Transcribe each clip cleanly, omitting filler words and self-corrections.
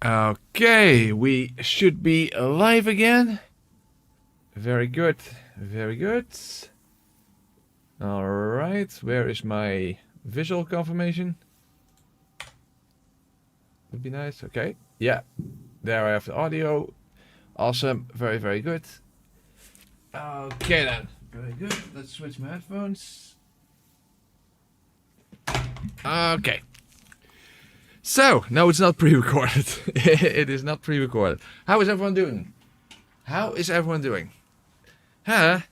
Okay, we should be alive again. Very good, very good. Alright, where is my visual confirmation? Would be nice, okay. Yeah, there I have the audio. Awesome, very, very good. Okay then, very good. Let's switch my headphones. Okay. So, no, it's not pre-recorded. It is not pre-recorded. How is everyone doing? How is everyone doing? Huh?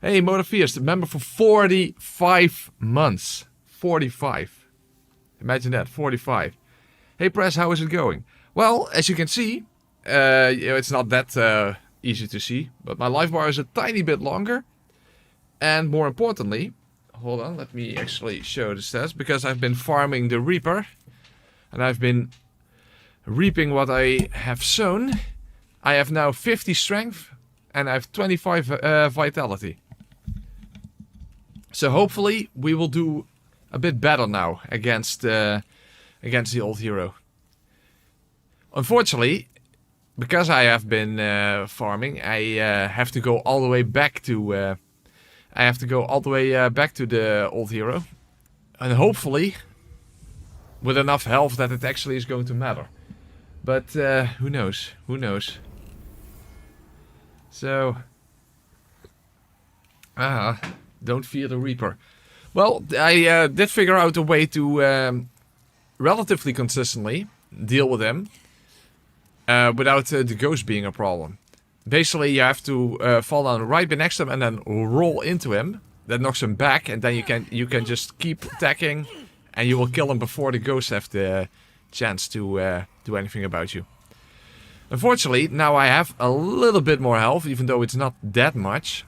Hey, Motorfierce, member for 45 months. 45. Imagine that, 45. Hey, Press, how is it going? Well, as you can see, it's not that easy to see, but my life bar is a tiny bit longer. And more importantly, hold on, let me actually show the stats, because I've been farming the Reaper. And I've been reaping what I have sown. I have now 50 strength and I have 25 vitality. So hopefully we will do a bit better now against the old hero. Unfortunately, because I have been farming, I have to go all the way back to back to the old hero, and hopefully with enough health that it actually is going to matter. But who knows? Who knows? So, don't fear the Reaper. Well, I did figure out a way to relatively consistently deal with him without the ghost being a problem. Basically, you have to fall down right next to him and then roll into him. That knocks him back, and then you can just keep attacking. And you will kill him before the ghosts have the chance to do anything about you. Unfortunately, now I have a little bit more health, even though it's not that much.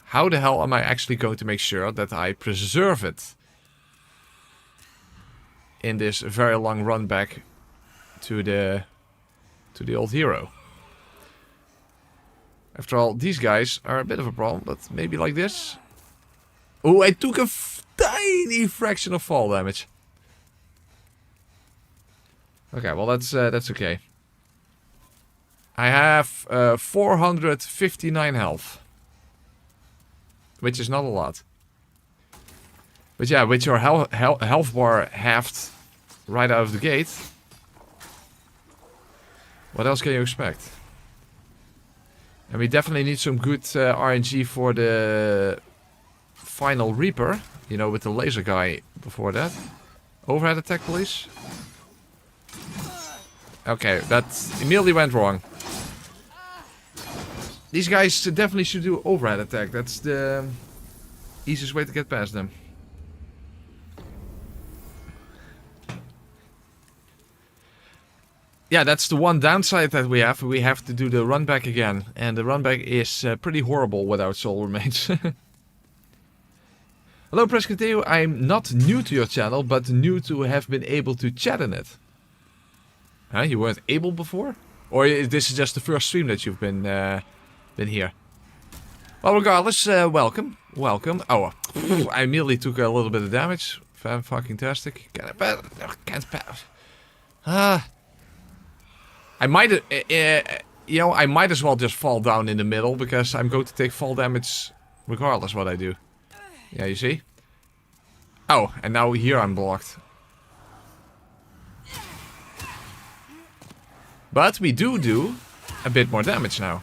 How the hell am I actually going to make sure that I preserve it in this very long run back to the old hero? After all, these guys are a bit of a problem, but maybe like this. Oh, I took a tiny fraction of fall damage. Okay, well that's okay. I have 459 health, which is not a lot. But yeah, with your health bar halved right out of the gate, what else can you expect? And we definitely need some good RNG for the final Reaper. You know, with the laser guy before that. Overhead attack, please. Okay, that immediately went wrong. These guys definitely should do overhead attack. That's the easiest way to get past them. Yeah, that's the one downside that we have. We have to do the run back again. And the run back is pretty horrible without soul remains. Hello Prescateo, I'm not new to your channel, but new to have been able to chat in it. Huh? You weren't able before? Or this is just the first stream that you've been here? Well, regardless, welcome. Welcome. Oh, I immediately took a little bit of damage. Fan-fucking-tastic. I might, you know, I might as well just fall down in the middle, because I'm going to take fall damage regardless what I do. Yeah, you see? Oh, and now here I'm blocked. But we do a bit more damage now.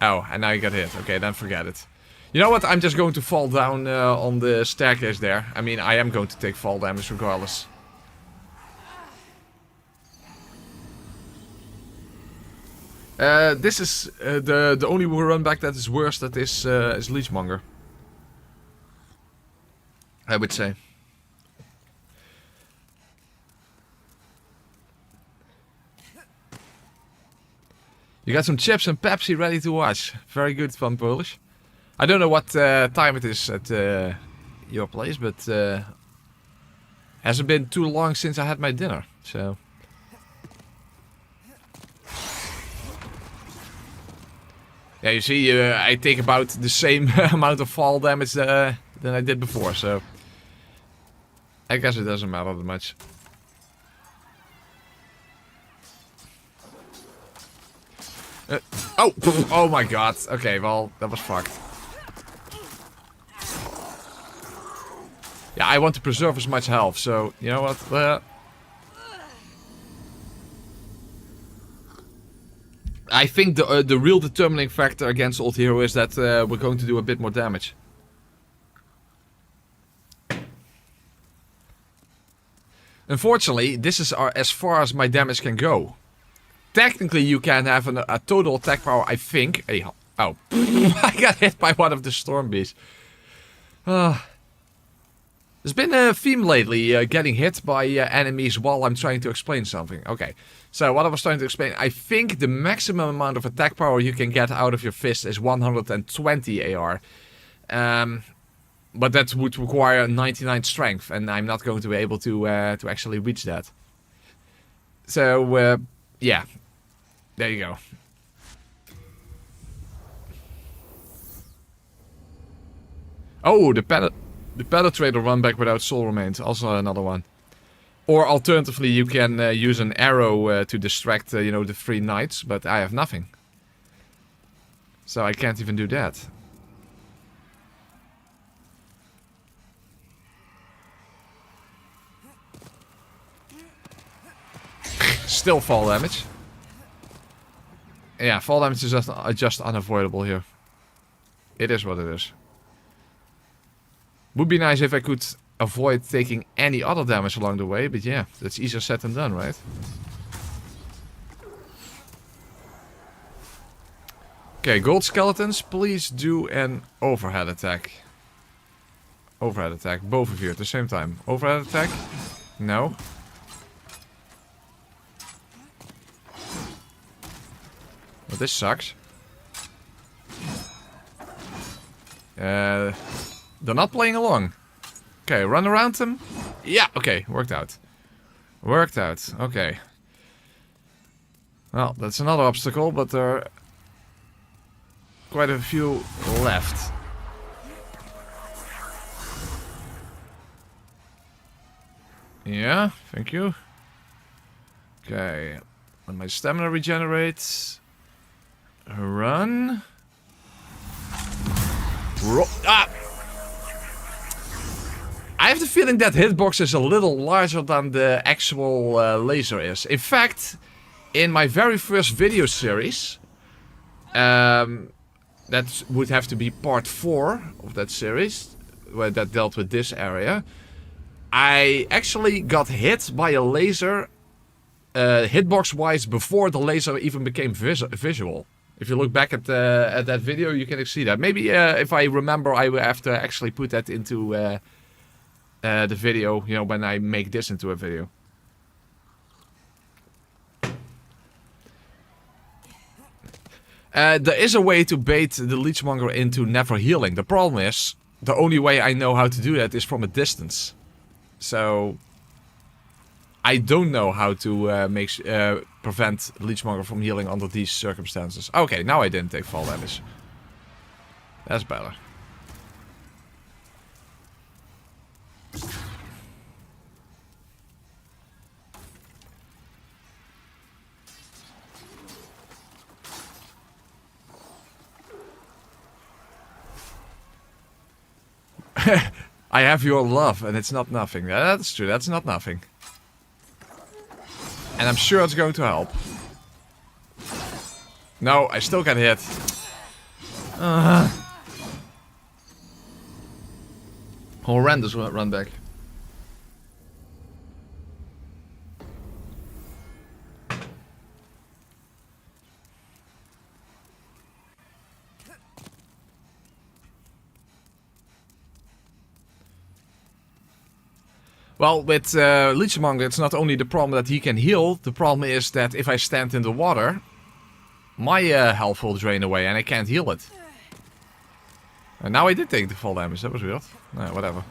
Oh, and now you got hit. Okay, then forget it. You know what? I'm just going to fall down on the staircase there. I mean, I am going to take fall damage regardless. This is the only run back that is worse. That is Leechmonger, I would say. You got some chips and Pepsi ready to watch. Very good, Van Polish. I don't know what time it is at your place, but hasn't been too long since I had my dinner, so. Yeah, you see, I take about the same amount of fall damage than I did before, so I guess it doesn't matter that much. Oh! Oh my god. Okay, well, that was fucked. Yeah, I want to preserve as much health, so, you know what? I think the real determining factor against Old Hero is that we're going to do a bit more damage. Unfortunately, this is as far as my damage can go. Technically, you can have a total attack power, I think. Oh, I got hit by one of the storm beasts. There's been a theme lately, getting hit by enemies while I'm trying to explain something. Okay, so what I was trying to explain, I think the maximum amount of attack power you can get out of your fist is 120 AR. But that would require 99 strength, and I'm not going to be able to actually reach that. So, yeah. There you go. Oh, the penetrator run back without soul remains. Also another one. Or alternatively, you can use an arrow to distract, you know, the 3 knights, but I have nothing. So I can't even do that. Still fall damage. Yeah, fall damage is just unavoidable here. It is what it is. Would be nice if I could avoid taking any other damage along the way, but yeah, that's easier said than done, right? Okay, gold skeletons, please do an overhead attack. Overhead attack, both of you at the same time. Overhead attack? No. Well, this sucks. They're not playing along. Okay, run around them. Yeah, okay, worked out. Worked out, okay. Well, that's another obstacle, but there are quite a few left. Yeah, thank you. Okay, when my stamina regenerates. Run. Ah! I have the feeling that hitbox is a little larger than the actual laser is. In fact, in my very first video series, that would have to be part 4 of that series, where that dealt with this area, I actually got hit by a laser hitbox-wise before the laser even became visual. If you look back at that video, you can see that. Maybe if I remember, I will have to actually put that into the video, you know, when I make this into a video. There is a way to bait the Leechmonger into never healing. The problem is, the only way I know how to do that is from a distance. So I don't know how to prevent Leechmonger from healing under these circumstances. Okay, now I didn't take fall damage. That's better. I have your love, and it's not nothing. That's true, that's not nothing. And I'm sure it's going to help. No, I still got hit. Horrendous run back. Well, with Leechmonger, it's not only the problem that he can heal, the problem is that if I stand in the water, my health will drain away and I can't heal it. And now I did take the fall damage, that was weird. No, whatever.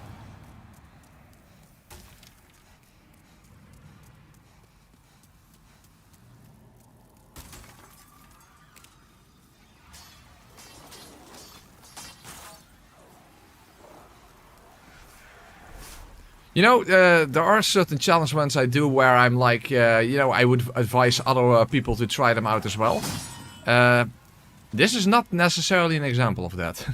You know, there are certain challenge runs I do where I'm like, you know, I would advise other people to try them out as well. This is not necessarily an example of that.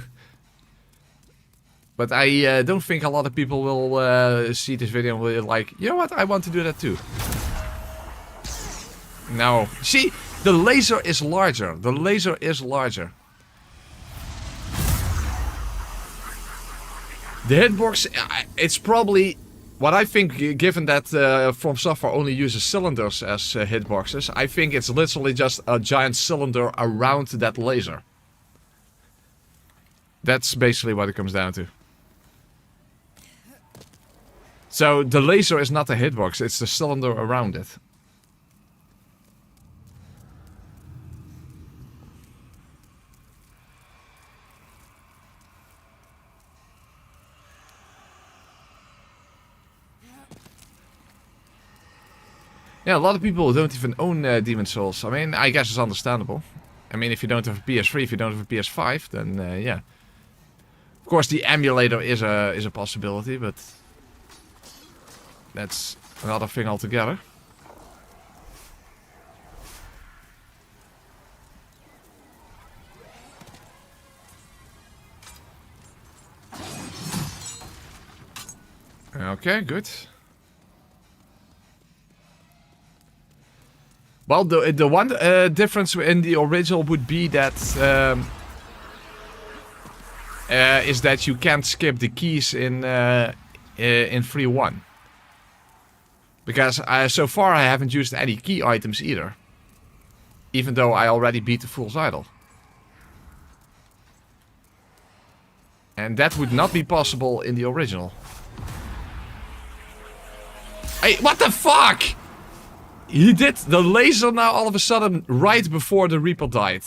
But I don't think a lot of people will see this video and will be like, you know what, I want to do that too. No. See, the laser is larger. The laser is larger. The hitbox, it's probably... What I think, given that From Software only uses cylinders as hitboxes, I think it's literally just a giant cylinder around that laser. That's basically what it comes down to. So the laser is not a hitbox, it's the cylinder around it. Yeah, a lot of people don't even own Demon's Souls. I mean, I guess it's understandable. I mean, if you don't have a PS3, if you don't have a PS5, then yeah. Of course, the emulator is a possibility, but that's another thing altogether. Okay, good. Well, the one difference in the original would be that is that you can't skip the keys in 3.1. Because so far I haven't used any key items either. Even though I already beat the Fool's Idol. And that would not be possible in the original. Hey, what the fuck? He did the laser now all of a sudden right before the Reaper died.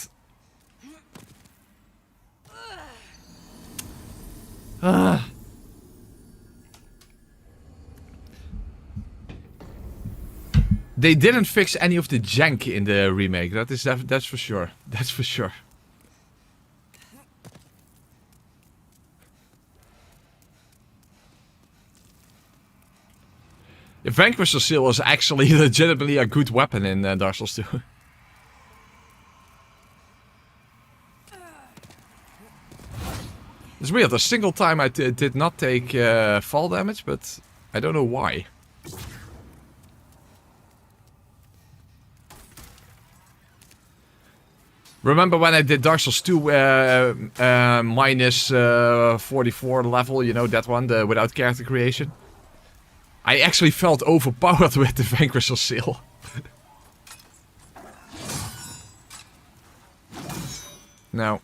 They didn't fix any of the jank in the remake. That's for sure. That's for sure. The Vanquisher Seal is actually legitimately a good weapon in Dark Souls 2. It's weird, a single time I did not take fall damage, but I don't know why. Remember when I did Dark Souls 2 minus 44 level, you know that one, the without character creation? I actually felt overpowered with the Vanquisher Seal. No.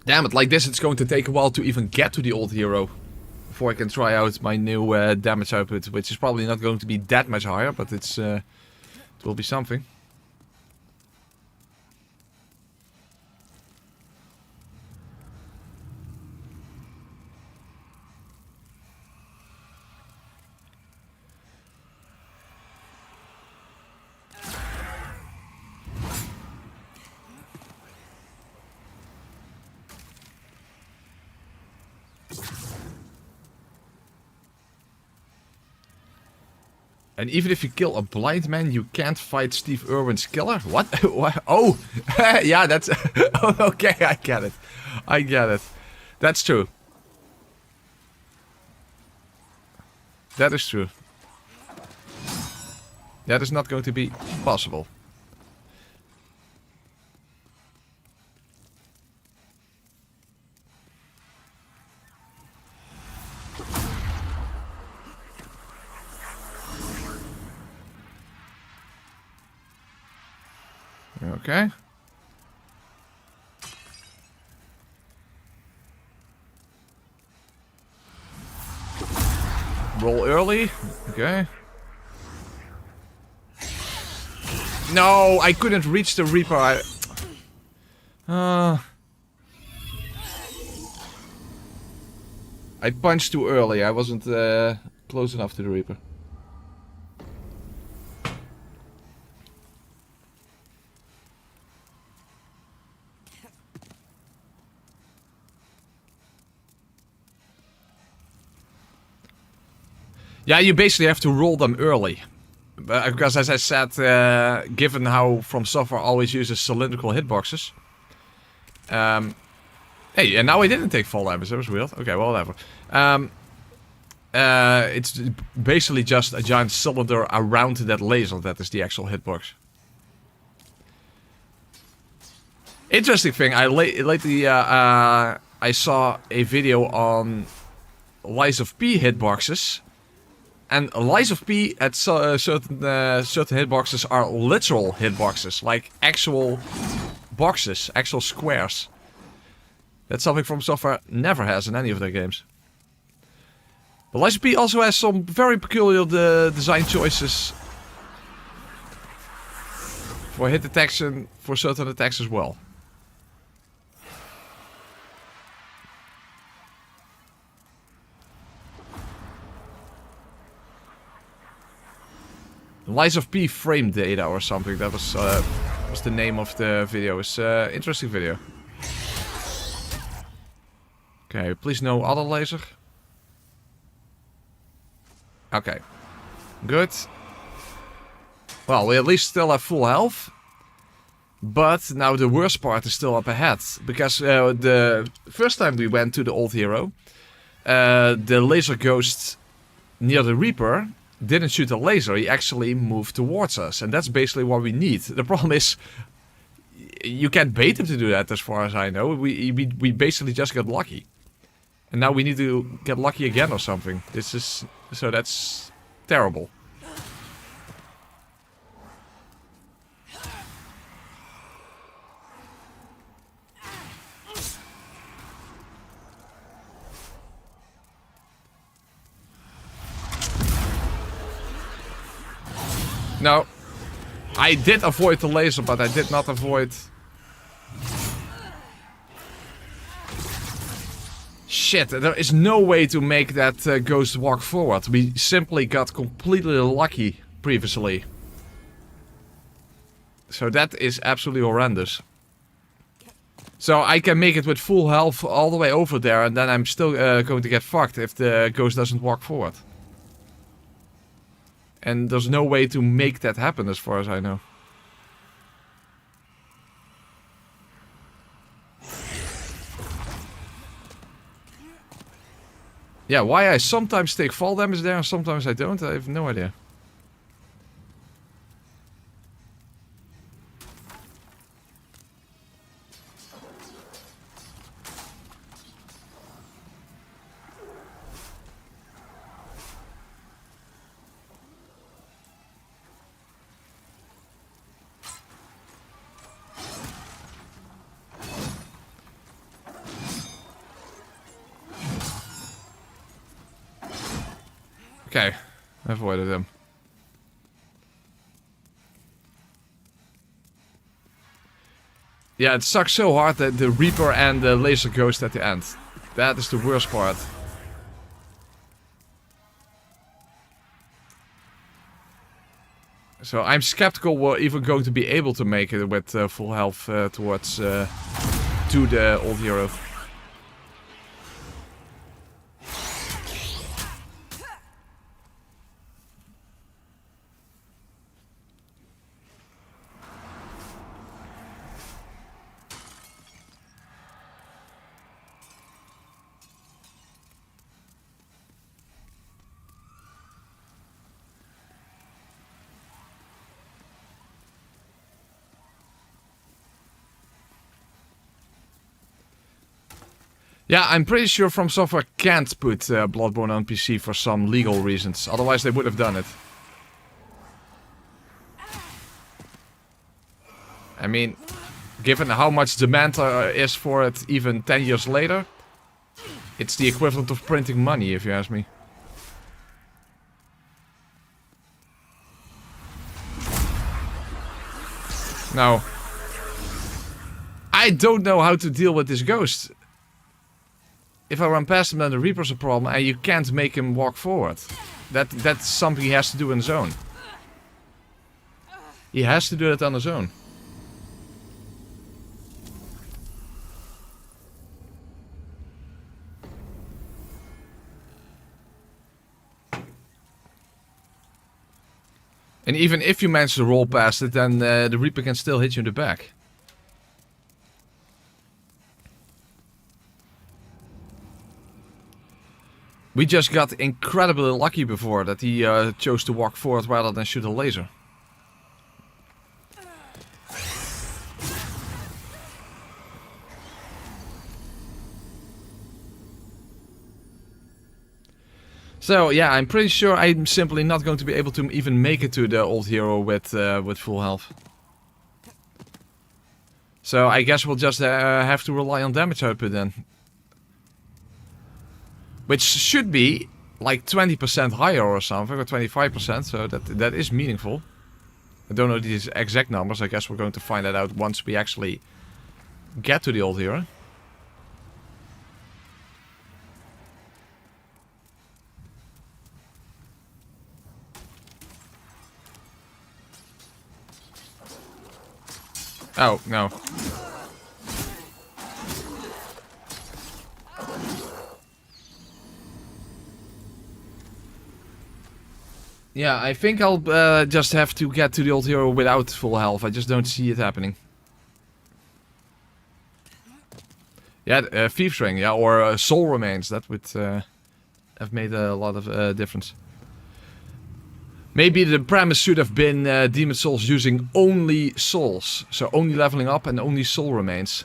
Damn it, like this it's going to take a while to even get to the old hero. Before I can try out my new damage output, which is probably not going to be that much higher, but it will be something. And even if you kill a blind man, you can't fight Steve Irwin's killer? What? Oh! Yeah, that's... Okay, I get it. I get it. That's true. That is true. That is not going to be possible. Okay. Roll early. Okay. No, I couldn't reach the Reaper. I punched too early. I wasn't close enough to the Reaper. Yeah, you basically have to roll them early. Because as I said, given how From Software always uses cylindrical hitboxes. Hey, and now I didn't take fall damage. That was weird. Okay, well, whatever. It's basically just a giant cylinder around that laser that is the actual hitbox. Interesting thing, lately I saw a video on Lies of P hitboxes. And Lies of P at certain hitboxes are literal hitboxes. Like actual boxes, actual squares. That's something From Software never has in any of their games. But Lies of P also has some very peculiar design choices for hit detection for certain attacks as well. Lies of P frame data or something. That was the name of the video. It's an interesting video. Okay, please no other laser. Okay. Good. Well, we at least still have full health. But now the worst part is still up ahead. Because the first time we went to the old hero, the laser ghost near the Reaper didn't shoot a laser, he actually moved towards us. And that's basically what we need. The problem is, you can't bait him to do that as far as I know. We basically just got lucky. And now we need to get lucky again or something. This is... So that's terrible. No. I did avoid the laser, but I did not avoid... Shit, there is no way to make that ghost walk forward. We simply got completely lucky previously. So that is absolutely horrendous. So I can make it with full health all the way over there, and then I'm still going to get fucked if the ghost doesn't walk forward. And there's no way to make that happen as far as I know. Yeah, why I sometimes take fall damage there and sometimes I don't, I have no idea. Okay, I avoided him. Yeah, it sucks so hard that the Reaper and the laser ghost at the end. That is the worst part. So I'm skeptical we're even going to be able to make it with full health towards to the old hero. Yeah, I'm pretty sure From Software can't put Bloodborne on PC for some legal reasons. Otherwise they would have done it. I mean, given how much demand there is for it even 10 years later, it's the equivalent of printing money, if you ask me. Now, I don't know how to deal with this ghost. If I run past him, then the Reaper's a problem, and you can't make him walk forward. That's something he has to do on his own. He has to do it on his own. And even if you manage to roll past it, then the Reaper can still hit you in the back. We just got incredibly lucky before that he chose to walk forward rather than shoot a laser. So yeah, I'm pretty sure I'm simply not going to be able to even make it to the old hero with full health. So I guess we'll just have to rely on damage output then. Which should be like 20% higher or something, or 25%, so that is meaningful. I don't know these exact numbers, I guess we're going to find that out once we actually get to the old hero. Oh, no. Yeah, I think I'll just have to get to the old hero without full health. I just don't see it happening. Yeah, Thieves Ring, yeah, or Soul Remains. That would have made a lot of difference. Maybe the premise should have been Demon Souls using only souls. So only leveling up and only soul remains.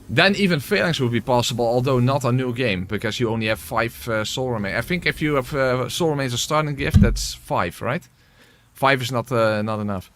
Then even phalanx would be possible, although not a new game, because you only have 5 soul remains. I think if you have soul remains a starting gift, that's 5, right? 5 is not enough.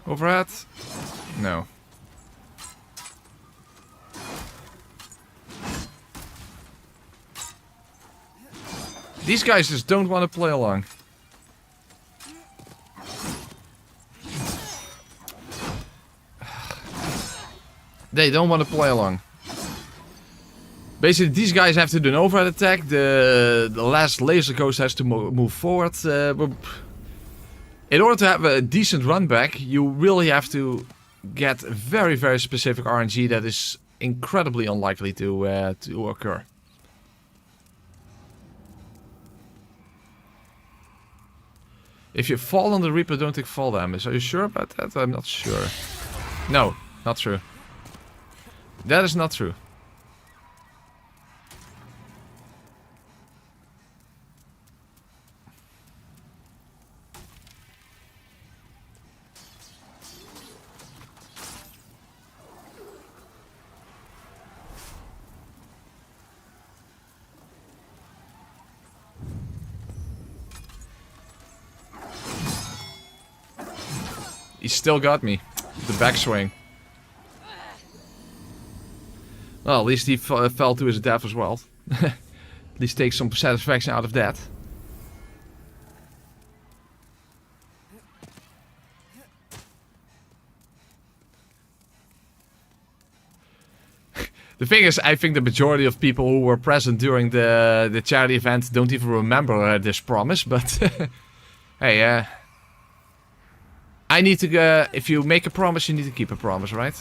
Overhead? No. These guys just don't want to play along. They don't want to play along. Basically, these guys have to do an overhead attack. The last laser ghost has to move forward. In order to have a decent run back, you really have to get very, very specific RNG that is incredibly unlikely to occur. If you fall on the Reaper, don't take fall damage. Are you sure about that? I'm not sure. No, not true. That is not true. He still got me. The backswing. Well, at least he fell to his death as well. At least take some satisfaction out of that. The thing is, I think the majority of people who were present during the charity event don't even remember this promise, but hey, I need to, if you make a promise, you need to keep a promise, right?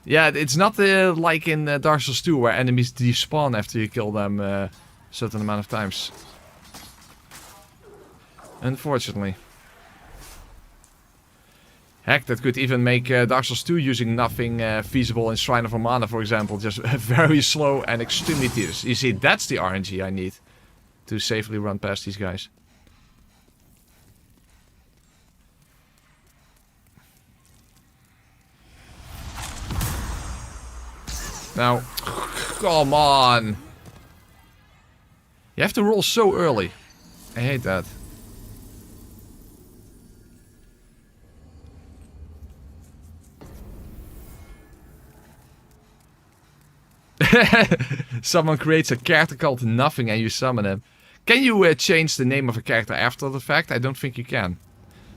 Yeah, it's not like in Dark Souls 2 where enemies despawn after you kill them a certain amount of times. Unfortunately. Heck, that could even make Dark Souls 2 using nothing feasible in Shrine of Mana, for example, just very slow and extremely tedious. You see, that's the RNG I need to safely run past these guys. Now, come on. You have to roll so early. I hate that. Someone creates a character called Nothing and you summon him. Can you change the name of a character after the fact? I don't think you can.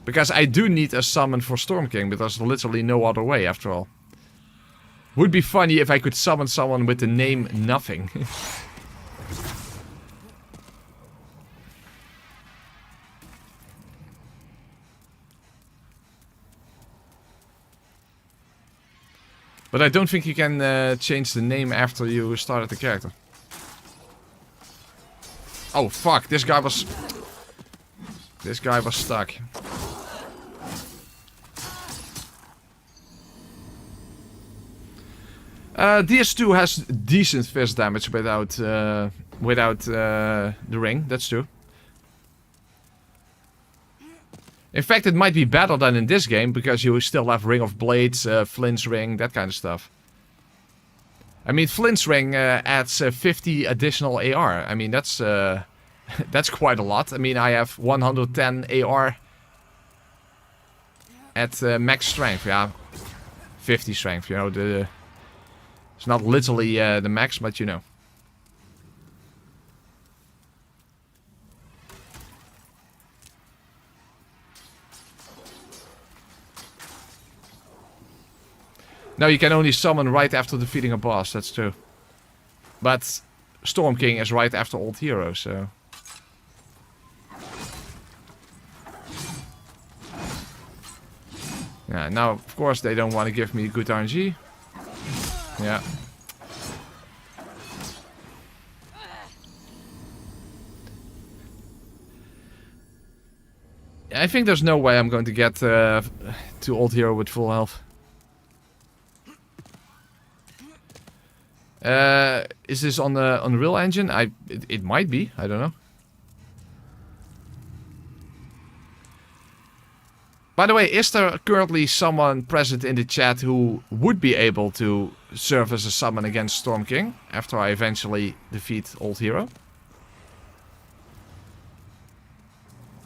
Because I do need a summon for Storm King, but there's literally no other way after all. Would be funny if I could summon someone with the name Nothing. But I don't think you can change the name after you started the character. Oh fuck, this guy was stuck. DS2 has decent fist damage without the ring, that's true. In fact, it might be better than in this game, because you still have Ring of Blades, Flint's Ring, that kind of stuff. I mean, Flint's Ring adds 50 additional AR. I mean, that's that's quite a lot. I mean, I have 110 AR at max strength, yeah. 50 strength, you know, it's not literally the max, but you know. No, you can only summon right after defeating a boss, that's true. But Storm King is right after Old Hero, so... Yeah, now, of course, they don't want to give me good RNG. Yeah. I think there's no way I'm going to get to Old Hero with full health. Is this on the Unreal Engine? It might be. I don't know. By the way, is there currently someone present in the chat who would be able to serve as a summon against Storm King after I eventually defeat Old Hero?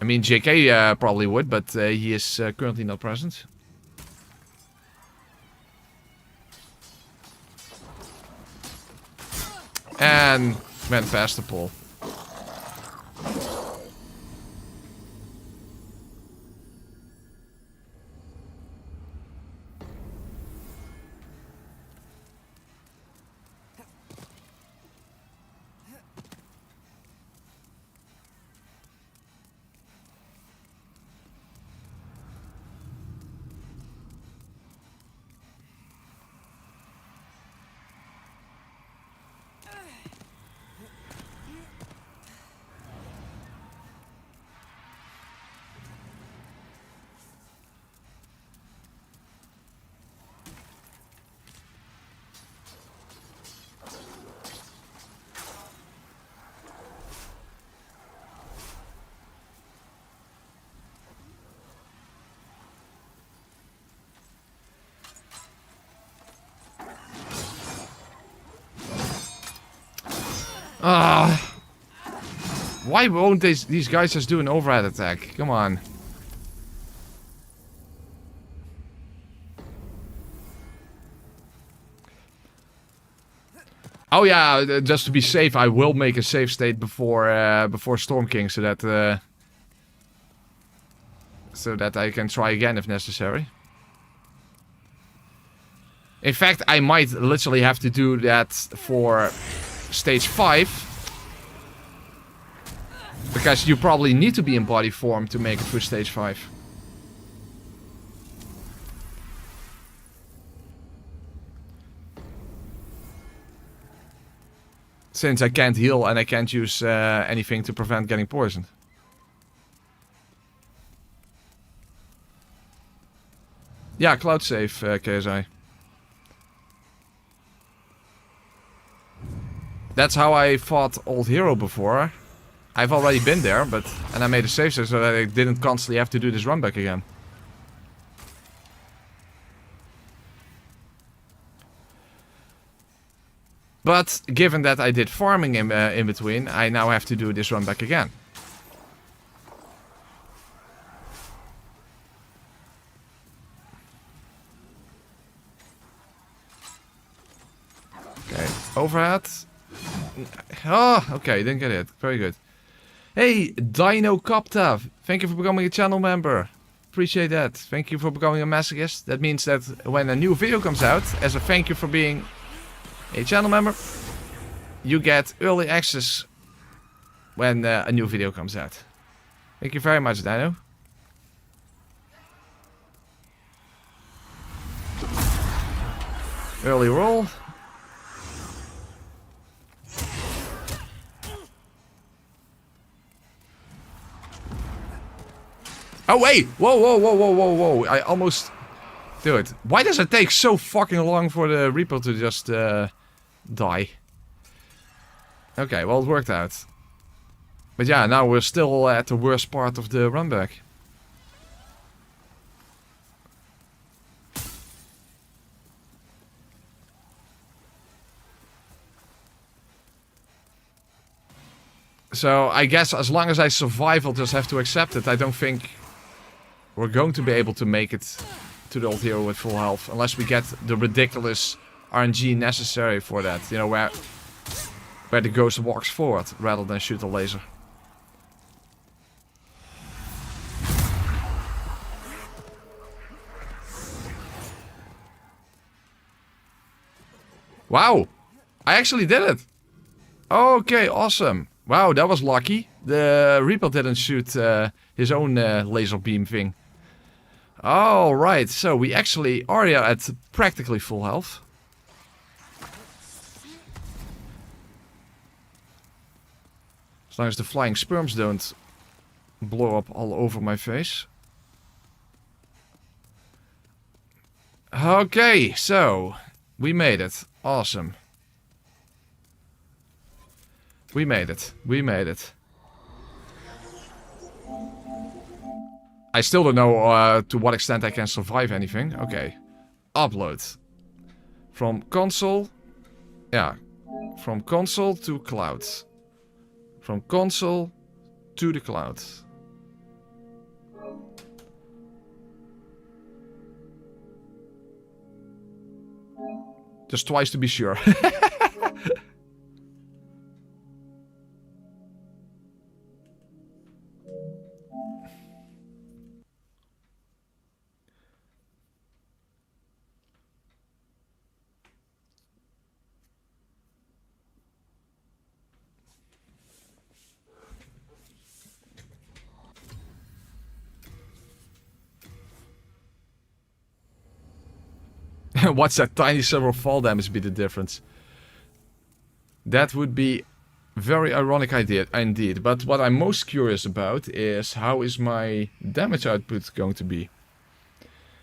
I mean, JK probably would, but he is currently not present. And went past the pole. Why won't these guys just do an overhead attack? Come on. Oh yeah, just to be safe, I will make a save state before Storm King, so that I can try again if necessary. In fact, I might literally have to do that for stage 5. Because you probably need to be in body form to make it through stage 5. Since I can't heal and I can't use anything to prevent getting poisoned. Yeah, cloud save, KSI. That's how I fought Old Hero before. I've already been there, and I made a save so that I didn't constantly have to do this run back again. But given that I did farming in between, I now have to do this run back again. Okay, overhead. Oh, okay, didn't get it. Very good. Hey, Dino Copta, thank you for becoming a channel member. Appreciate that. Thank you for becoming a masochist. That means that when a new video comes out, as a thank you for being a channel member, you get early access when a new video comes out. Thank you very much, Dino. Early roll. Oh wait! Whoa, whoa, whoa, whoa, whoa, whoa! I almost... Dude, why does it take so fucking long for the Reaper to just die? Okay, well, it worked out. But yeah, now we're still at the worst part of the runback. So, I guess as long as I survive, I'll just have to accept it. I don't think we're going to be able to make it to the old hero with full health. Unless we get the ridiculous RNG necessary for that. You know, where the ghost walks forward rather than shoot a laser. Wow! I actually did it! Okay, awesome. Wow, that was lucky. The Reaper didn't shoot his own laser beam thing. Alright, so we actually are at practically full health. As long as the flying sperms don't blow up all over my face. Okay, so we made it. Awesome. We made it. We made it. I still don't know to what extent I can survive anything. Okay. Upload. From console. Yeah. From console to cloud. From console to the cloud. Just twice to be sure. What's that tiny silver fall damage be the difference? That would be very ironic idea indeed. But what I'm most curious about is how is my damage output going to be?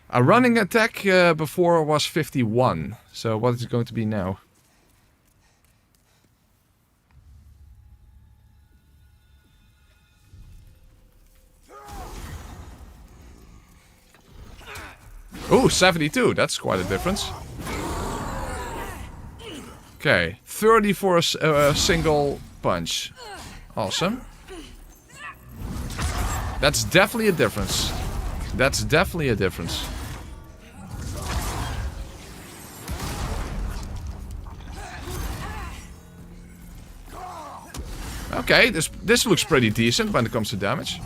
A running attack before was 51. So what is it going to be now? Ooh, 72. That's quite a difference. Okay, 30 for a single punch. Awesome. That's definitely a difference. That's definitely a difference. Okay, this looks pretty decent when it comes to damage.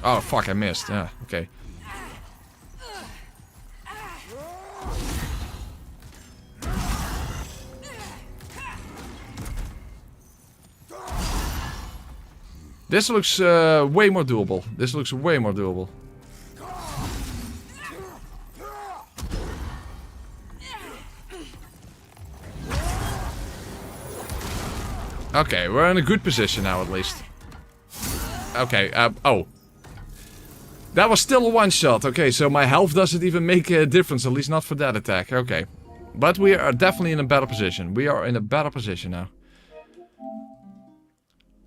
Oh, fuck, I missed. Yeah, okay. This looks way more doable. This looks way more doable. Okay, we're in a good position now at least. Okay, oh. That was still a one-shot. Okay, so my health doesn't even make a difference, at least not for that attack. Okay. But we are definitely in a better position. We are in a better position now.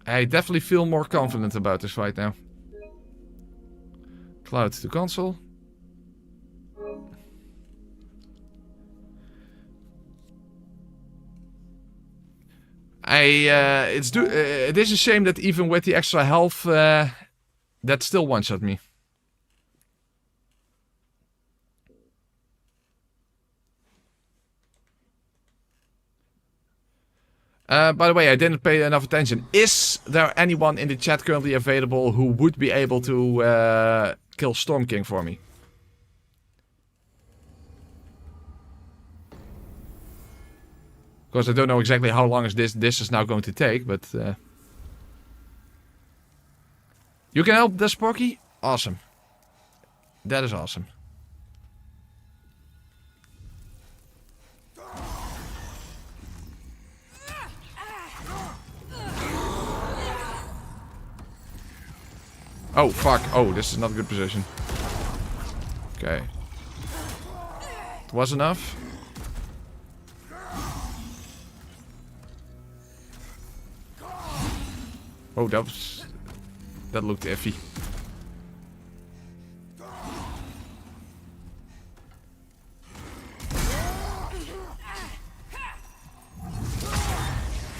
I definitely feel more confident about this fight now. Cloud to console. it is a shame that even with the extra health, that still one-shot me. By the way, I didn't pay enough attention. Is there anyone in the chat currently available who would be able to kill Storm King for me? Because I don't know exactly how long this is now going to take, but... You can help this Porky? Awesome. That is awesome. Oh, fuck. Oh, this is not a good position. Okay. It was enough. Oh, that looked iffy.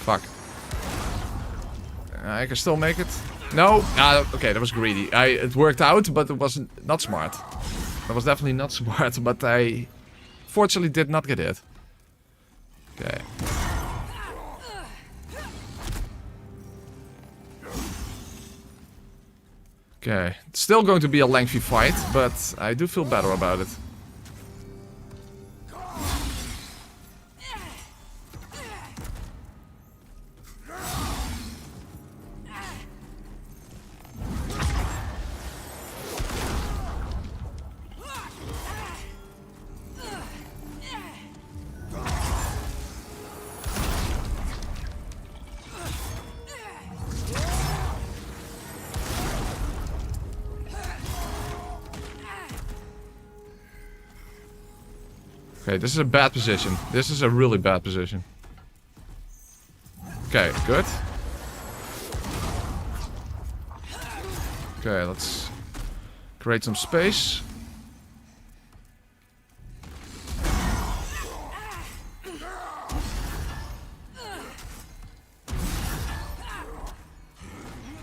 Fuck. I can still make it. No. Okay, that was greedy. It worked out, but it wasn't not smart. That was definitely not smart, but I fortunately did not get hit. Okay. Okay, it's still going to be a lengthy fight, but I do feel better about it. Okay, this is a bad position. This is a really bad position. Okay, good. Okay, let's create some space.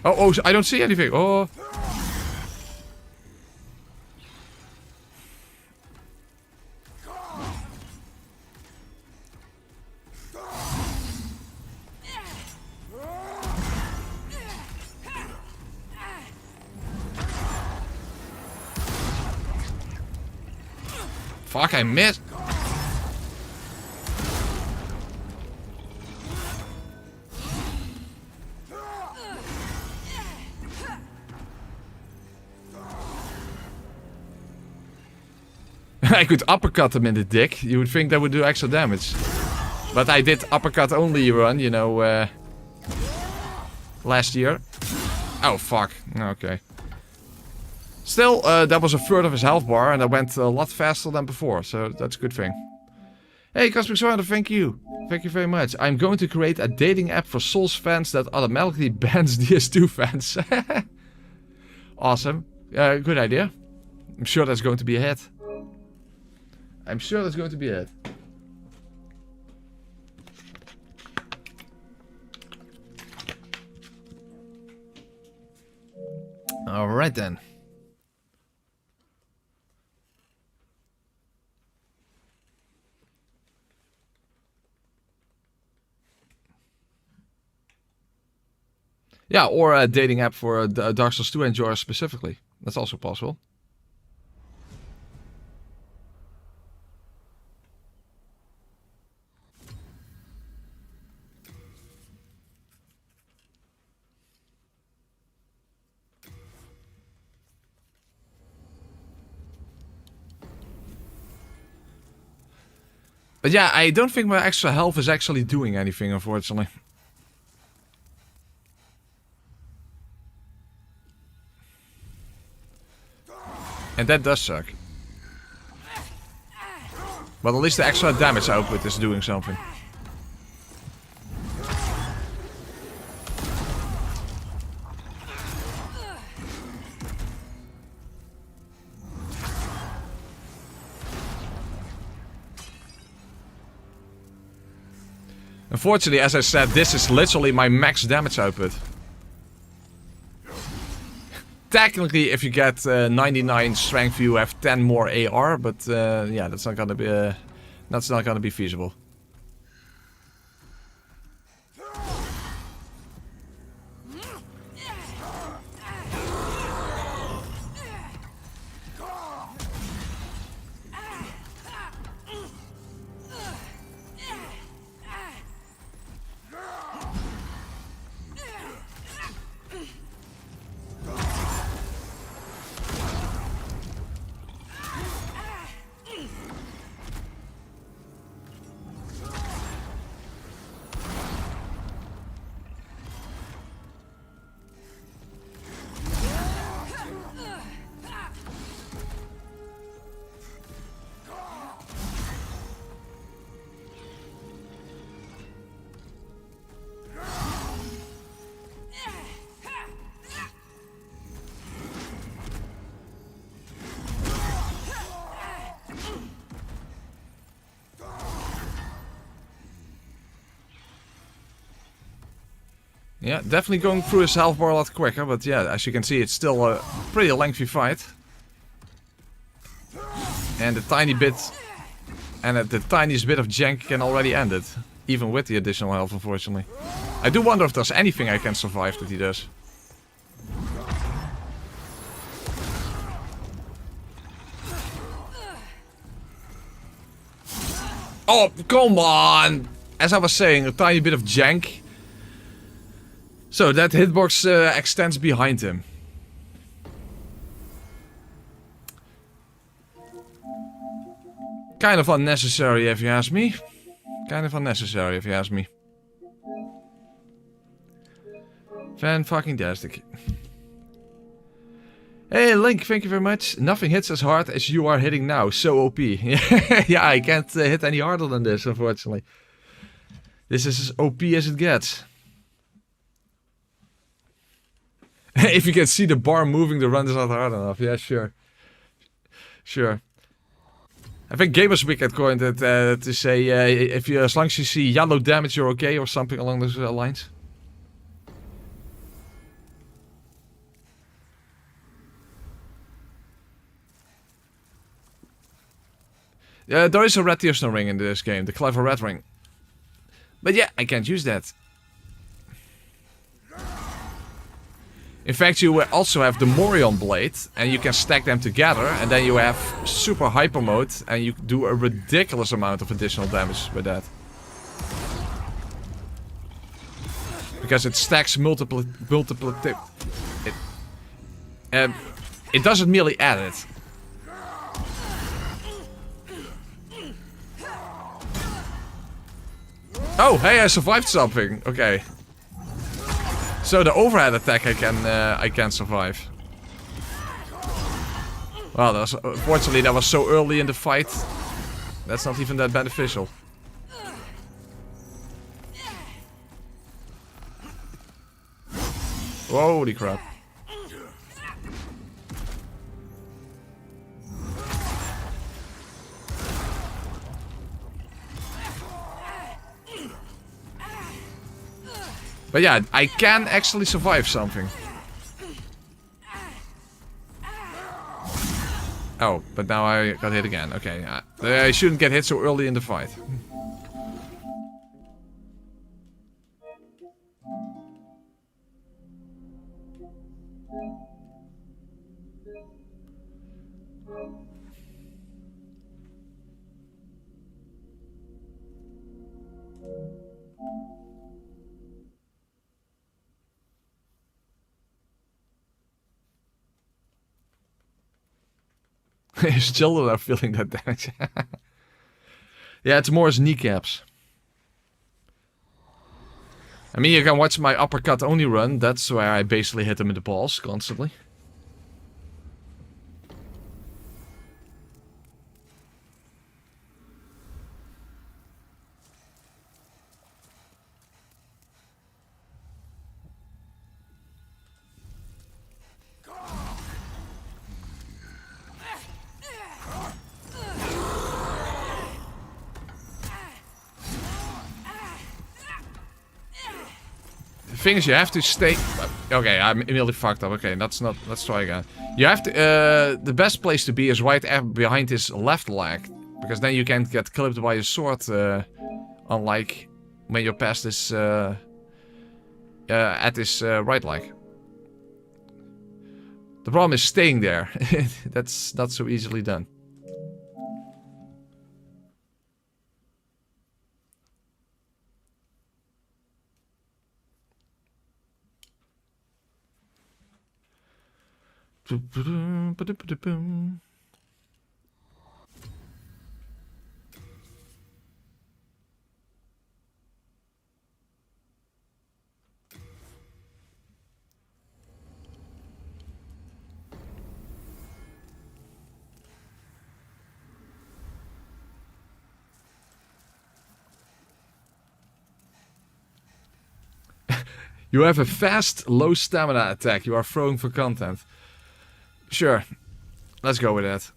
Oh, I don't see anything. Oh. Fuck, I missed. I could uppercut him in the dick. You would think that would do extra damage. But I did uppercut only run, you know, last year. Oh, fuck. Okay. Still, that was a third of his health bar, and I went a lot faster than before, so that's a good thing. Hey, Cosmic Sorrow, thank you. Thank you very much. I'm going to create a dating app for Souls fans that automatically bans DS2 fans. Awesome. Good idea. I'm sure that's going to be a hit. I'm sure that's going to be a hit. Alright then. Yeah, or a dating app for Dark Souls 2 enjoyers specifically. That's also possible. But yeah, I don't think my extra health is actually doing anything, unfortunately. And that does suck. But at least the extra damage output is doing something. Unfortunately, as I said, this is literally my max damage output. Technically, if you get 99 strength, you have 10 more AR, but yeah, that's not gonna be feasible. Yeah, definitely going through his health bar a lot quicker, but yeah, as you can see, it's still a pretty lengthy fight. And the tiniest bit of jank can already end it, even with the additional health, unfortunately. I do wonder if there's anything I can survive that he does. Oh, come on! As I was saying, a tiny bit of jank. So that hitbox extends behind him. Kind of unnecessary if you ask me. Kind of unnecessary if you ask me. Fan-fucking-tastic. Hey Link, thank you very much. Nothing hits as hard as you are hitting now. So OP. Yeah, I can't hit any harder than this, unfortunately. This is as OP as it gets. If you can see the bar moving, the run is not hard enough. Yeah, sure. Sure. I think Gamers Week had coined it to say, if you, as long as you see yellow damage, you're okay, or something along those lines. There is a red tearstone ring in this game, the clever red ring. But yeah, I can't use that. In fact, you also have the Morion Blade, and you can stack them together, and then you have super hyper mode, and you do a ridiculous amount of additional damage with that. Because it stacks multiple it doesn't merely add it. Oh, hey, I survived something. Okay. So the overhead attack I can survive. Well, unfortunately that was so early in the fight. That's not even that beneficial. Holy crap. But yeah, I can actually survive something. Oh, but now I got hit again. Okay, I shouldn't get hit so early in the fight. His children are feeling that damage. Yeah, it's more his kneecaps. I mean, you can watch my uppercut only run. That's where I basically hit him in the balls constantly. The thing is, you have to stay... Okay, I'm immediately fucked up. Okay, that's not... Let's try again. You have to... the best place to be is right behind his left leg. Because then you can't get clipped by his sword. Unlike when you're past his... at his right leg. The problem is staying there. That's not so easily done. You have a fast, low stamina attack. You are throwing for content. Sure. Let's go with that.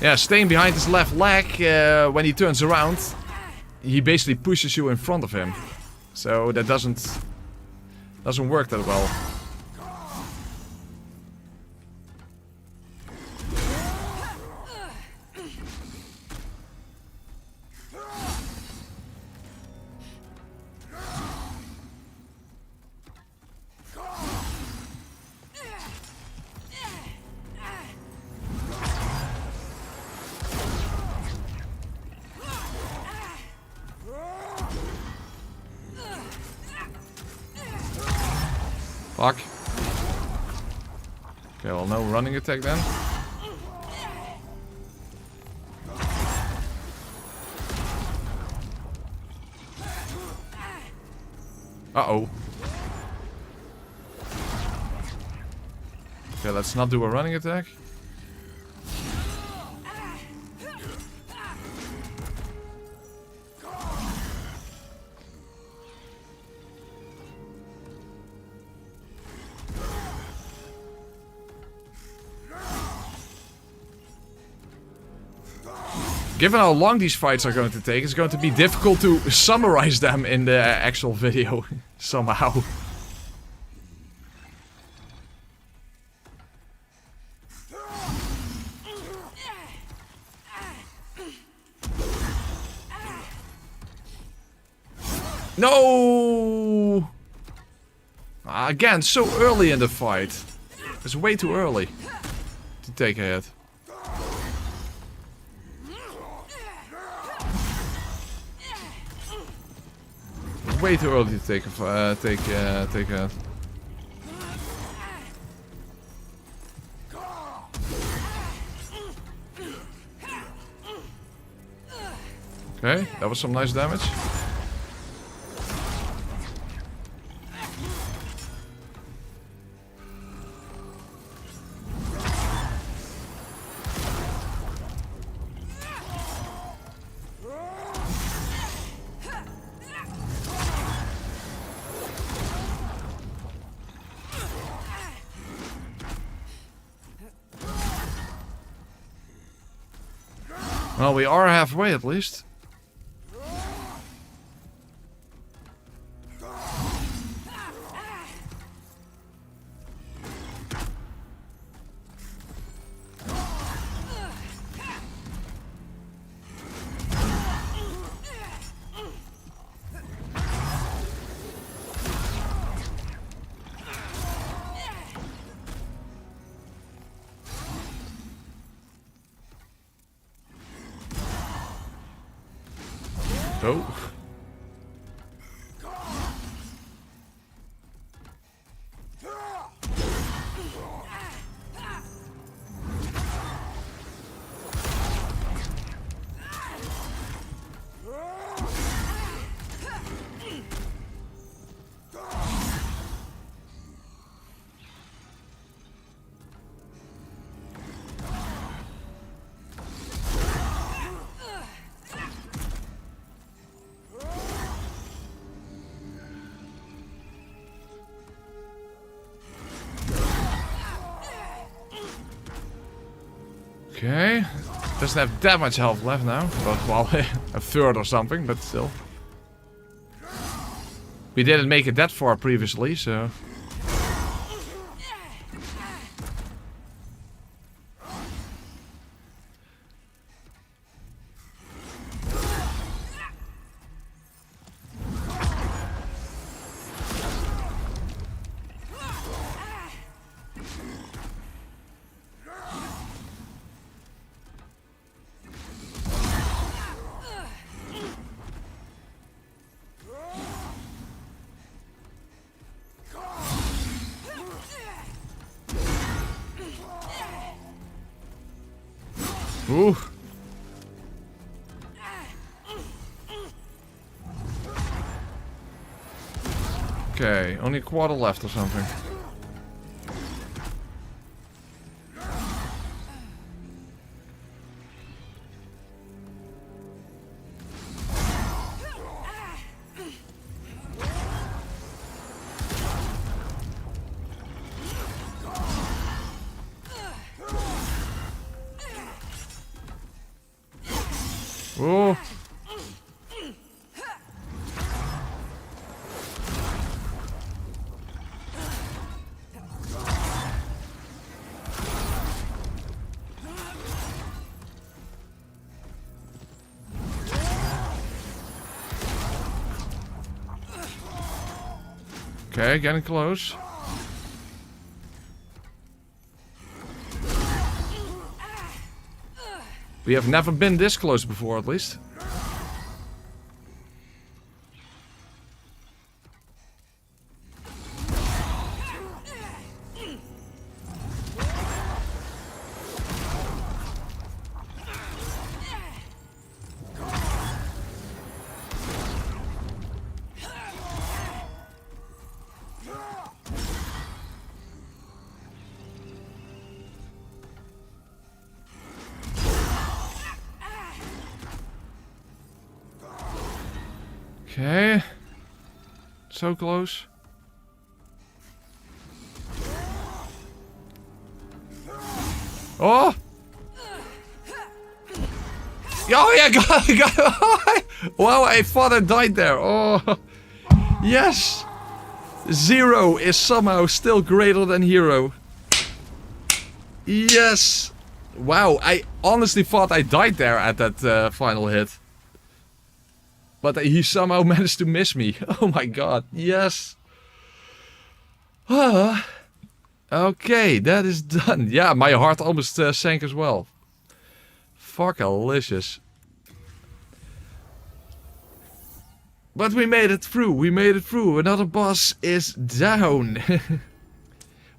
Yeah, staying behind his left leg, when he turns around, he basically pushes you in front of him. So that doesn't work that well. Fuck. Okay, well, no running attack then. Uh-oh. Okay, let's not do a running attack. Given how long these fights are going to take, it's going to be difficult to summarize them in the actual video, somehow. No! Again, so early in the fight. It's way too early to take a hit. Way too early to take a Okay, that was some nice damage. Well, we are halfway at least. Oh. Okay. Doesn't have that much health left now. But, well, a third or something, but still. We didn't make it that far previously, so... Ooh. Okay, only a quarter left or something. Oh. Okay, getting close. We have never been this close before, at least. Okay. So close. Oh! Oh yeah, got wow, I thought I died there. Oh, yes! Zero is somehow still greater than hero. Yes! Wow, I honestly thought I died there at that final hit. But he somehow managed to miss me. Oh my god, yes! Okay, that is done. Yeah, my heart almost sank as well. Fuckalicious. But we made it through. We made it through. Another boss is down.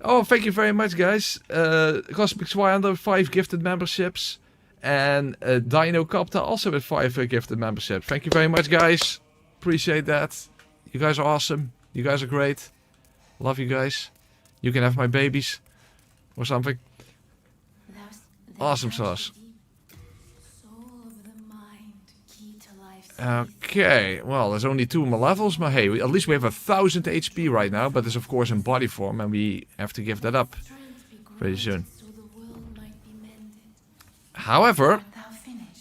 Oh, thank you very much, guys. Cosmic Swander, 5 gifted memberships. And Dino Copter also with 5 gifted memberships. Thank you very much, guys. Appreciate that. You guys are awesome. You guys are great. Love you guys. You can have my babies. Or something. Awesome sauce. Okay, well, there's only 2 more levels, but hey, at least we have 1000 HP right now, but it's of course in body form, and we have to give that up pretty soon. However,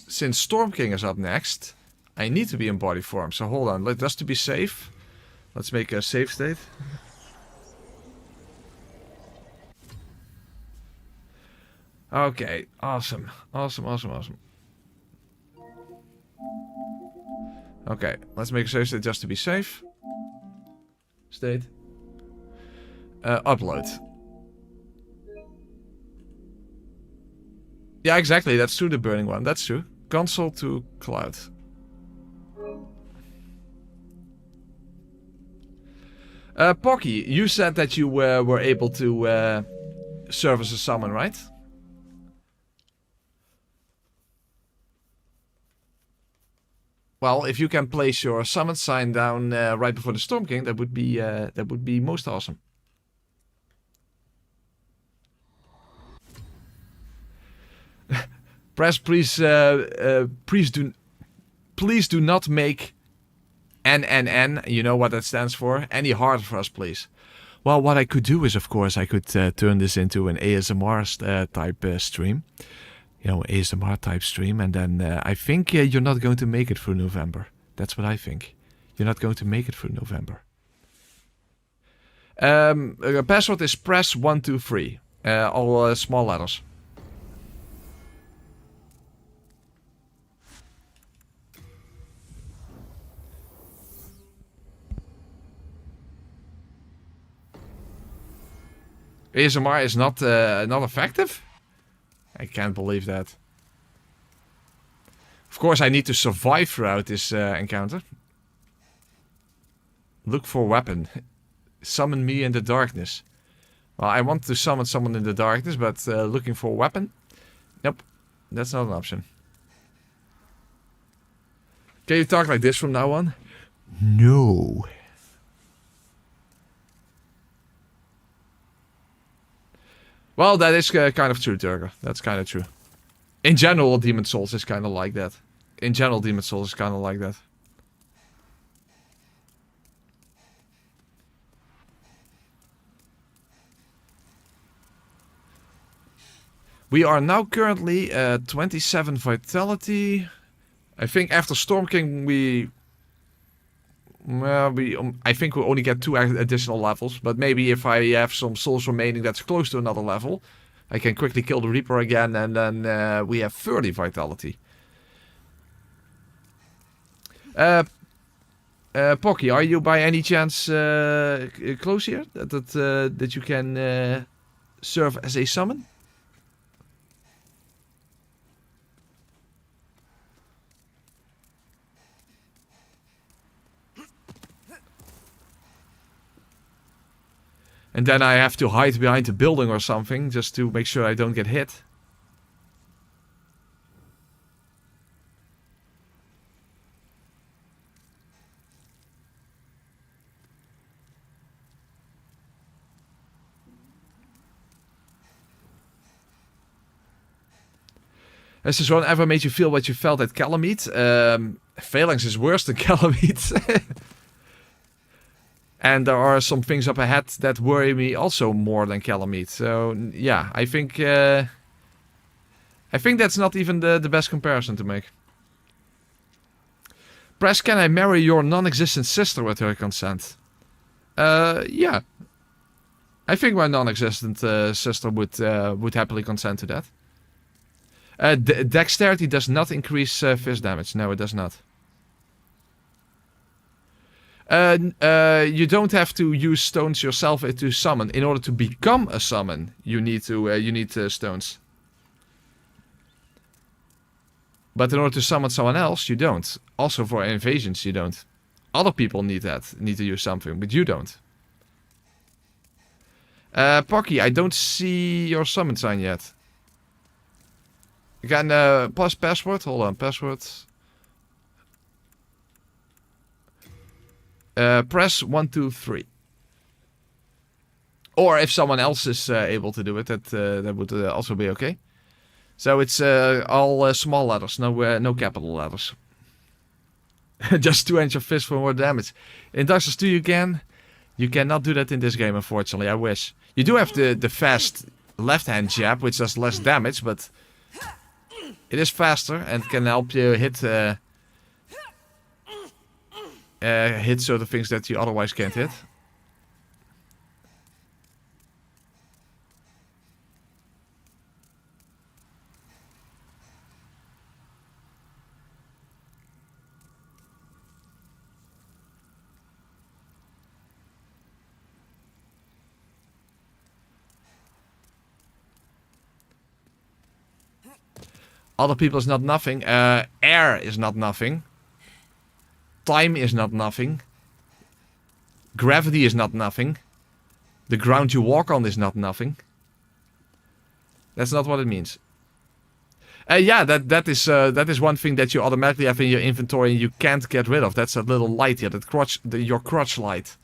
since Storm King is up next, I need to be in body form, so hold on, just to be safe, let's make a save state. Okay, awesome, awesome, awesome, awesome. Okay, let's make a save state just to be safe. State. Upload. Yeah, exactly, that's true, the burning one, that's true. Console to cloud. Pocky, you said that you were able to serve as a summon, right? Well, if you can place your summon sign down right before the Storm King, that would be most awesome. Press, please do not make NNN. You know what that stands for? Any harder for us, please. Well, what I could do is, of course, I could turn this into an ASMR type stream. you know, ASMR type stream, and then I think you're not going to make it through November. That's what I think. You're not going to make it through November. Password is press123. All small letters. ASMR is not effective? I can't believe that. Of course, I need to survive throughout this encounter. Look for weapon. Summon me in the darkness. Well, I want to summon someone in the darkness, but looking for a weapon? Nope. That's not an option. Can you talk like this from now on? No. Well, that is kind of true, Turger. That's kind of true. In general, Demon's Souls is kind of like that. In general, Demon's Souls is kind of like that. We are now currently at 27 vitality. I think after Storm King I think we'll only get 2 additional levels. But maybe if I have some souls remaining that's close to another level, I can quickly kill the Reaper again, and then we have 30 vitality. Pocky, are you by any chance close here? That you can serve as a summon? And then I have to hide behind a building or something just to make sure I don't get hit. Has this one ever made you feel what you felt at Calamite? Phalanx is worse than Calamite. And there are some things up ahead that worry me also more than Calamite. So, yeah, I think that's not even the best comparison to make. Press, can I marry your non-existent sister with her consent? Yeah. I think my non-existent sister would happily consent to that. Dexterity does not increase fist damage. No, it does not. You don't have to use stones yourself to summon. In order to become a summon, you need stones. But in order to summon someone else, you don't. Also for invasions, you don't. Other people need to use something, but you don't. Pocky, I don't see your summon sign yet. You can plus password. Hold on, password. Press 1, 2, 3. Or if someone else is able to do it, that would also be okay. So it's all small letters, no capital letters. Just 2 inch of fist for more damage. In Dark Souls 2 you cannot do that in this game, unfortunately. I wish. You do have the fast left-hand jab, which does less damage, but it is faster and can help you hit sort of things that you otherwise can't hit. Other people is not nothing. Air is not nothing. Time is not nothing. Gravity is not nothing. The ground you walk on is not nothing. That's not what it means. Yeah, that is one thing that you automatically have in your inventory and you can't get rid of. That's a little light here, your crotch light.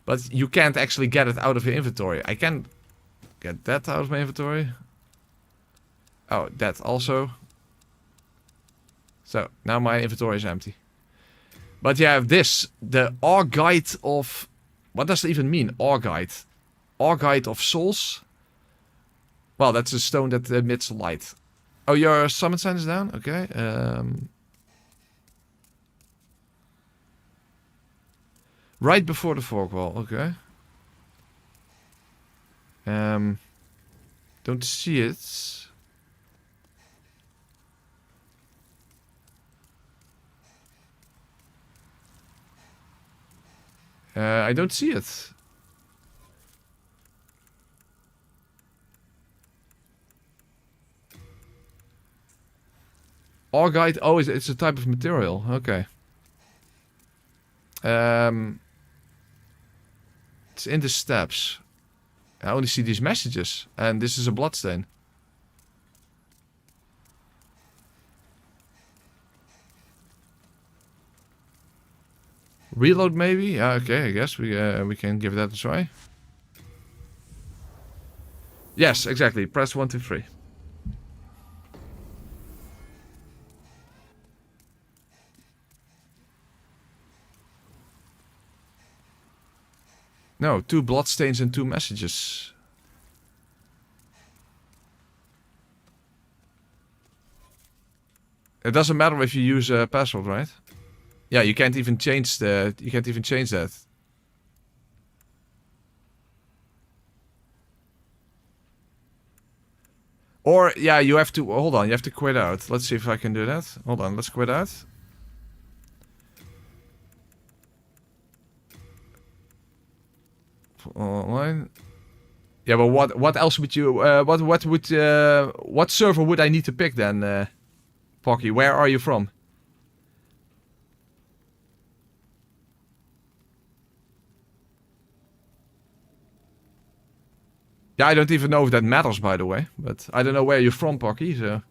But you can't actually get it out of your inventory. I can get that out of my inventory. Oh, that also. So, now my inventory is empty. But you have this, the Augite of... What does it even mean, Augite? Augite of Souls? Well, that's a stone that emits light. Oh, your summon sign is down? Okay. Right before the fog wall. Okay. Don't see it. I don't see it. Augite. Oh, it's a type of material. Okay. It's in the steps. I only see these messages, and this is a bloodstain. Reload maybe? Yeah, okay, I guess we can give that a try. Yes, exactly. Press 1, 2, 3. No, 2 bloodstains and 2 messages. It doesn't matter if you use a password, right? Yeah, you can't even change the. You can't even change that. Or yeah, you have to hold on. You have to quit out. Let's see if I can do that. Hold on. Let's quit out. Online. Yeah, but what else would you? What server would I need to pick then, Pocky? Where are you from? Yeah, I don't even know if that matters, by the way. But I don't know where you're from, Pocky, so...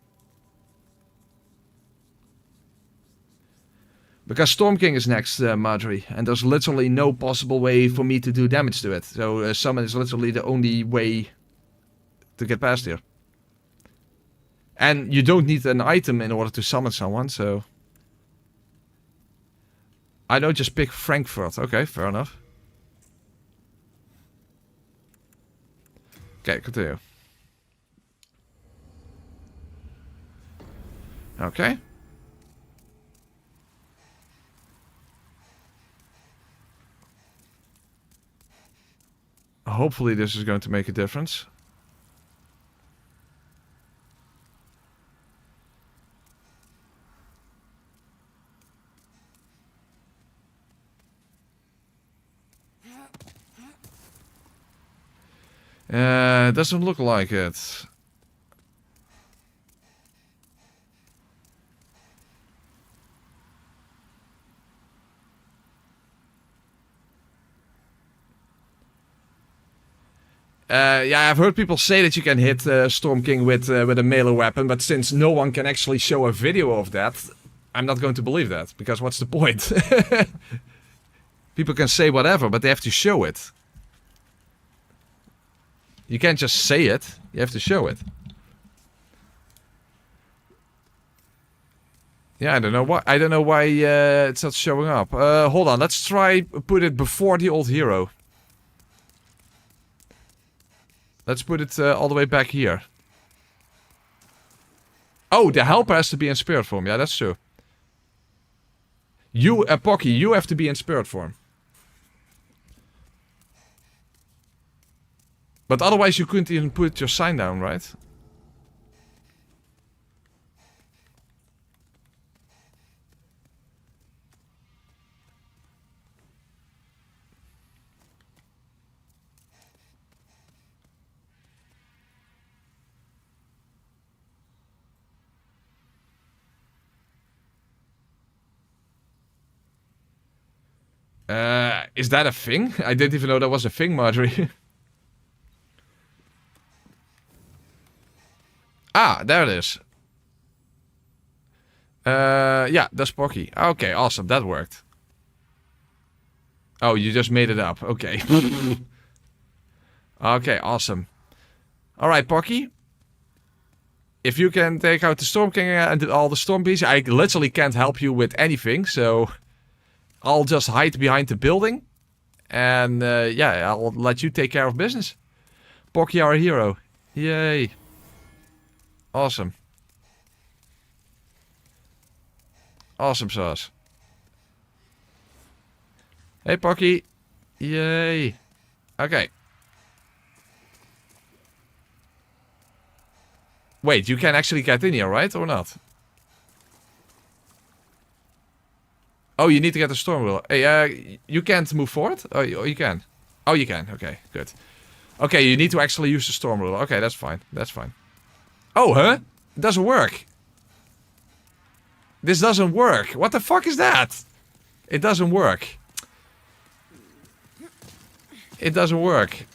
Because Storm King is next, Marjorie. And there's literally no possible way for me to do damage to it. So summon is literally the only way to get past here. And you don't need an item in order to summon someone, so... I don't just pick Frankfurt. Okay, fair enough. Okay, continue. Okay. Hopefully this is going to make a difference. Doesn't look like it. Yeah, I've heard people say that you can hit Storm King with a melee weapon, but since no one can actually show a video of that, I'm not going to believe that, because what's the point? People can say whatever, but they have to show it. You can't just say it, you have to show it. Yeah, I don't know why it's not showing up. Hold on, let's try put it before the old hero. Let's put it all the way back here. Oh, the helper has to be in spirit form. Yeah, that's true. You, Pocky, you have to be in spirit form. But otherwise you couldn't even put your sign down, right? Is that a thing? I didn't even know that was a thing, Marjorie. Ah, there it is. Yeah, that's Pocky. Okay, awesome. That worked. Oh, you just made it up. Okay. Okay, awesome. Alright, Pocky. If you can take out the Storm King and all the Storm Beasts, I literally can't help you with anything, so... I'll just hide behind the building. And, yeah, I'll let you take care of business. Pocky, our hero. Yay. Awesome. Awesome sauce. Hey, Pocky. Yay. Okay. Wait, you can actually get in here, right? Or not? Oh, you need to get the storm wheel. Hey, you can't move forward? Oh, you can. Oh, you can. Okay, good. Okay, you need to actually use the storm ruler. Okay, that's fine. That's fine. Oh, huh? It doesn't work. This doesn't work. What the fuck is that? It doesn't work. It doesn't work.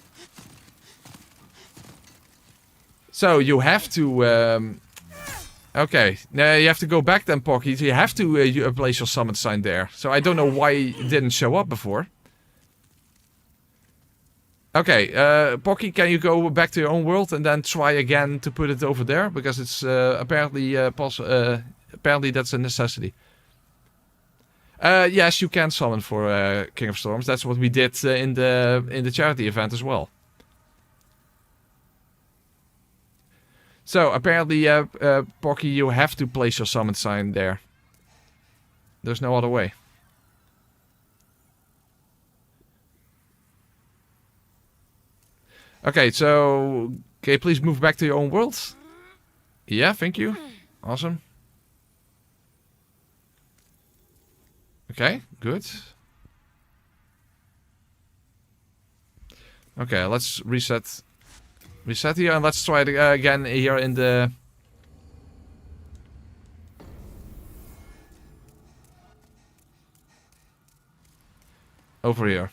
So you have to... okay, now you have to go back then, Pocky. You have to place your summon sign there. So I don't know why it didn't show up before. Okay, Pocky, can you go back to your own world and then try again to put it over there? Because it's apparently apparently that's a necessity. Yes, you can summon for King of Storms. That's what we did in the charity event as well. So apparently, Pocky, you have to place your summon sign there. There's no other way. Okay, so can you please move back to your own world? Yeah, thank you. Awesome. Okay, good. Okay, let's reset. Reset here and let's try it again here in the... Over here.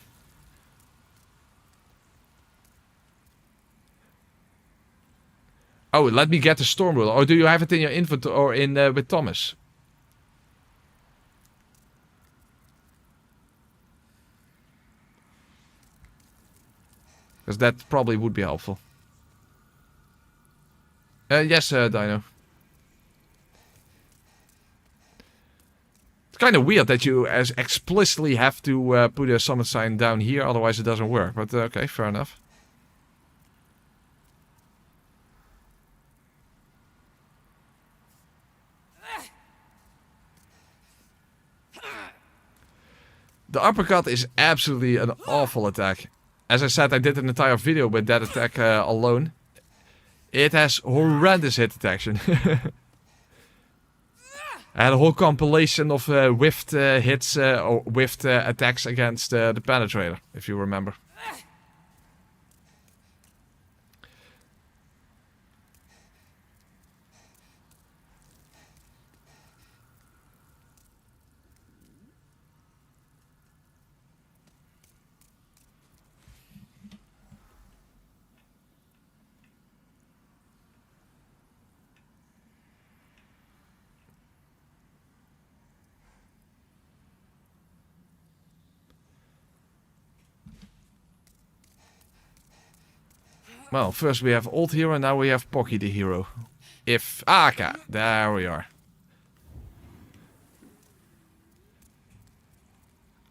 Oh, let me get the storm ruler. Or do you have it in your inventory or in with Thomas? Because that probably would be helpful. Yes, Dino. It's kind of weird that you as explicitly have to put a summon sign down here, otherwise it doesn't work. But okay, fair enough. The uppercut is absolutely an awful attack. As I said, I did an entire video with that attack alone. It has horrendous hit detection. I had a whole compilation of whiffed hits or whiffed attacks against the penetrator, if you remember. Well, first we have Old Hero, and now we have Pocky the Hero. If... Ah, okay. There we are.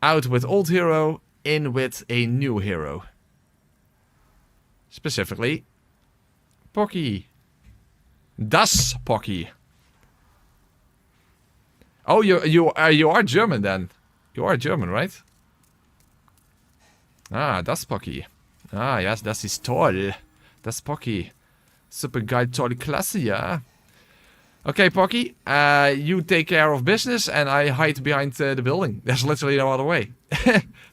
Out with Old Hero, in with a new hero. Specifically, Pocky. Das Pocky. Oh, you are German then. You are German, right? Ah, das Pocky. Ah, yes, das ist toll. Das Pocky. Super geil, tolle Klasse, ja. Okay, Pocky. You take care of business and I hide behind the building. There's literally no other way.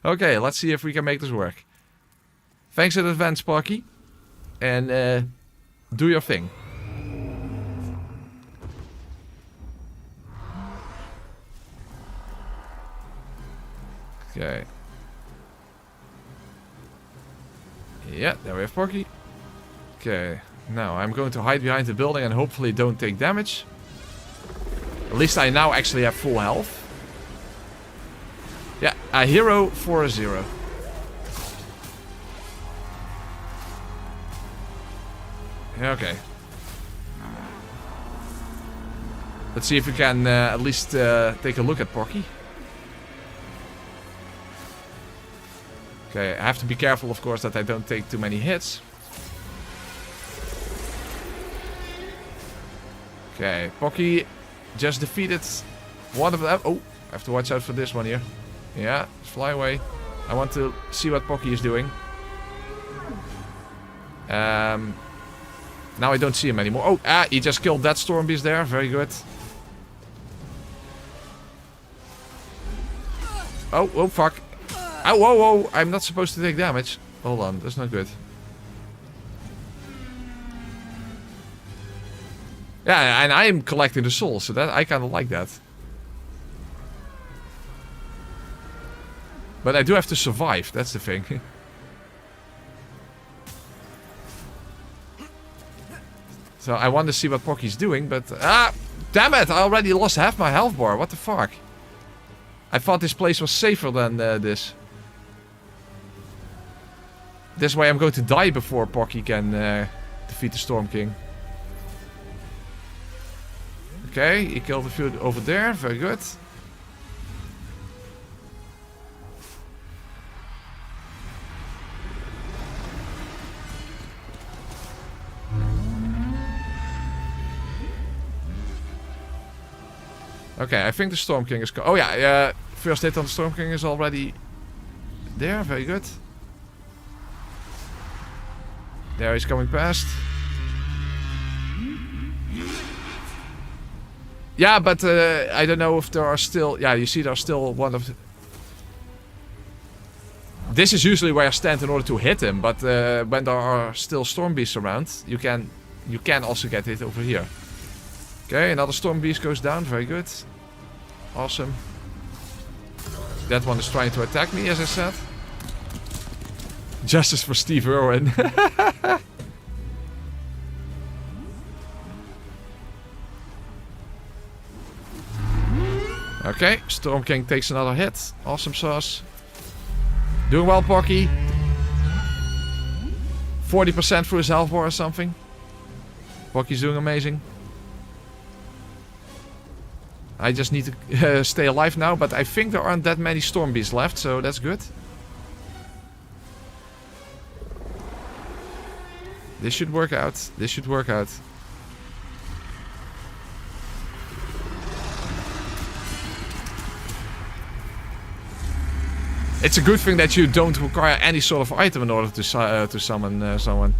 Okay, let's see if we can make this work. Thanks in advance, Pocky. And do your thing. Okay. Yeah, there we have Pocky. Okay, now I'm going to hide behind the building and hopefully don't take damage. At least I now actually have full health. Yeah, a hero for a 0. Okay. Let's see if we can at least take a look at Pocky. Okay, I have to be careful, of course, that I don't take too many hits. Okay, Pocky just defeated One of them. Oh, I have to watch out for this one here. Yeah, fly away. I want to see what Pocky is doing. Now I don't see him anymore. Oh, he just killed that storm beast there. Very good. Oh, fuck. Oh, whoa. I'm not supposed to take damage. Hold on, that's not good. Yeah, and I am collecting the souls, so that I kind of like that. But I do have to survive, that's the thing. So I want to see what Pocky's doing, but... damn it! I already lost half my health bar, what the fuck? I thought this place was safer than this. This way I'm going to die before Pocky can defeat the Storm King. Okay, he killed a few over there. Very good. Okay, I think the Storm King is... Oh yeah, first hit on the Storm King is already there. Very good. There he's coming past. Yeah, but I don't know if there are still... Yeah, you see there's still one of the... This is usually where I stand in order to hit him, but when there are still storm beasts around, you can also get hit over here. Okay, another storm beast goes down. Very good. Awesome. That one is trying to attack me, as I said. Justice for Steve Irwin. Okay, Storm King takes another hit. Awesome sauce. Doing well, Pocky. 40% for his health bar or something. Pocky's doing amazing. I just need to stay alive now, but I think there aren't that many storm beasts left, so that's good. This should work out. This should work out. It's a good thing that you don't require any sort of item in order to summon someone.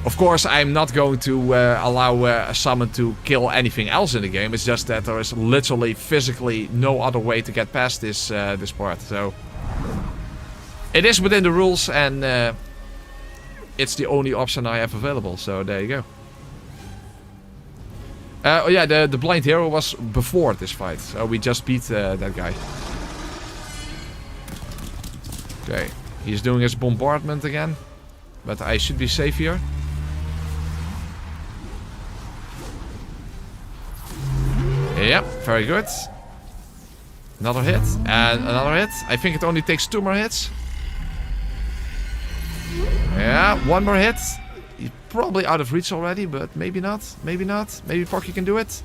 Of course, I'm not going to allow a summon to kill anything else in the game. It's just that there is literally, physically, no other way to get past this this part. So it is within the rules, and it's the only option I have available. So there you go. Oh yeah, the blind hero was before this fight, so we just beat that guy. Okay, he's doing his bombardment again, but I should be safe here. Yep, very good. Another hit, and another hit. I think it only takes 2 more hits. Yeah, 1 more hit. He's probably out of reach already, but maybe not. Maybe not. Maybe Pocky can do it.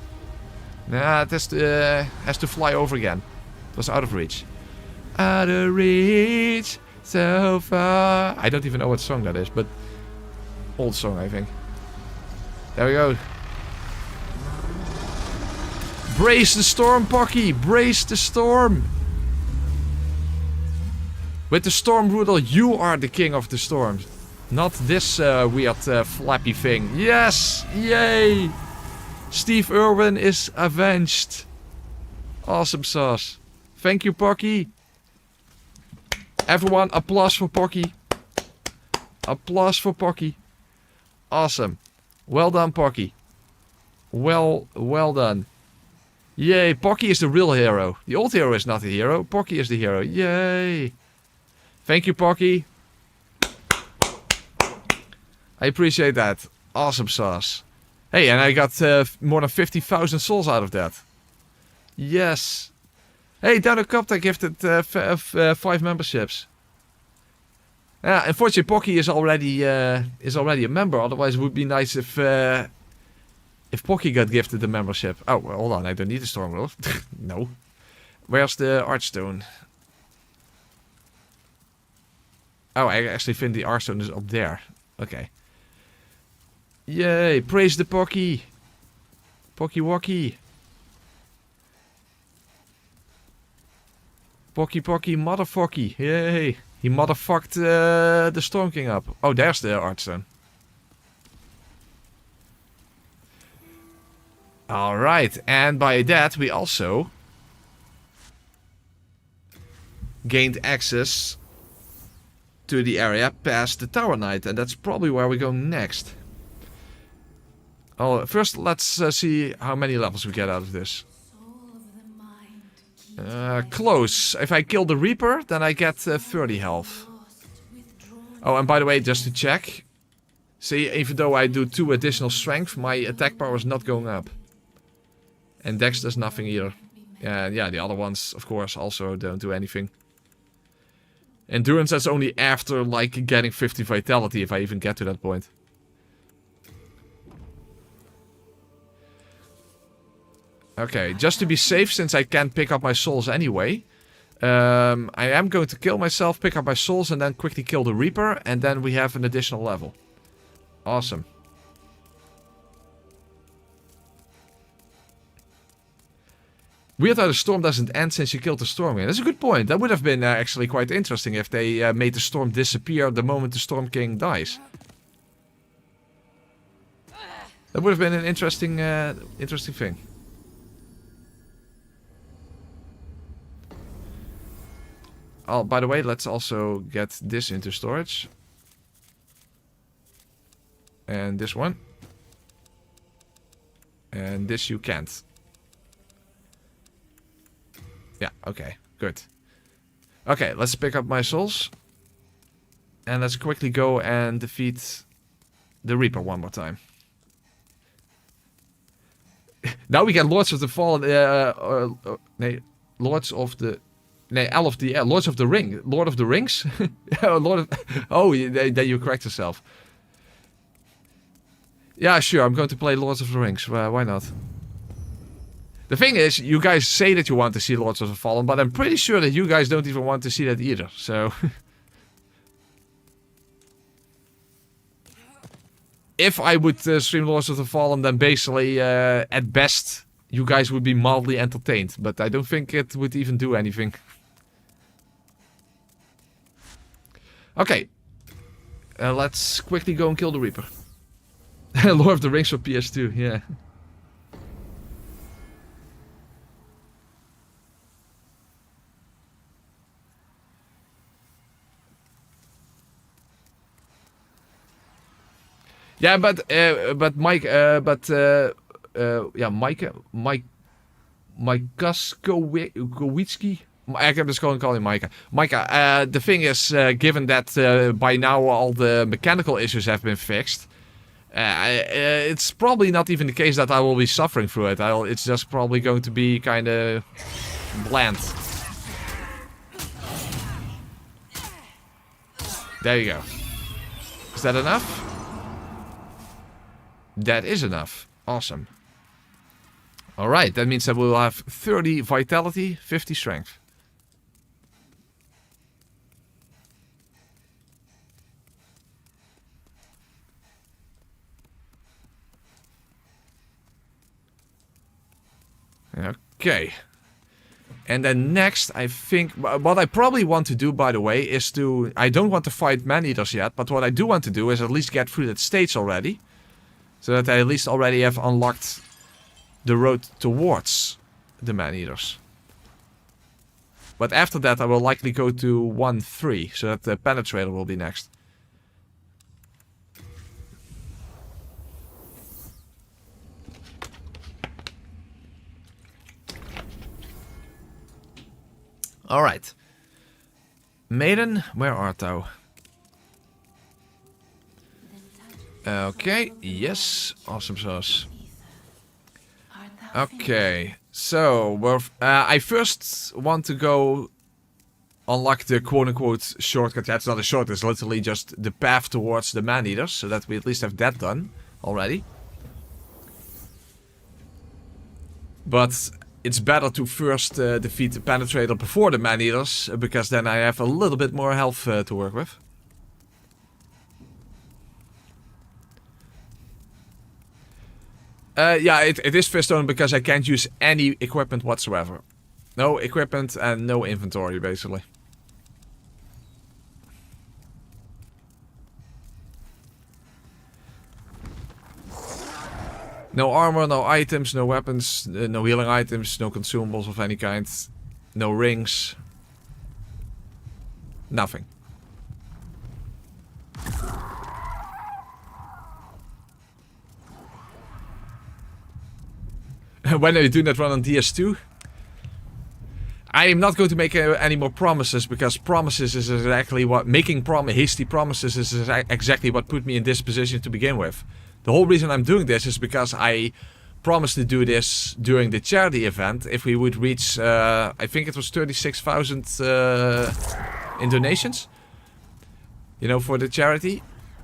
Nah, it has to fly over again. It was out of reach. Out of reach, so far. I don't even know what song that is, but old song, I think. There we go. Brace the storm, Pocky! Brace the storm! With the Storm Rudel, you are the king of the storms. Not this weird flappy thing. Yes! Yay! Steve Irwin is avenged. Awesome sauce. Thank you, Pocky. Everyone, applause for Pocky. Applause for Pocky. Awesome. Well done, Pocky. Well done. Yay, Pocky is the real hero. The old hero is not the hero. Pocky is the hero. Yay. Thank you, Pocky. I appreciate that. Awesome sauce. Hey, and I got more than 50,000 souls out of that. Yes. Hey, Dano Copter gifted 5 memberships. Yeah, unfortunately, Pocky is already a member. Otherwise, it would be nice if Pocky got gifted the membership. Oh, well, hold on. I don't need a Storm Rule. No. Where's the Archstone? Oh, I actually think the Arstone is up there. Okay. Yay, praise the Pocky. Pocky Wocky. Pocky Pocky motherfucky. Yay. He motherfucked the Storm King up. Oh, there's the Artstone. Alright, and by that we also gained access to the area past the Tower Knight, and that's probably where we go next. Oh, first let's see how many levels we get out of this. Close. If I kill the Reaper, then I get 30 health. Oh, and by the way, just to check. See, even though I do 2 additional strength, my attack power is not going up. And Dex does nothing either. And yeah, the other ones, of course, also don't do anything. Endurance, that's only after, like, getting 50 vitality, if I even get to that point. Okay, just to be safe, since I can't pick up my souls anyway, I am going to kill myself, pick up my souls, and then quickly kill the Reaper, and then we have an additional level. Awesome. Weird how the storm doesn't end since you killed the Storm King. That's a good point. That would have been actually quite interesting if they made the storm disappear the moment the Storm King dies. That would have been an interesting thing. Oh, by the way, let's also get this into storage. And this one. And this you can't. Yeah, okay, good. Okay, let's pick up my souls. And let's quickly go and defeat the Reaper one more time. Now we get Lords of the Fallen... nee, Lords of the... Nee, Lords of the Ring. Lord of the Rings? Oh, then you correct yourself. Yeah, sure, I'm going to play Lords of the Rings. Why not? The thing is, you guys say that you want to see Lords of the Fallen, but I'm pretty sure that you guys don't even want to see that either, so... If I would stream Lords of the Fallen, then basically, at best, you guys would be mildly entertained. But I don't think it would even do anything. Okay. Let's quickly go and kill the Reaper. Lord of the Rings for PS2, yeah. Yeah, but Mike, yeah, Mike Kowitzki. I'm just going to call him Micah. Micah, the thing is, given that by now all the mechanical issues have been fixed, it's probably not even the case that I will be suffering through it. It's just probably going to be kind of bland. There you go. Is that enough? That is enough. Awesome. Alright, that means that we'll have 30 vitality, 50 strength. Okay. And then next, I think... What I probably want to do, by the way, is to... I don't want to fight man-eaters yet, but what I do want to do is at least get through that stage already. So that I at least already have unlocked the road towards the man-eaters. But after that I will likely go to 1-3, so that the penetrator will be next. Alright. Maiden, where art thou? Okay, yes, awesome sauce. Okay, so I first want to go unlock the quote-unquote shortcut. Yeah, it's not a shortcut, it's literally just the path towards the man-eaters, so that we at least have that done already. But it's better to first defeat the penetrator before the man-eaters, because then I have a little bit more health to work with. Yeah, it is fist only because I can't use any equipment whatsoever. No equipment and no inventory, basically. No armor, no items, no weapons, no healing items, no consumables of any kind. No rings. Nothing. When are you doing that run on DS2? I am not going to make any more promises, because promises is exactly what... Making hasty promises is exactly what put me in this position to begin with. The whole reason I'm doing this is because I promised to do this during the charity event if we would reach, I think it was 36,000 in donations. You know, for the charity.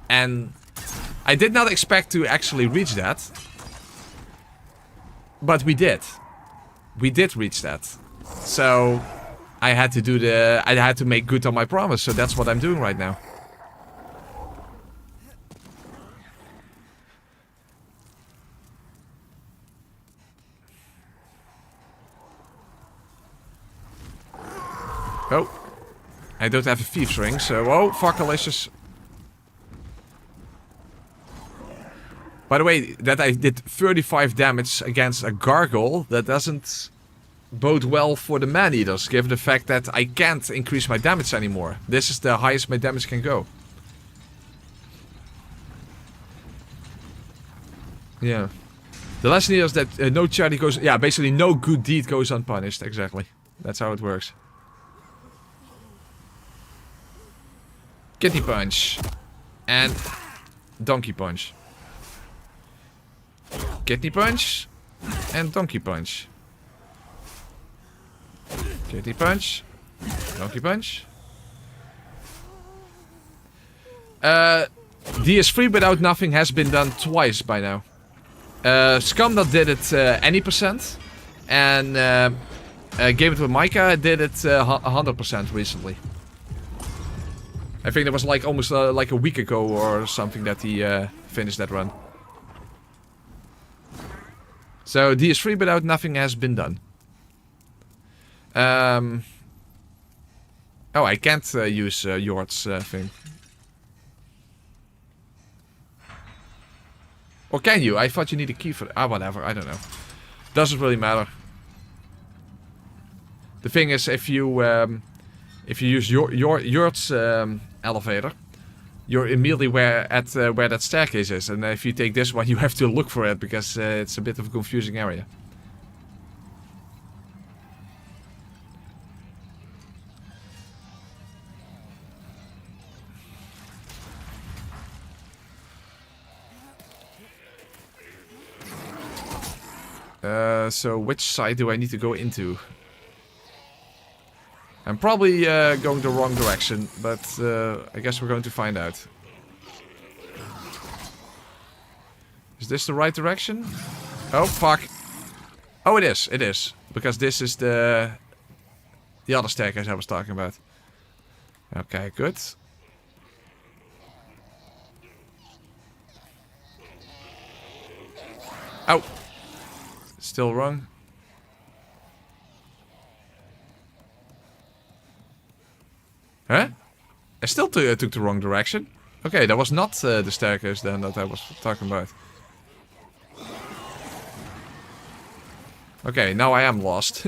And I did not expect to actually reach that. But we did. We did reach that. So I had to I had to make good on my promise, so that's what I'm doing right now. Oh. I don't have a thief's ring, so... Oh, fuckalicious. By the way, that I did 35 damage against a gargoyle, that doesn't bode well for the man-eaters, given the fact that I can't increase my damage anymore. This is the highest my damage can go. Yeah. The lesson here is that no charity goes... Yeah, basically no good deed goes unpunished, exactly. That's how it works. Kidney punch. And donkey punch. Kidney punch. And donkey punch. Kidney punch. Donkey punch. DS3 without nothing has been done twice by now. Scumdot did it any percent. And Game It With Micah did it 100% recently. I think that was like almost like a week ago or something that he finished that run. So DS3 without nothing has been done. Oh, I can't use Jord's thing. Or can you? I thought you need a key for... Ah, whatever. I don't know. Doesn't really matter. The thing is, if you use Jord's elevator, you're immediately where that staircase is. And if you take this one, you have to look for it, because it's a bit of a confusing area. So which side do I need to go into? I'm probably going the wrong direction, but I guess we're going to find out. Is this the right direction? Oh, fuck. Oh, it is. It is. Because this is the other staircase I was talking about. Okay, good. Ow. Still wrong. Huh? I still took the wrong direction. Okay, that was not the staircase then that I was talking about. Okay, now I am lost.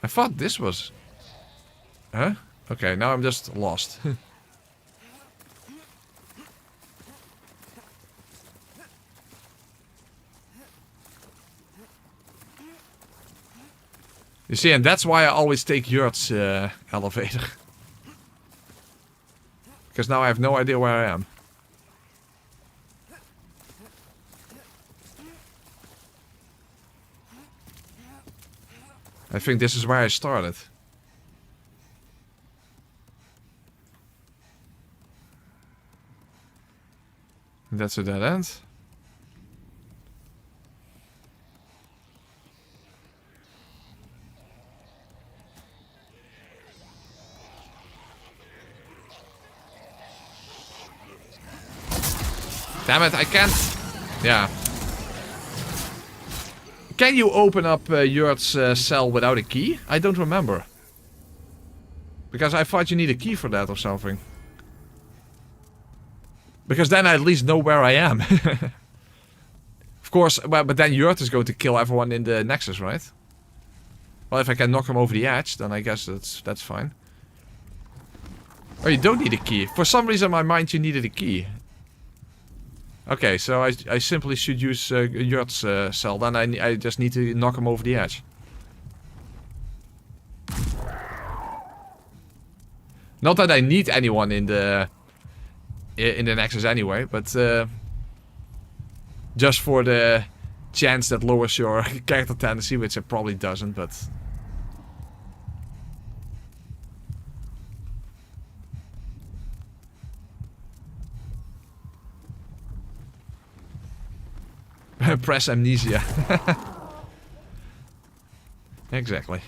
I thought this was... Huh? Okay, now I'm just lost. You see, and that's why I always take Jurt's elevator. Because now I have no idea where I am. I think this is where I started. And that's a dead end. Damn it, I can't. Yeah. Can you open up Yurt's cell without a key? I don't remember. Because I thought you need a key for that or something. Because then I at least know where I am. Of course, but then Yurt is going to kill everyone in the Nexus, right? Well, if I can knock him over the edge, then I guess that's fine. Oh, you don't need a key. For some reason in my mind you needed a key. Okay, so I simply should use Yurt's cell. Then I just need to knock him over the edge. Not that I need anyone in the Nexus anyway, but just for the chance that lowers your character tendency, which it probably doesn't, but... Press amnesia. Exactly.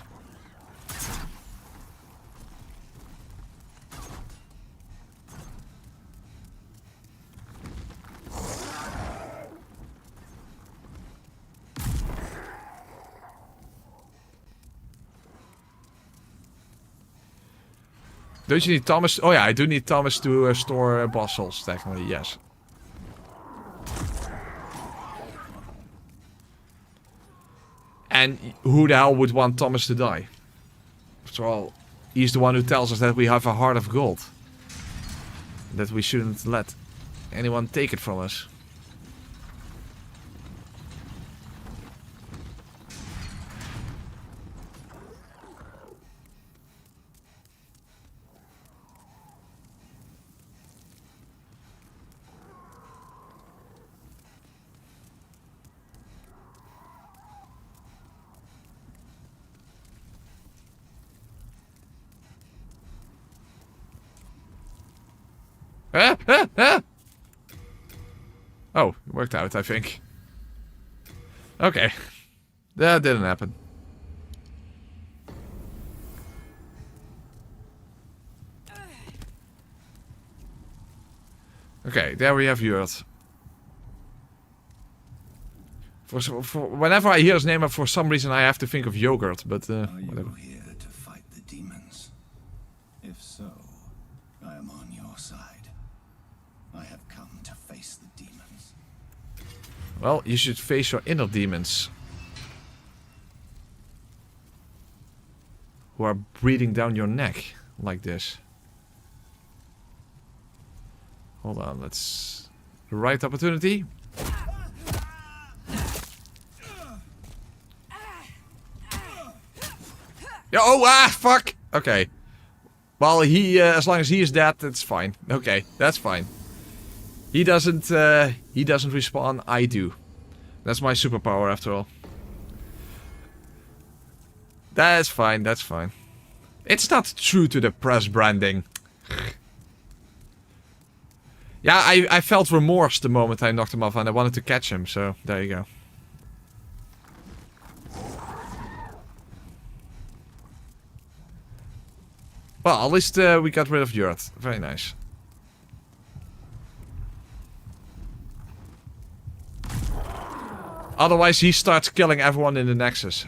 Don't you need Thomas? Oh yeah, I do need Thomas to store boss souls, technically, yes. And who the hell would want Thomas to die? After all, he's the one who tells us that we have a heart of gold. That we shouldn't let anyone take it from us. Oh, it worked out, I think. Okay. That didn't happen. Okay, there we have Yurt. For whenever I hear his name, for some reason I have to think of yogurt, but whatever. Are you here to fight the demons? If so, I am on your side. I have come to face the demons. Well, you should face your inner demons. Who are breathing down your neck like this. Hold on, let's... The right opportunity. Yeah, oh, fuck! Okay. Well, as long as he is dead, it's fine. Okay, that's fine. He doesn't respawn, I do. That's my superpower after all. That's fine, that's fine. It's not true to the press branding. Yeah, I felt remorse the moment I knocked him off and I wanted to catch him, so there you go. Well, at least we got rid of Yurt. Very nice. Otherwise, he starts killing everyone in the Nexus.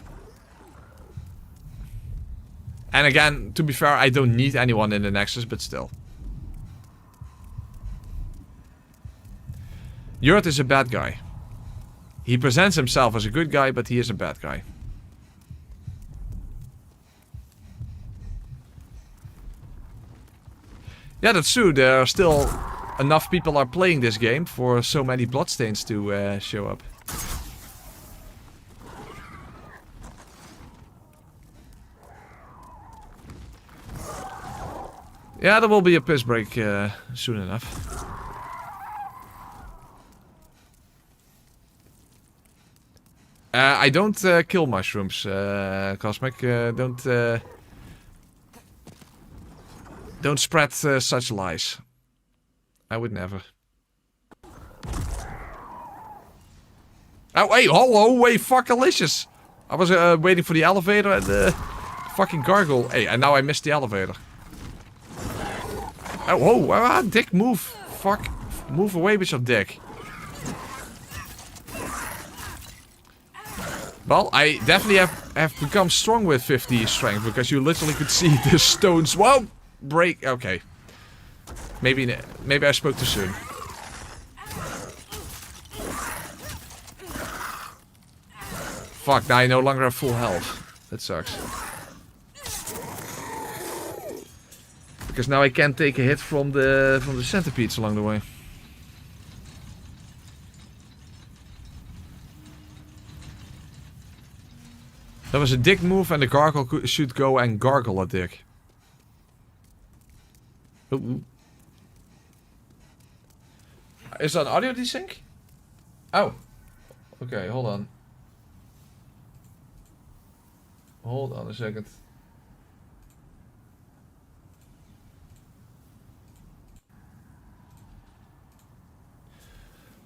And again, to be fair, I don't need anyone in the Nexus, but still. Yurt is a bad guy. He presents himself as a good guy, but he is a bad guy. Yeah, that's true. There are still enough people are playing this game for so many bloodstains to show up. Yeah, there will be a piss break soon enough. I don't kill mushrooms, Cosmic. Don't spread such lies. I would never. Oh, wait, hello, wait, fuckalicious. I was waiting for the elevator and the fucking gargoyle. Hey, and now I missed the elevator. Oh, whoa, dick, move. Fuck. Move away with your dick. Well, I definitely have become strong with 50 strength because you literally could see the stones. Whoa! Break. Okay. Maybe I spoke too soon. Fuck, now I no longer have full health. That sucks. Because now I can't take a hit from the centipedes along the way. That was a dick move and the gargle should go and gargle a dick. Ooh. Is that an audio desync? Oh. Okay, hold on. Hold on a second.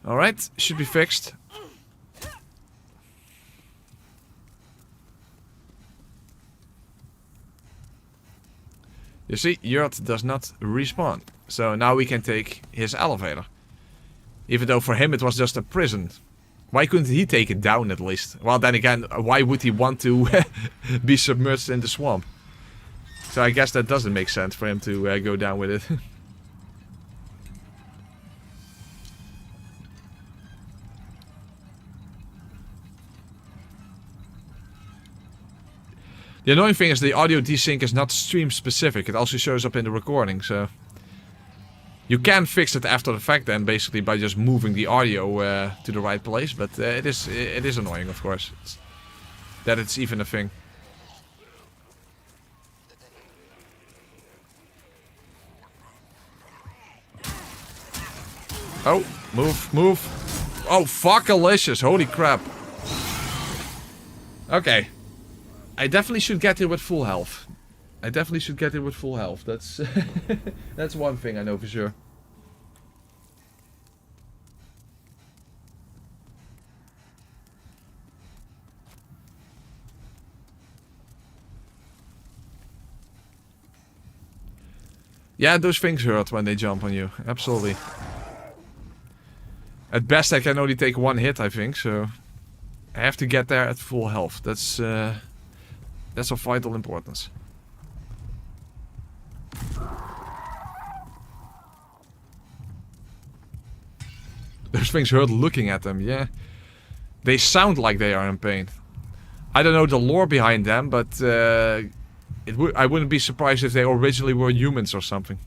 Alright, should be fixed. You see, Yurt does not respawn. So now we can take his elevator. Even though for him it was just a prison. Why couldn't he take it down at least? Well, then again, why would he want to be submerged in the swamp? So I guess that doesn't make sense for him to go down with it. The annoying thing is the audio desync is not stream specific. It also shows up in the recording, so... You can fix it after the fact then, basically, by just moving the audio to the right place. But it is annoying, of course. That it's even a thing. Oh, move. Oh, fuck-alicious. Holy crap. Okay. I definitely should get here with full health. That's that's one thing I know for sure. Yeah, those things hurt when they jump on you. Absolutely. At best I can only take one hit, I think, so... I have to get there at full health. That's of vital importance. Those things hurt looking at them, yeah. They sound like they are in pain. I don't know the lore behind them, but I wouldn't be surprised if they originally were humans or something.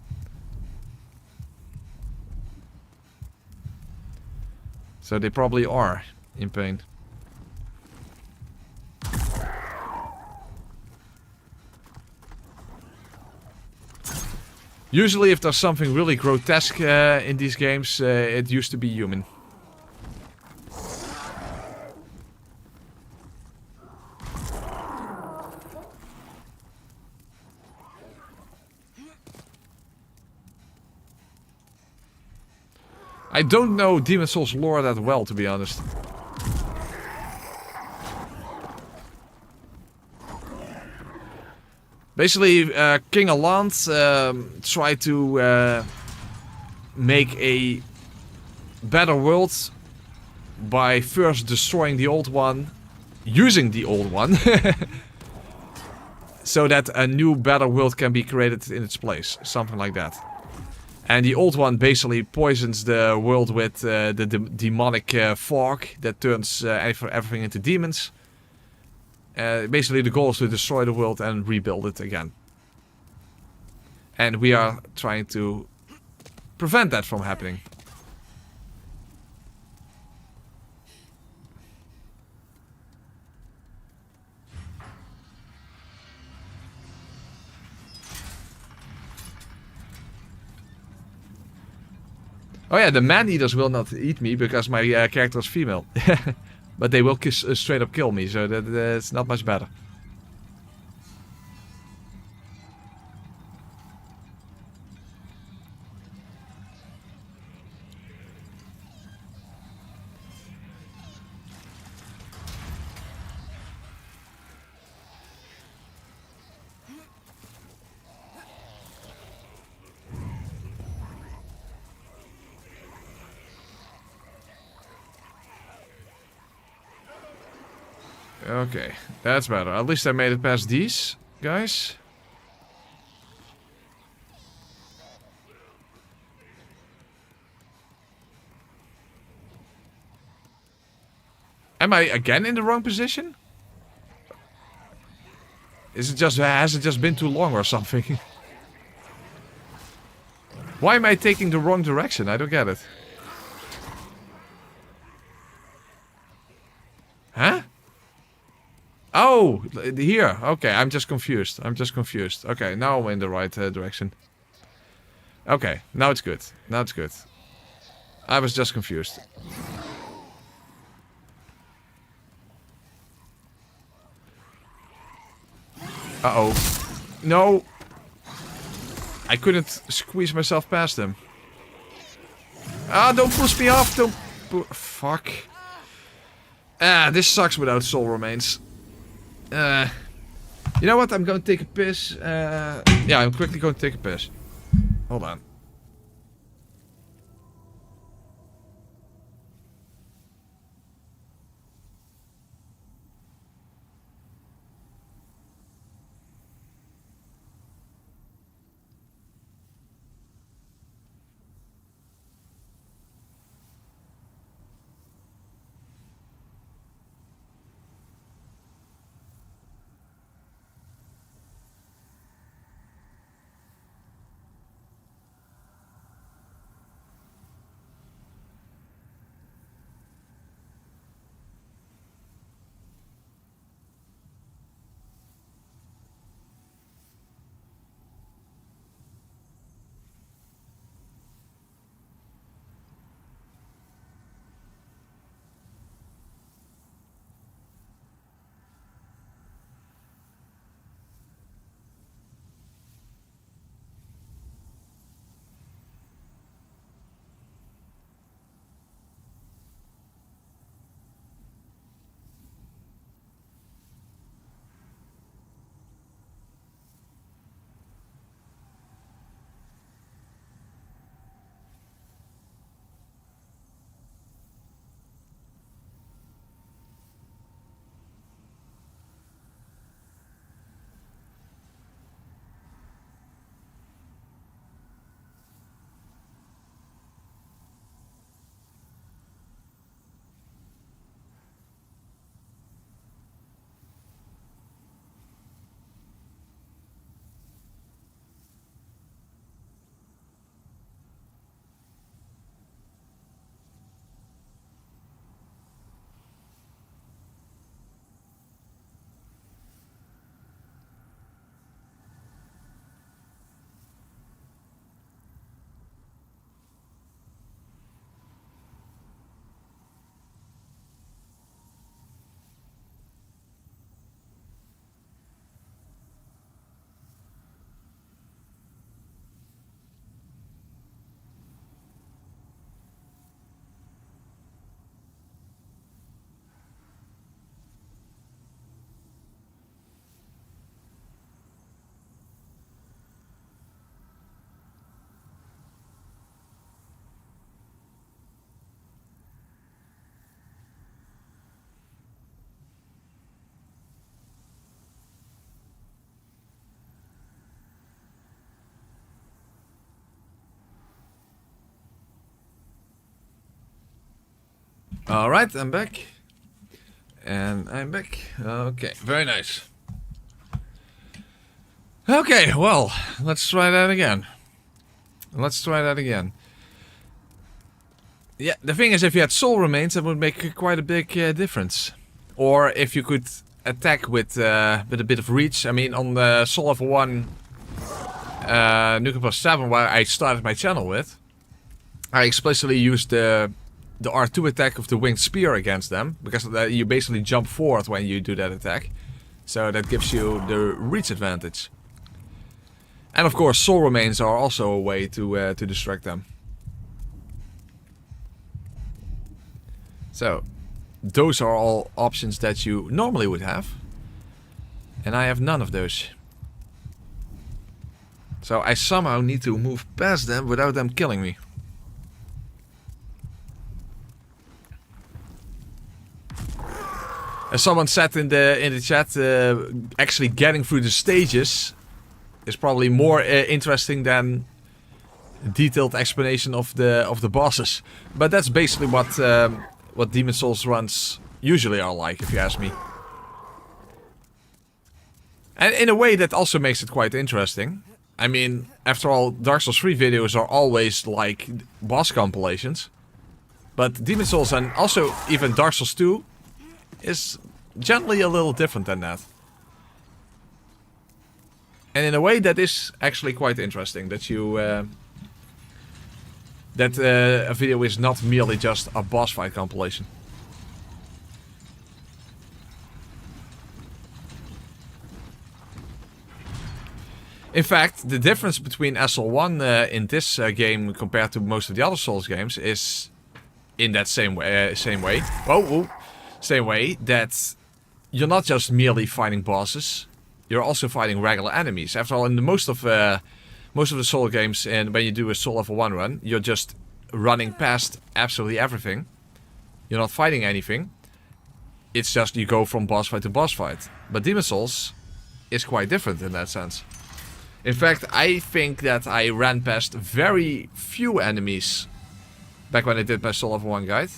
So they probably are in pain. Usually if there's something really grotesque in these games, it used to be human. I don't know Demon's Souls lore that well, to be honest. Basically, King Aland tried to make a better world by first destroying the old one, using the old one, so that a new better world can be created in its place, something like that. And the old one basically poisons the world with the demonic fog that turns everything into demons. Basically the goal is to destroy the world and rebuild it again. And we are trying to prevent that from happening. Oh yeah, the man-eaters will not eat me because my character is female. But they will straight up kill me, so that's not much better. Okay, that's better. At least I made it past these guys. Am I again in the wrong position? Is it just, has it just been too long or something? Why am I taking the wrong direction? I don't get it. Huh? Oh, here. Okay, I'm just confused. I'm just confused. Okay, now I'm in the right direction. Okay, now it's good. Now it's good. I was just confused. Uh-oh. No. I couldn't squeeze myself past them. Ah, don't push me off. Don't... Fuck. Ah, this sucks without soul remains. You know what? I'm going to take a piss. Yeah, I'm quickly going to take a piss. Hold on. Alright, I'm back. And I'm back. Okay, very nice. Okay, well, let's try that again. Let's try that again. Yeah, the thing is, if you had soul remains, that would make quite a big difference. Or if you could attack with a bit of reach. I mean, on the Soul Level 1 Nuclear Plus 7, where I started my channel with, I explicitly used the R2 attack of the Winged Spear against them, because you basically jump forward when you do that attack. So that gives you the reach advantage. And of course, soul remains are also a way to distract them. So, those are all options that you normally would have. And I have none of those. So I somehow need to move past them without them killing me. As someone said in the chat, actually getting through the stages is probably more interesting than detailed explanation of the bosses. But that's basically what Demon Souls runs usually are like, if you ask me. And in a way that also makes it quite interesting. I mean, after all, Dark Souls 3 videos are always like boss compilations. But Demon Souls and also even Dark Souls 2 is generally a little different than that. And in a way that is actually quite interesting. That you... that a video is not merely just a boss fight compilation. In fact, the difference between SL1 in this game compared to most of the other Souls games is in that same way. Same way that you're not just merely fighting bosses, you're also fighting regular enemies. After all, in most of the Soul games, and when you do a Soul Level 1 run, you're just running past absolutely everything. You're not fighting anything. It's just you go from boss fight to boss fight. But Demon Souls is quite different in that sense. In fact, I think that I ran past very few enemies back when I did my Soul Level 1 guide.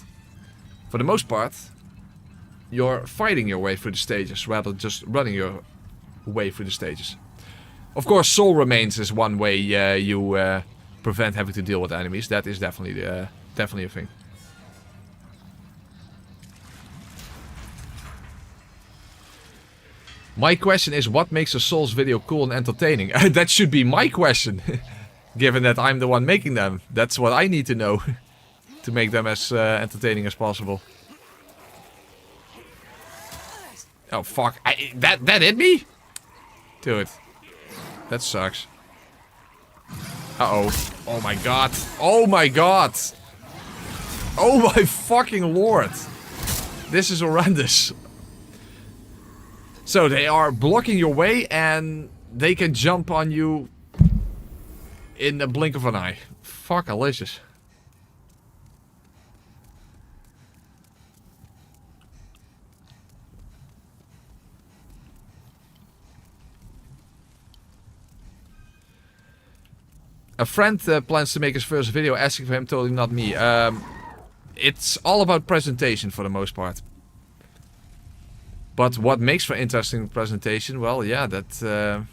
For the most part, you're fighting your way through the stages rather than just running your way through the stages. Of course, Soul Remains is one way you prevent having to deal with enemies. That is definitely a thing. My question is, what makes a Souls video cool and entertaining? That should be my question. Given that I'm the one making them. That's what I need to know. To make them as entertaining as possible. Oh fuck. That hit me? Dude. That sucks. Uh-oh. Oh my god. Oh my god. Oh my fucking lord. This is horrendous. So they are blocking your way and they can jump on you in the blink of an eye. Fuck-alicious. A friend plans to make his first video asking for him, totally not me. It's all about presentation for the most part. But what makes for interesting presentation? Well, yeah, that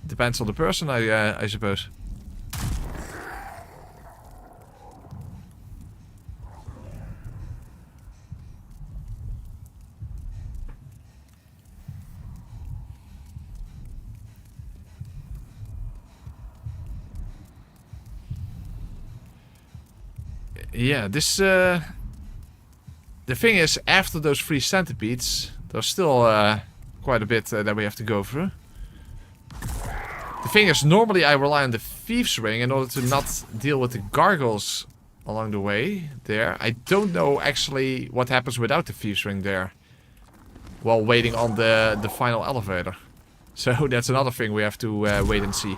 depends on the person, I suppose. Yeah, this... the thing is, after those 3 centipedes, there's still quite a bit that we have to go through. The thing is, normally I rely on the Thieves Ring in order to not deal with the gargoyles along the way there. I don't know actually what happens without the Thieves Ring there. While waiting on the final elevator. So that's another thing we have to wait and see.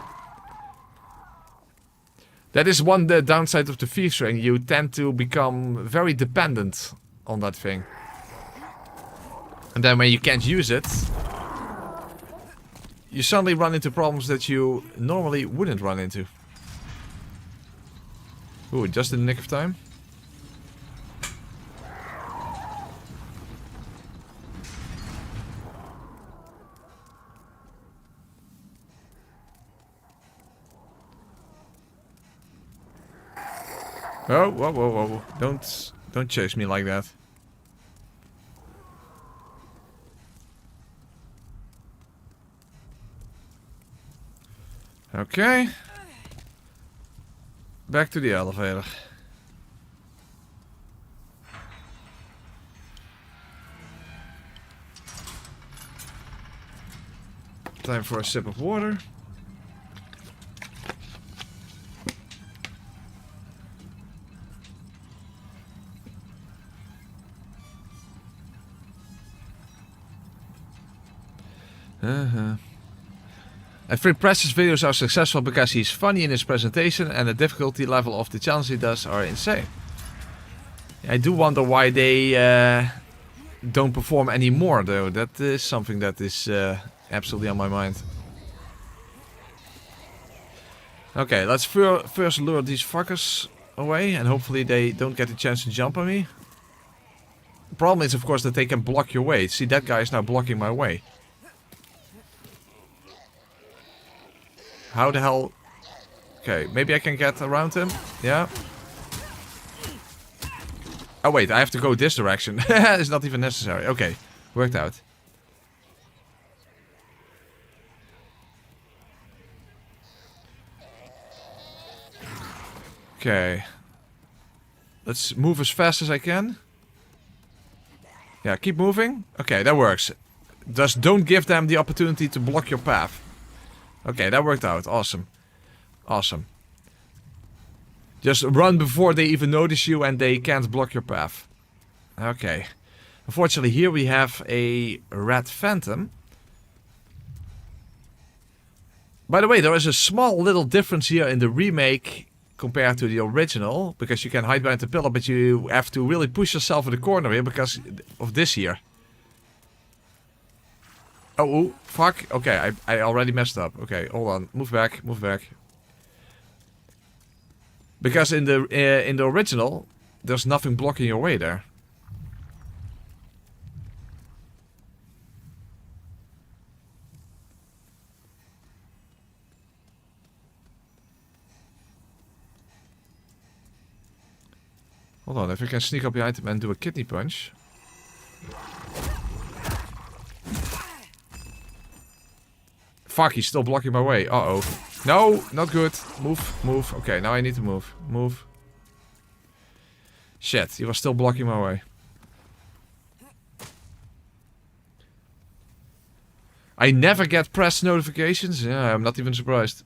That is one the downside of the Thieves Ring. You tend to become very dependent on that thing. And then when you can't use it, you suddenly run into problems that you normally wouldn't run into. Ooh, just in the nick of time. Oh, whoa, whoa, whoa. Don't chase me like that. Okay. Back to the elevator. Time for a sip of water. And Free Press's videos are successful because he's funny in his presentation and the difficulty level of the challenge he does are insane. I do wonder why they don't perform anymore, though. That is something that is absolutely on my mind. Okay, let's first lure these fuckers away, and hopefully they don't get the chance to jump on me. The problem is, of course, that they can block your way. See, that guy is now blocking my way. How the hell... Okay, maybe I can get around him. Yeah. Oh wait, I have to go this direction. It's not even necessary. Okay, worked out. Okay. Let's move as fast as I can. Yeah, keep moving. Okay, that works. Just don't give them the opportunity to block your path. Okay, that worked out. Awesome. Awesome. Just run before they even notice you and they can't block your path. Okay. Unfortunately, here we have a red phantom. By the way, there is a small little difference here in the remake compared to the original. Because you can hide behind the pillar, but you have to really push yourself in the corner here because of this here. Oh, fuck. Okay, I already messed up. Okay, hold on. Move back, move back. Because in the original, there's nothing blocking your way there. Hold on, if I can sneak up behind him and do a kidney punch. Fuck, he's still blocking my way. Uh-oh. No, not good. Move, move. Okay, now I need to move. Move. Shit, he was still blocking my way. I never get press notifications. Yeah, I'm not even surprised.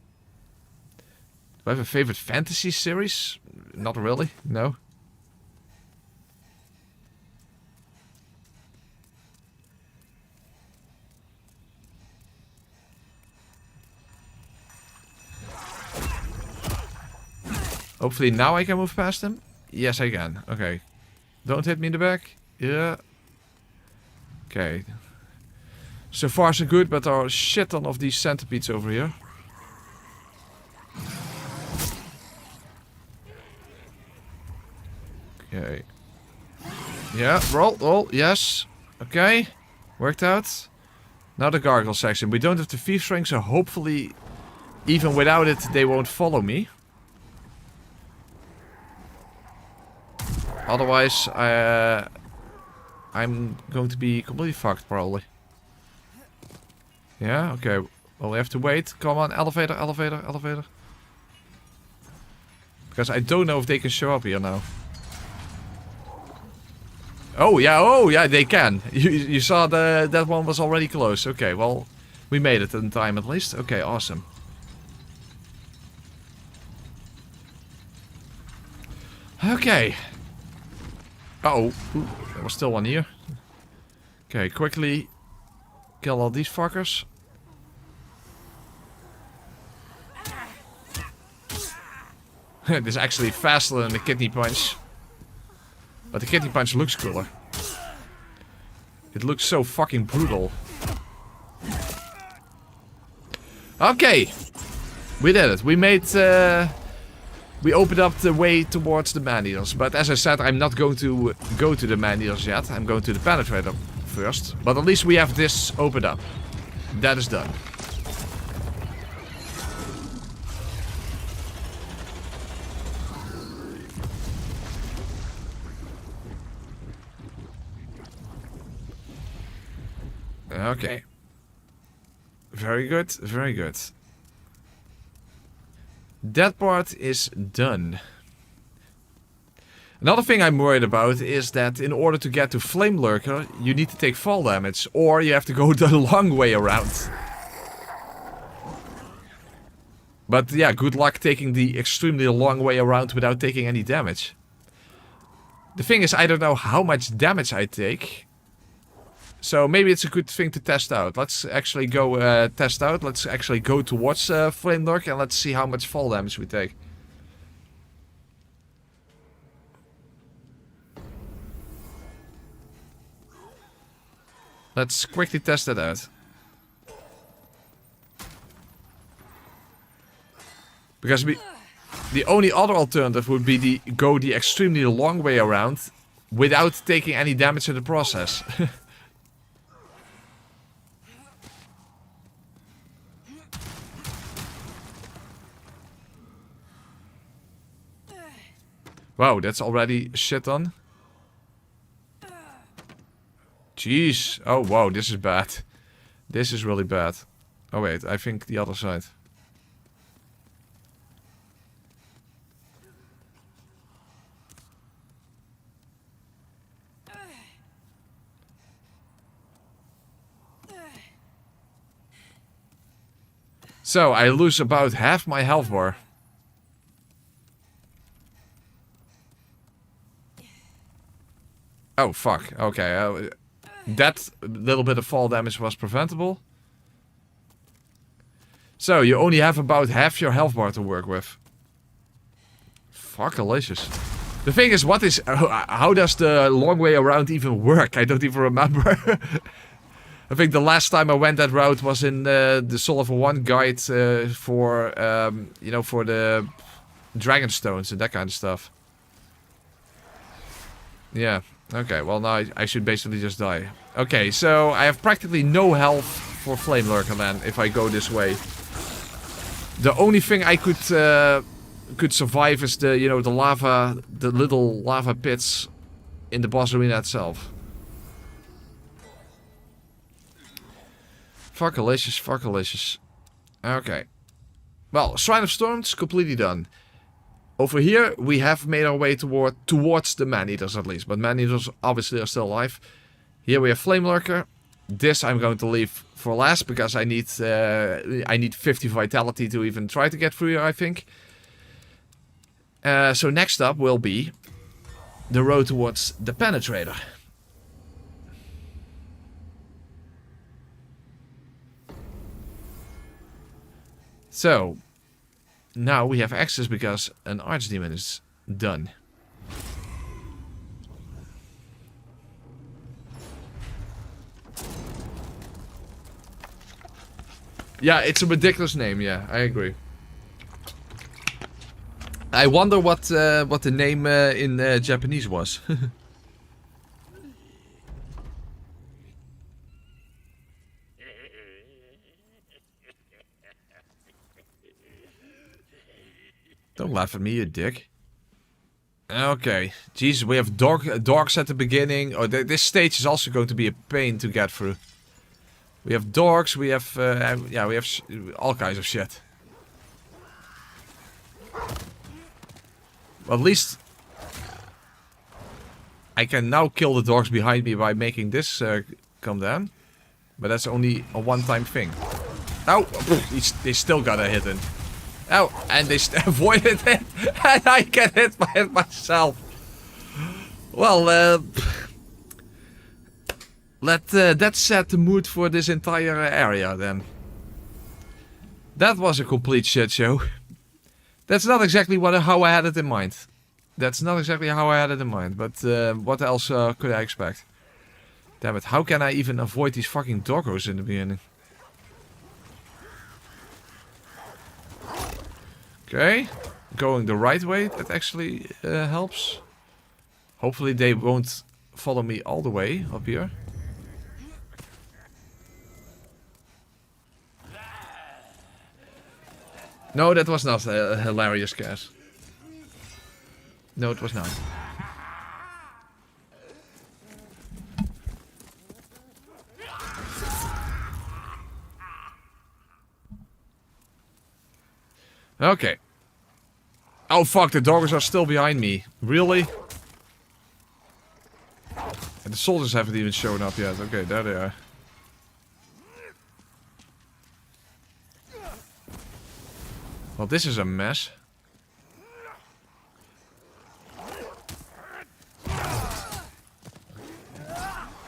Do I have a favorite fantasy series? Not really, no. Hopefully now I can move past him. Yes, I can. Okay. Don't hit me in the back. Yeah. Okay. So far so good, but there are a shit ton of these centipedes over here. Okay. Yeah, roll, yes. Okay. Worked out. Now the gargoyle section. We don't have the thief string, so hopefully, even without it, they won't follow me. Otherwise, I'm going to be completely fucked, probably. Yeah, okay. Well, we have to wait. Come on, elevator, elevator, elevator. Because I don't know if they can show up here now. Oh yeah, they can. You saw that one was already close. Okay, well, we made it in time at least. Okay, awesome. Okay. Uh-oh. Ooh, there was still one here. Okay, quickly kill all these fuckers. This is actually faster than the kidney punch. But the kidney punch looks cooler. It looks so fucking brutal. Okay. We did it. We made... we opened up the way towards the man-eaters. But as I said, I'm not going to go to the man-eaters yet. I'm going to the penetrator first. But at least we have this opened up. That is done. Okay. Very good, very good. That part is done. Another thing I'm worried about is that in order to get to Flame Lurker, you need to take fall damage, or you have to go the long way around. But yeah, good luck taking the extremely long way around without taking any damage. The thing is, I don't know how much damage I take. So maybe it's a good thing to test out. Let's actually go test out. Let's actually go towards Flame Lurk and let's see how much fall damage we take. Let's quickly test that out. Because the only other alternative would be go the extremely long way around without taking any damage in the process. Wow, that's already shit on. Jeez. Oh, wow, this is bad. This is really bad. Oh, wait, I think the other side. So, I lose about half my health bar. Oh, fuck. Okay, that little bit of fall damage was preventable. So, you only have about half your health bar to work with. Fuckalicious. The thing is, how does the long way around even work? I don't even remember. I think the last time I went that route was in the Soul of a One guide for, you know, for the Dragon Stones and that kind of stuff. Yeah, okay, well now I should basically just die. Okay, so I have practically no health for Flame Lurker then, if I go this way. The only thing I could survive is the, you know, the little lava pits in the boss arena itself. Fuckalicious, fuckalicious. Okay. Well, Shrine of Storms completely done. Over here, we have made our way towards the Man-Eaters at least. But Man-Eaters obviously are still alive. Here we have Flame Lurker. This I'm going to leave for last because I need 50 vitality to even try to get through here, I think. So next up will be the road towards the Penetrator. So, now we have access because an Archdemon is done. Yeah, it's a ridiculous name, yeah, I agree. I wonder what the name in Japanese was. Don't laugh at me, you dick. Okay. Jesus, we have dogs at the beginning. Oh, this stage is also going to be a pain to get through. We have dogs, we have... yeah, we have all kinds of shit. Well, at least... I can now kill the dogs behind me by making this come down. But that's only a one-time thing. Oh! They still got a hit in. Oh, and they avoided it, and I get hit by it myself. Well, that set the mood for this entire area then. That was a complete shit show. That's not exactly how I had it in mind. That's not exactly how I had it in mind, but what else could I expect? Damn it, how can I even avoid these fucking doggos in the beginning? Okay, going the right way, that actually helps. Hopefully they won't follow me all the way up here. No, that was not a hilarious guess. No, it was not. Okay. Oh fuck, the doggers are still behind me. Really? And the soldiers haven't even shown up yet. Okay, there they are. Well, this is a mess.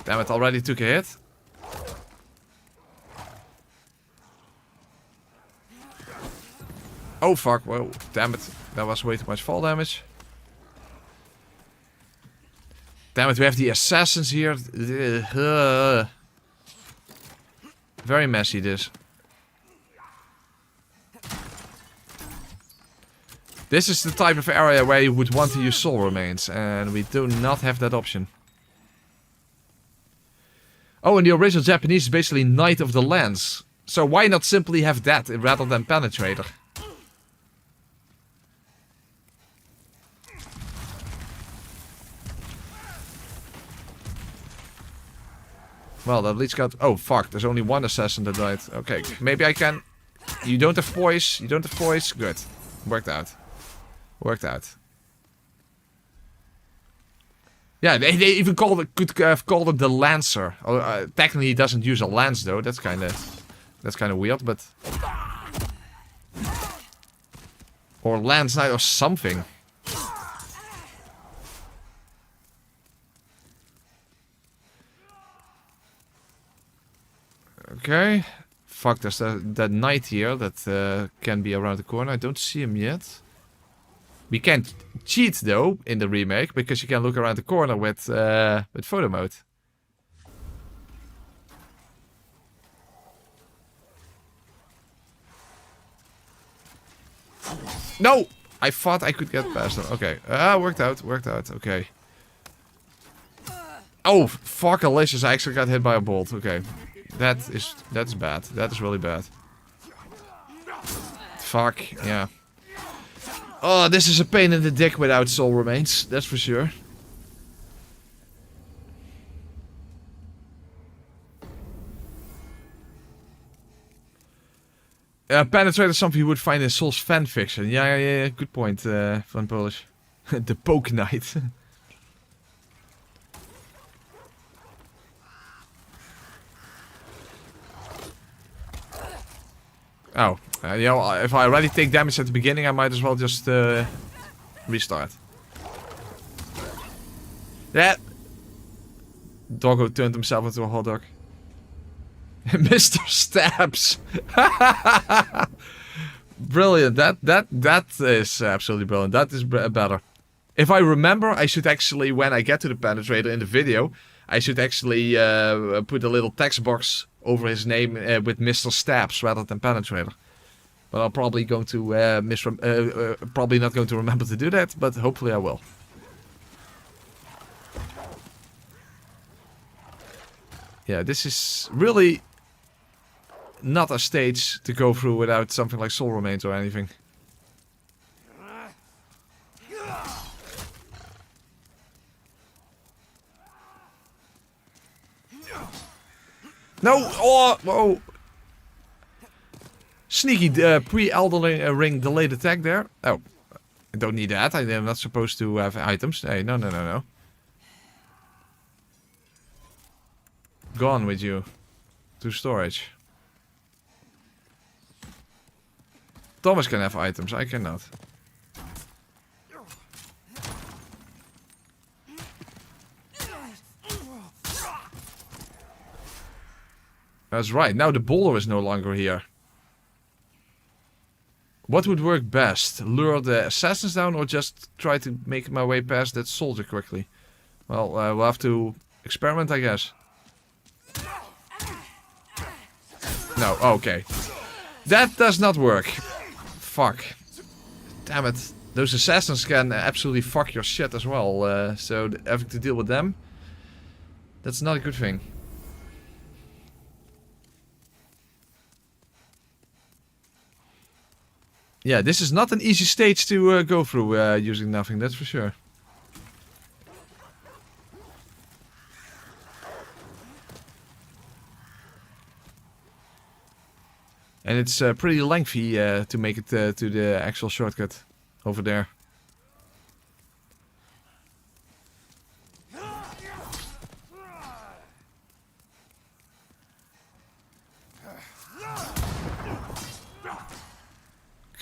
Damn it, already took a hit. Oh fuck, whoa, damn it. That was way too much fall damage. Damn it, we have the assassins here. Very messy, this. This is the type of area where you would want to use soul remains, and we do not have that option. Oh, and the original Japanese is basically Knight of the Lens. So why not simply have that rather than Penetrator? Well, at least got... Oh, fuck. There's only one assassin that died. Okay, maybe I can... You don't have voice. You don't have voice. Good. Worked out. Worked out. Yeah, they even called it, could have called it the Lancer. Technically, he doesn't use a lance, though. That's kind of weird, but... Or Lance Knight or something. Okay. Fuck, there's that knight here that can be around the corner. I don't see him yet. We can't cheat, though, in the remake, because you can look around the corner with photo mode. No! I thought I could get past him. Okay. Worked out, okay. Oh, fuck, Alicious, I actually got hit by a bolt. Okay. That's bad. That is really bad. Fuck, yeah. Oh, this is a pain in the dick without soul remains. That's for sure. Penetrate is something you would find in Soul's fanfiction. Yeah, good point, Van Polish. The Poke Knight. Oh, you know, if I already take damage at the beginning, I might as well just restart. That doggo turned himself into a hot dog. Mr. Stabs. Brilliant. That is absolutely brilliant. That is better. If I remember, I should actually, when I get to the penetrator in the video, I should actually put a little text box over his name with Mr. Stabs rather than penetrator. But I'm probably going to probably not going to remember to do that, but hopefully I will. Yeah, this is really not a stage to go through without something like soul remains or anything. No! Oh! Whoa! Sneaky pre-Elden Ring delayed attack there. Oh. I don't need that. I'm not supposed to have items. Hey, no. Gone with you. To storage. Thomas can have items. I cannot. That's right. Now the boulder is no longer here. What would work best? Lure the assassins down or just try to make my way past that soldier quickly? Well, we'll have to experiment, I guess. No, okay. That does not work. Fuck. Damn it. Those assassins can absolutely fuck your shit as well. So having to deal with them, that's not a good thing. Yeah, this is not an easy stage to go through using nothing, that's for sure. And it's pretty lengthy to make it to the actual shortcut over there.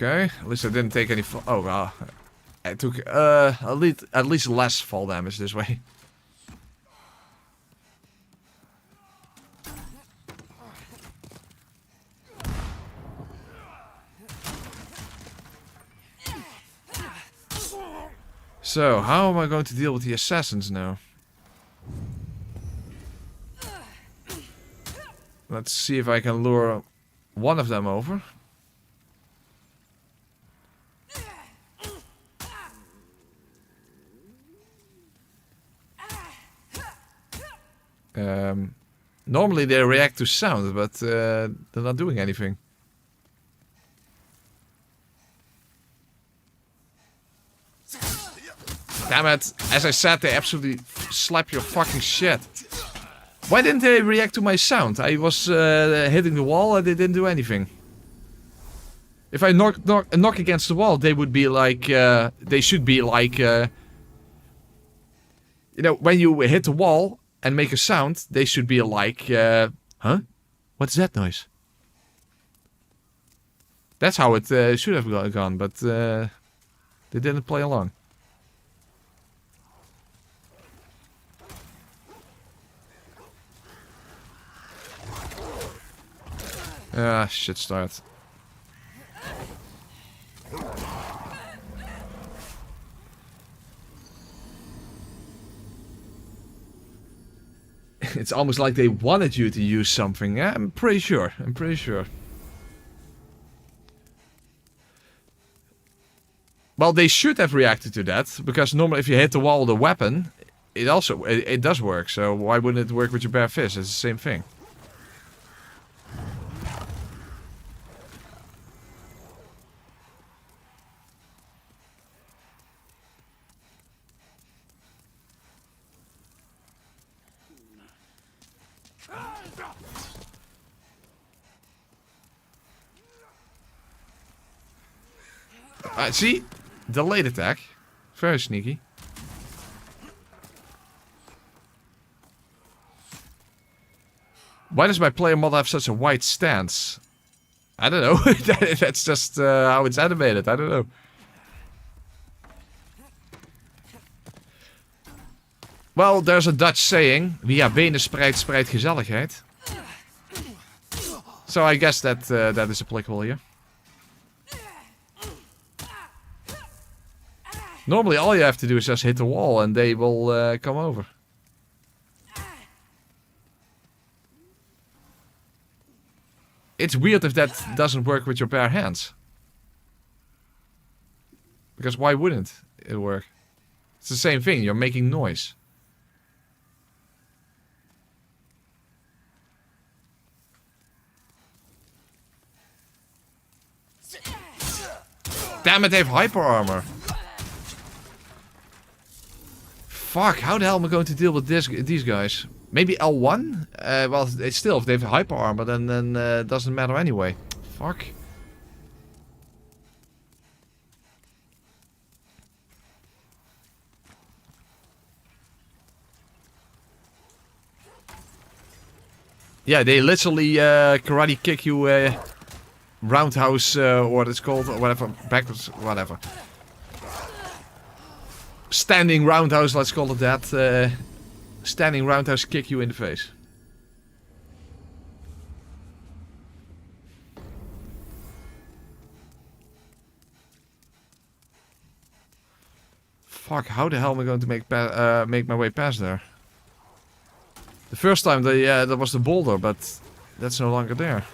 Okay, at least I didn't take any fall. Oh, wow. I took at least less fall damage this way. So, how am I going to deal with the assassins now? Let's see if I can lure one of them over. Normally they react to sound, but they're not doing anything. Damn it. As I said, they absolutely slap your fucking shit. Why didn't they react to my sound? I was hitting the wall and they didn't do anything. If I knock against the wall, they would be like... they should be like... you know, when you hit the wall and make a sound, they should be like... huh? What's that noise? That's how it should have gone, but they didn't play along. Ah, shit start. It's almost like they wanted you to use something. Yeah, I'm pretty sure. I'm pretty sure. Well, they should have reacted to that, because normally if you hit the wall with a weapon, it also it does work. So why wouldn't it work with your bare fist? It's the same thing. See? Delayed attack. Very sneaky. Why does my player model have such a wide stance? I don't know. That's just how it's animated. I don't know. Well, there's a Dutch saying. Via benen spreidt gezelligheid. So I guess that that is applicable here. Normally all you have to do is just hit the wall and they will come over. It's weird if that doesn't work with your bare hands. Because why wouldn't it work? It's the same thing, you're making noise. Damn it, they have hyper armor. Fuck, how the hell am I going to deal with these guys? Maybe L1? Well, it's still, if they have hyper armor, then it doesn't matter anyway. Fuck. Yeah, they literally karate kick you roundhouse, or what it's called, or whatever, backwards, whatever. Standing roundhouse, let's call it that. Standing roundhouse kick you in the face. Fuck, how the hell am I going to make my way past there? The first time there was the boulder, but that's no longer there.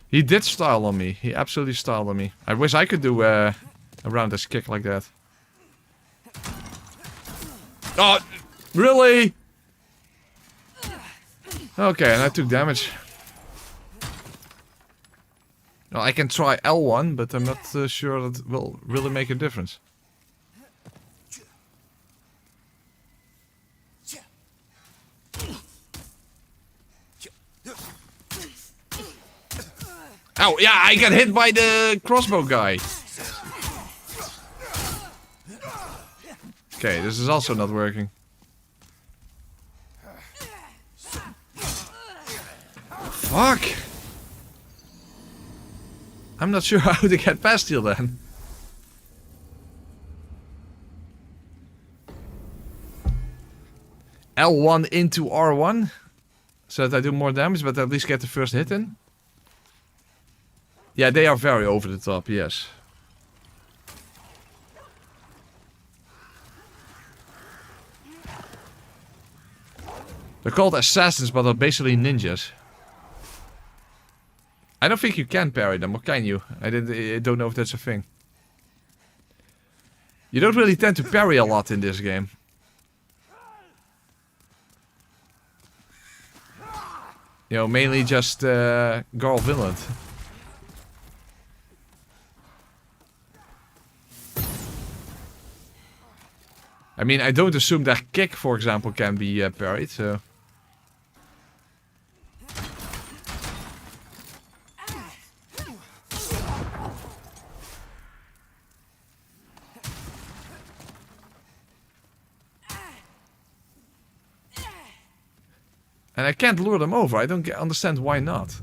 He did style on me. He absolutely styled on me. I wish I could do a roundhouse kick like that. Oh, really? Okay, and I took damage. Well, I can try L1, but I'm not sure that will really make a difference. Oh, yeah, I got hit by the crossbow guy. Okay, this is also not working. Fuck. I'm not sure how to get past here then. L1 into R1. So that I do more damage, but at least get the first hit in. Yeah, they are very over the top, yes. They're called assassins, but they're basically ninjas. I don't think you can parry them, or can you? I don't know if that's a thing. You don't really tend to parry a lot in this game. You know, mainly just Garl Vinland. I mean, I don't assume that kick, for example, can be parried, so... And I can't lure them over. I don't understand why not.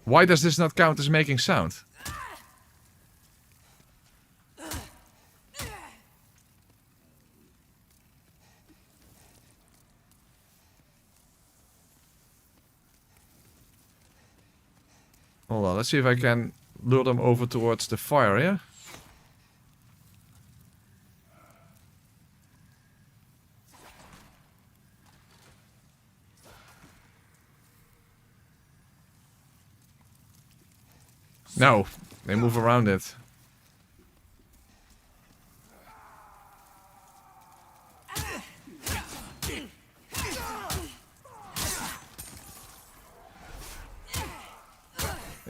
Why does this not count as making sound? Hold on, let's see if I can lure them over towards the fire here. No, they move around it.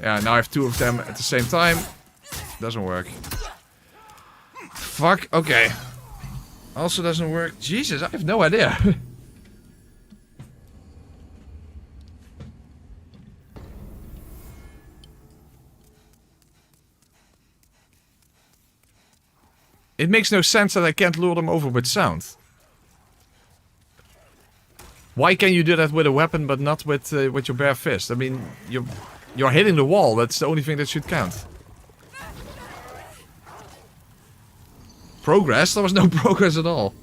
Yeah, now I have two of them at the same time. Doesn't work. Fuck, okay. Also doesn't work. Jesus, I have no idea. It makes no sense that I can't lure them over with sound. Why can you do that with a weapon but not with your bare fist? I mean, you're hitting the wall. That's the only thing that should count. Progress? There was no progress at all.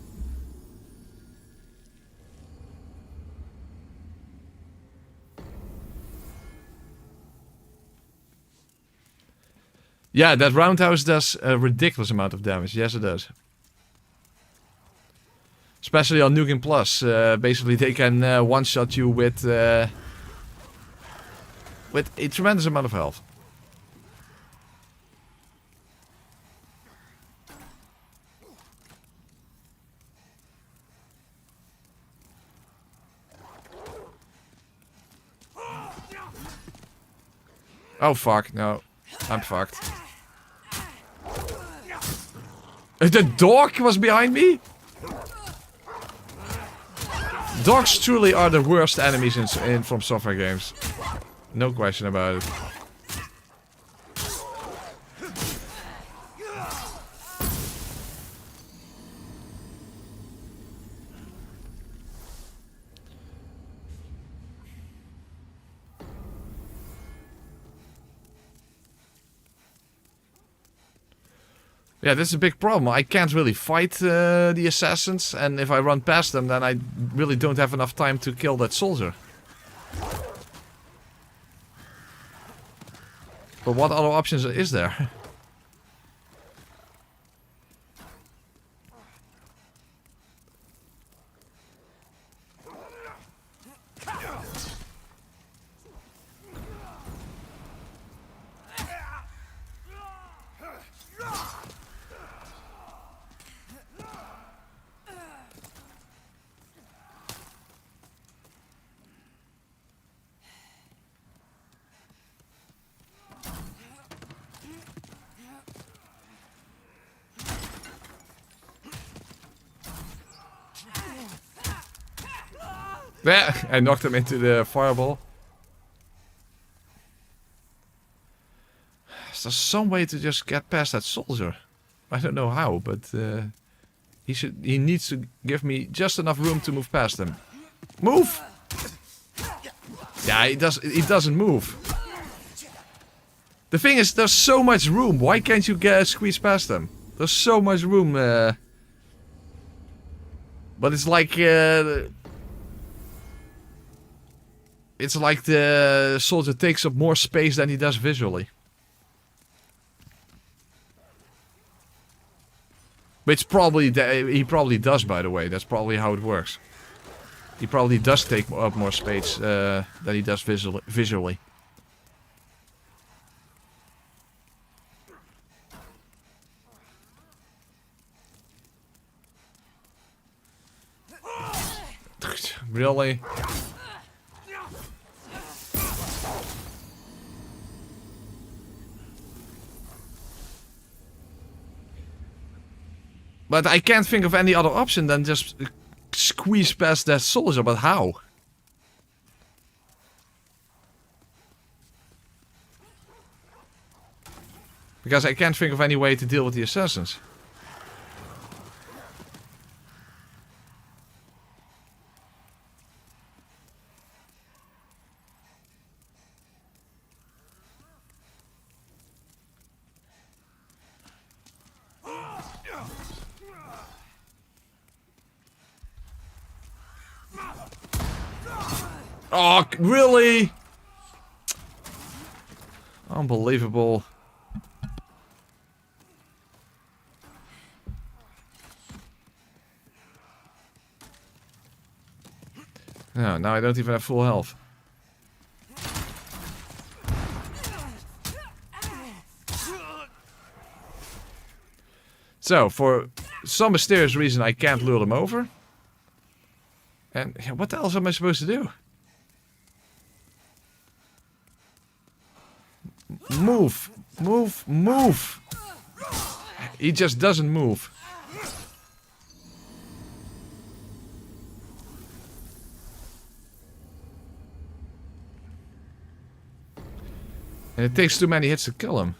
Yeah, that roundhouse does a ridiculous amount of damage. Yes, it does. Especially on Nukem Plus. Basically, they can one-shot you with a tremendous amount of health. Oh, fuck. No. I'm fucked. The dog was behind me? Dogs truly are the worst enemies in From Software games. No question about it. Yeah, this is a big problem. I can't really fight the assassins, and if I run past them, then I really don't have enough time to kill that soldier. But what other options is there? There, I knocked him into the fireball. Is there some way to just get past that soldier? I don't know how, but he needs to give me just enough room to move past him. Move! Yeah, he doesn't move. The thing is, there's so much room. Why can't you squeeze past them? There's so much room. But it's like... it's like the soldier takes up more space than he does visually. Which probably... he probably does, by the way. That's probably how it works. He probably does take up more space than he does visually. Really? But I can't think of any other option than just squeeze past that soldier, but how? Because I can't think of any way to deal with the assassins. Oh, really? Unbelievable. No, now I don't even have full health. So, for some mysterious reason, I can't lure them over. And what else am I supposed to do? Move! Move! Move! He just doesn't move. And it takes too many hits to kill him.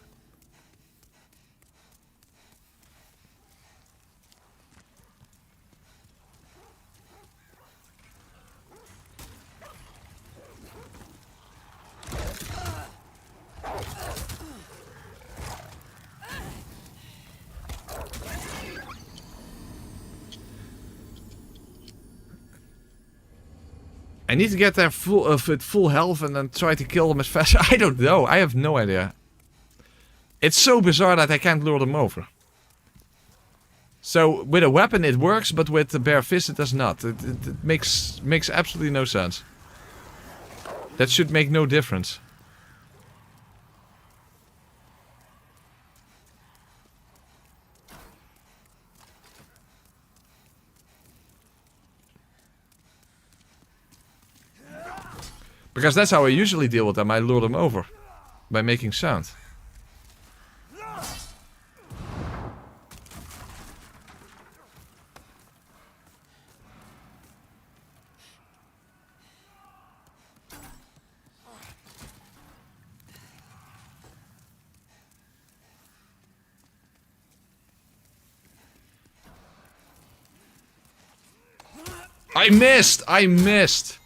I need to get there with full health and then try to kill them as fast. I don't know. I have no idea. It's so bizarre that I can't lure them over. So with a weapon it works, but with the bare fist it does not. It makes absolutely no sense. That should make no difference. Because that's how I usually deal with them. I lure them over by making sound. I missed! I missed!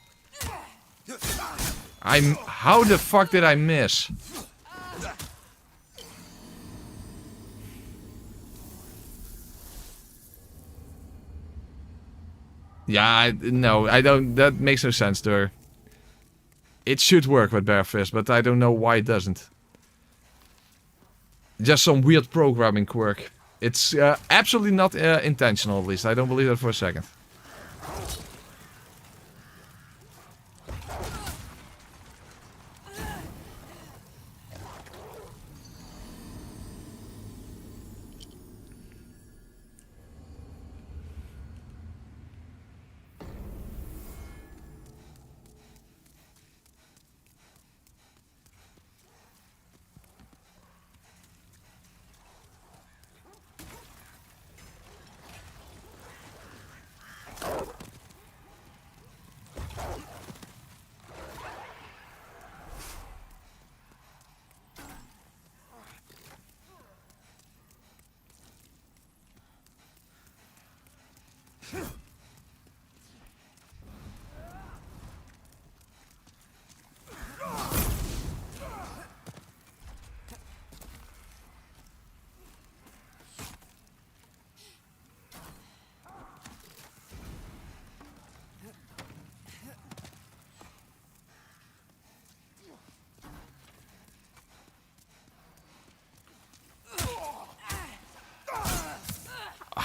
How the fuck did I miss? Yeah, no, I don't. That makes no sense to her. It should work with bare fist, but I don't know why it doesn't. Just some weird programming quirk. It's absolutely not intentional, at least. I don't believe that for a second.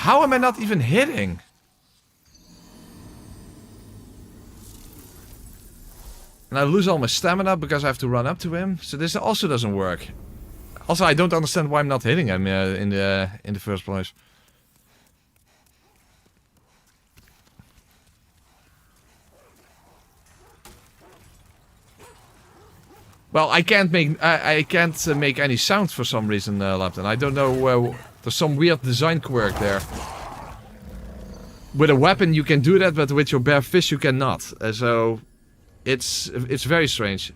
How am I not even hitting? And I lose all my stamina because I have to run up to him. So this also doesn't work. Also, I don't understand why I'm not hitting him in the first place. Well, I can't make any sound for some reason, Lapton. I don't know. There's some weird design quirk there. With a weapon you can do that, but with your bare fist you cannot. So it's very strange.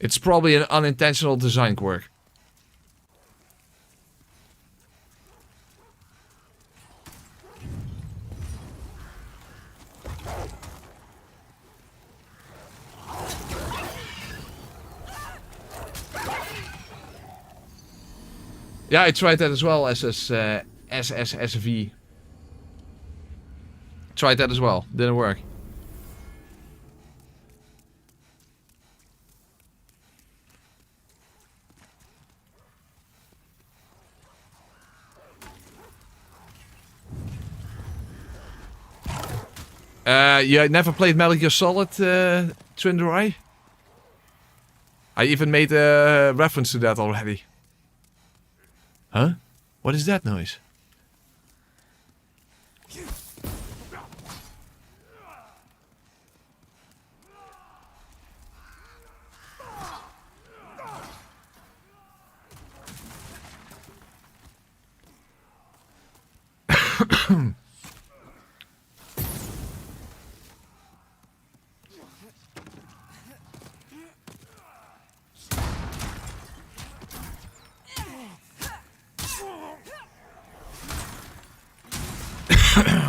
It's probably an unintentional design quirk. Yeah, I tried that as well, SSSV. Tried that as well, didn't work. You never played Metal Gear Solid, Trinderai? I even made a reference to that already. Huh? What is that noise?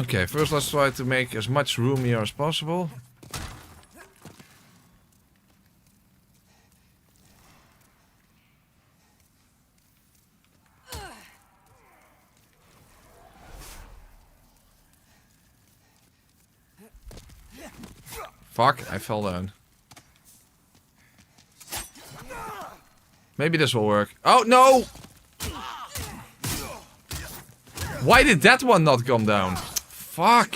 Okay, first let's try to make as much room here as possible. Fuck, I fell down. Maybe this will work. Oh, no! Why did that one not come down? Fuck.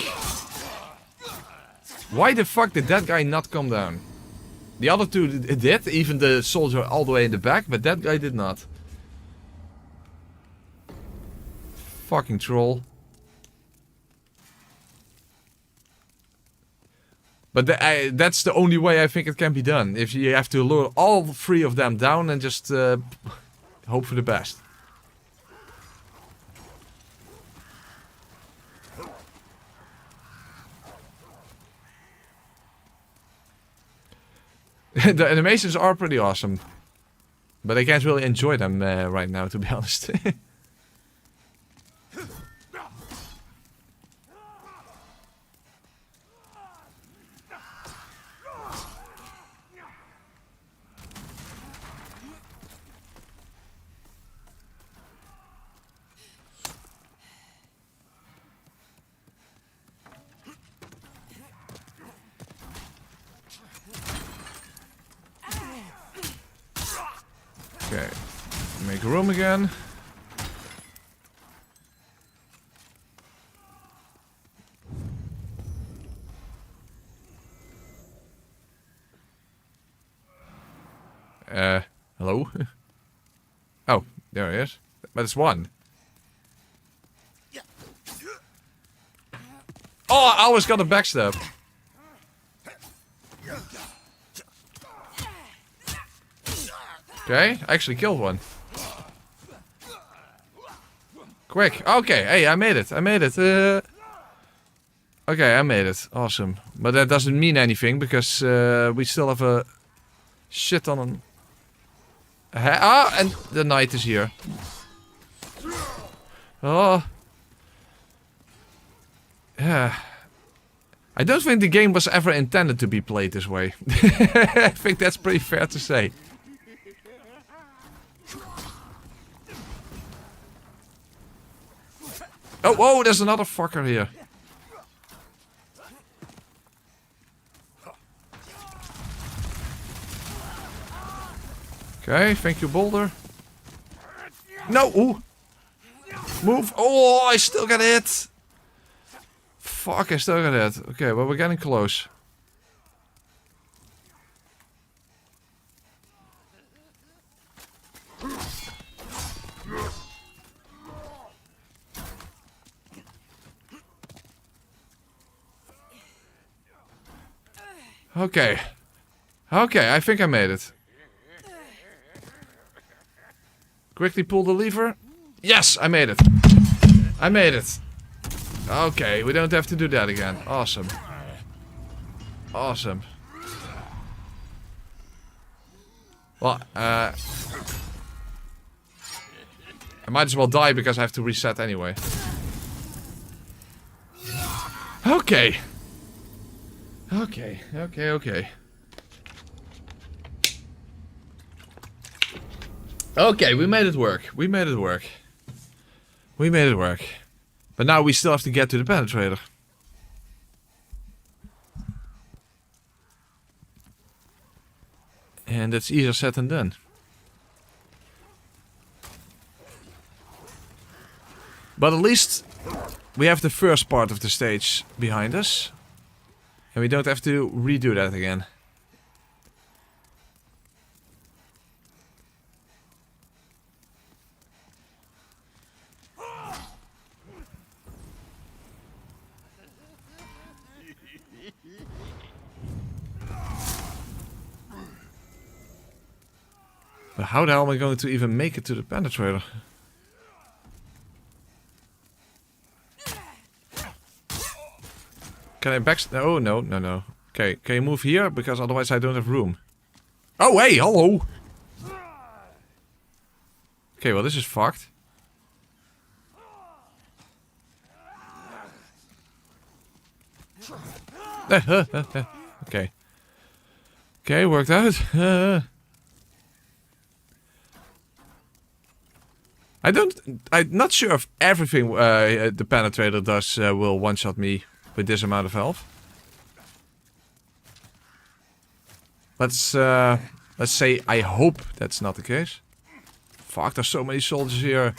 Why the fuck did that guy not come down? The other two did, even the soldier all the way in the back, but that guy did not. Fucking troll. But that's the only way I think it can be done. If you have to lure all three of them down and just hope for the best. The animations are pretty awesome. But I can't really enjoy them right now, to be honest. Okay, make room again. Hello? Oh, there he is. But it's one. Oh, I always got a backstab. Okay, I actually killed one. Quick. Okay, hey, I made it. I made it. Okay, I made it. Awesome. But that doesn't mean anything because we still have a shit ton on. And the knight is here. Oh. Yeah. I don't think the game was ever intended to be played this way. I think that's pretty fair to say. Oh, whoa, there's another fucker here. Okay, thank you, Boulder. No! Ooh. Move! Oh, I still got hit! Fuck, I still got hit. Okay, well, we're getting close. Okay. Okay, I think I made it. Quickly pull the lever. Yes, I made it. I made it. Okay, we don't have to do that again. Awesome. Awesome. Well, I might as well die because I have to reset anyway. Okay. Okay, okay, okay. Okay, we made it work. We made it work. We made it work. But now we still have to get to the penetrator. And that's easier said than done. But at least we have the first part of the stage behind us. And we don't have to redo that again. But how the hell am I going to even make it to the penetrator? Can I back... Oh, no, no, no. Okay, can you move here? Because otherwise I don't have room. Oh, hey, hello! Okay, well, this is fucked. Okay. Okay, worked out. I'm not sure if everything the penetrator does will one-shot me with this amount of health. Let's say I hope that's not the case. Fuck, there's so many soldiers here.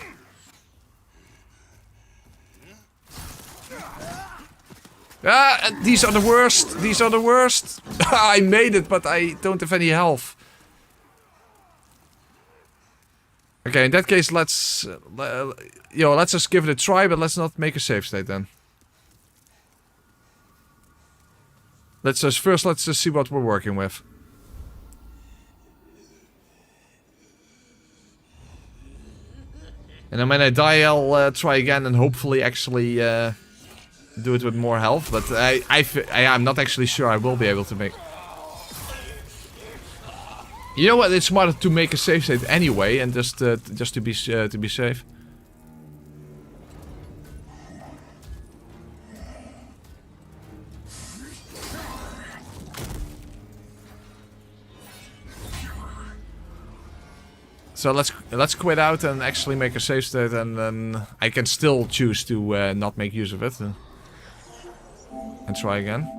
Ah, these are the worst. These are the worst. I made it, but I don't have any health. Okay, in that case, let's just give it a try, but let's not make a save state then. Let's just see what we're working with. And then when I die, I'll try again and hopefully actually do it with more health. But I'm not actually sure I will be able to make. You know what? It's smarter to make a save state anyway, and just to be safe. So let's quit out and actually make a save state, and then I can still choose to not make use of it and try again.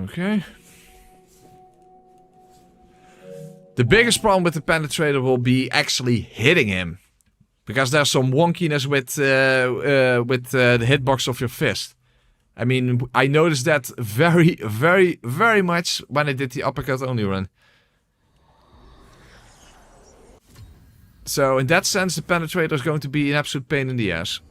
Okay. The biggest problem with the penetrator will be actually hitting him. Because there's some wonkiness with the hitbox of your fist. I mean, I noticed that very, very, very much when I did the uppercut only run. So in that sense, the penetrator is going to be an absolute pain in the ass.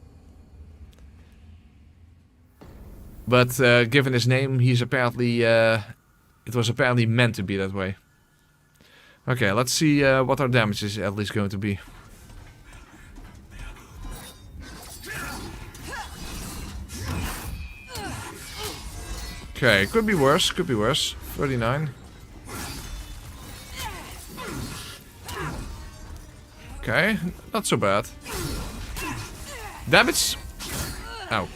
But given his name, he's apparently it was apparently meant to be that way. Okay, let's see what our damage is at least going to be. Okay, could be worse, could be worse. 39. Okay, not so bad. Damage. Ow.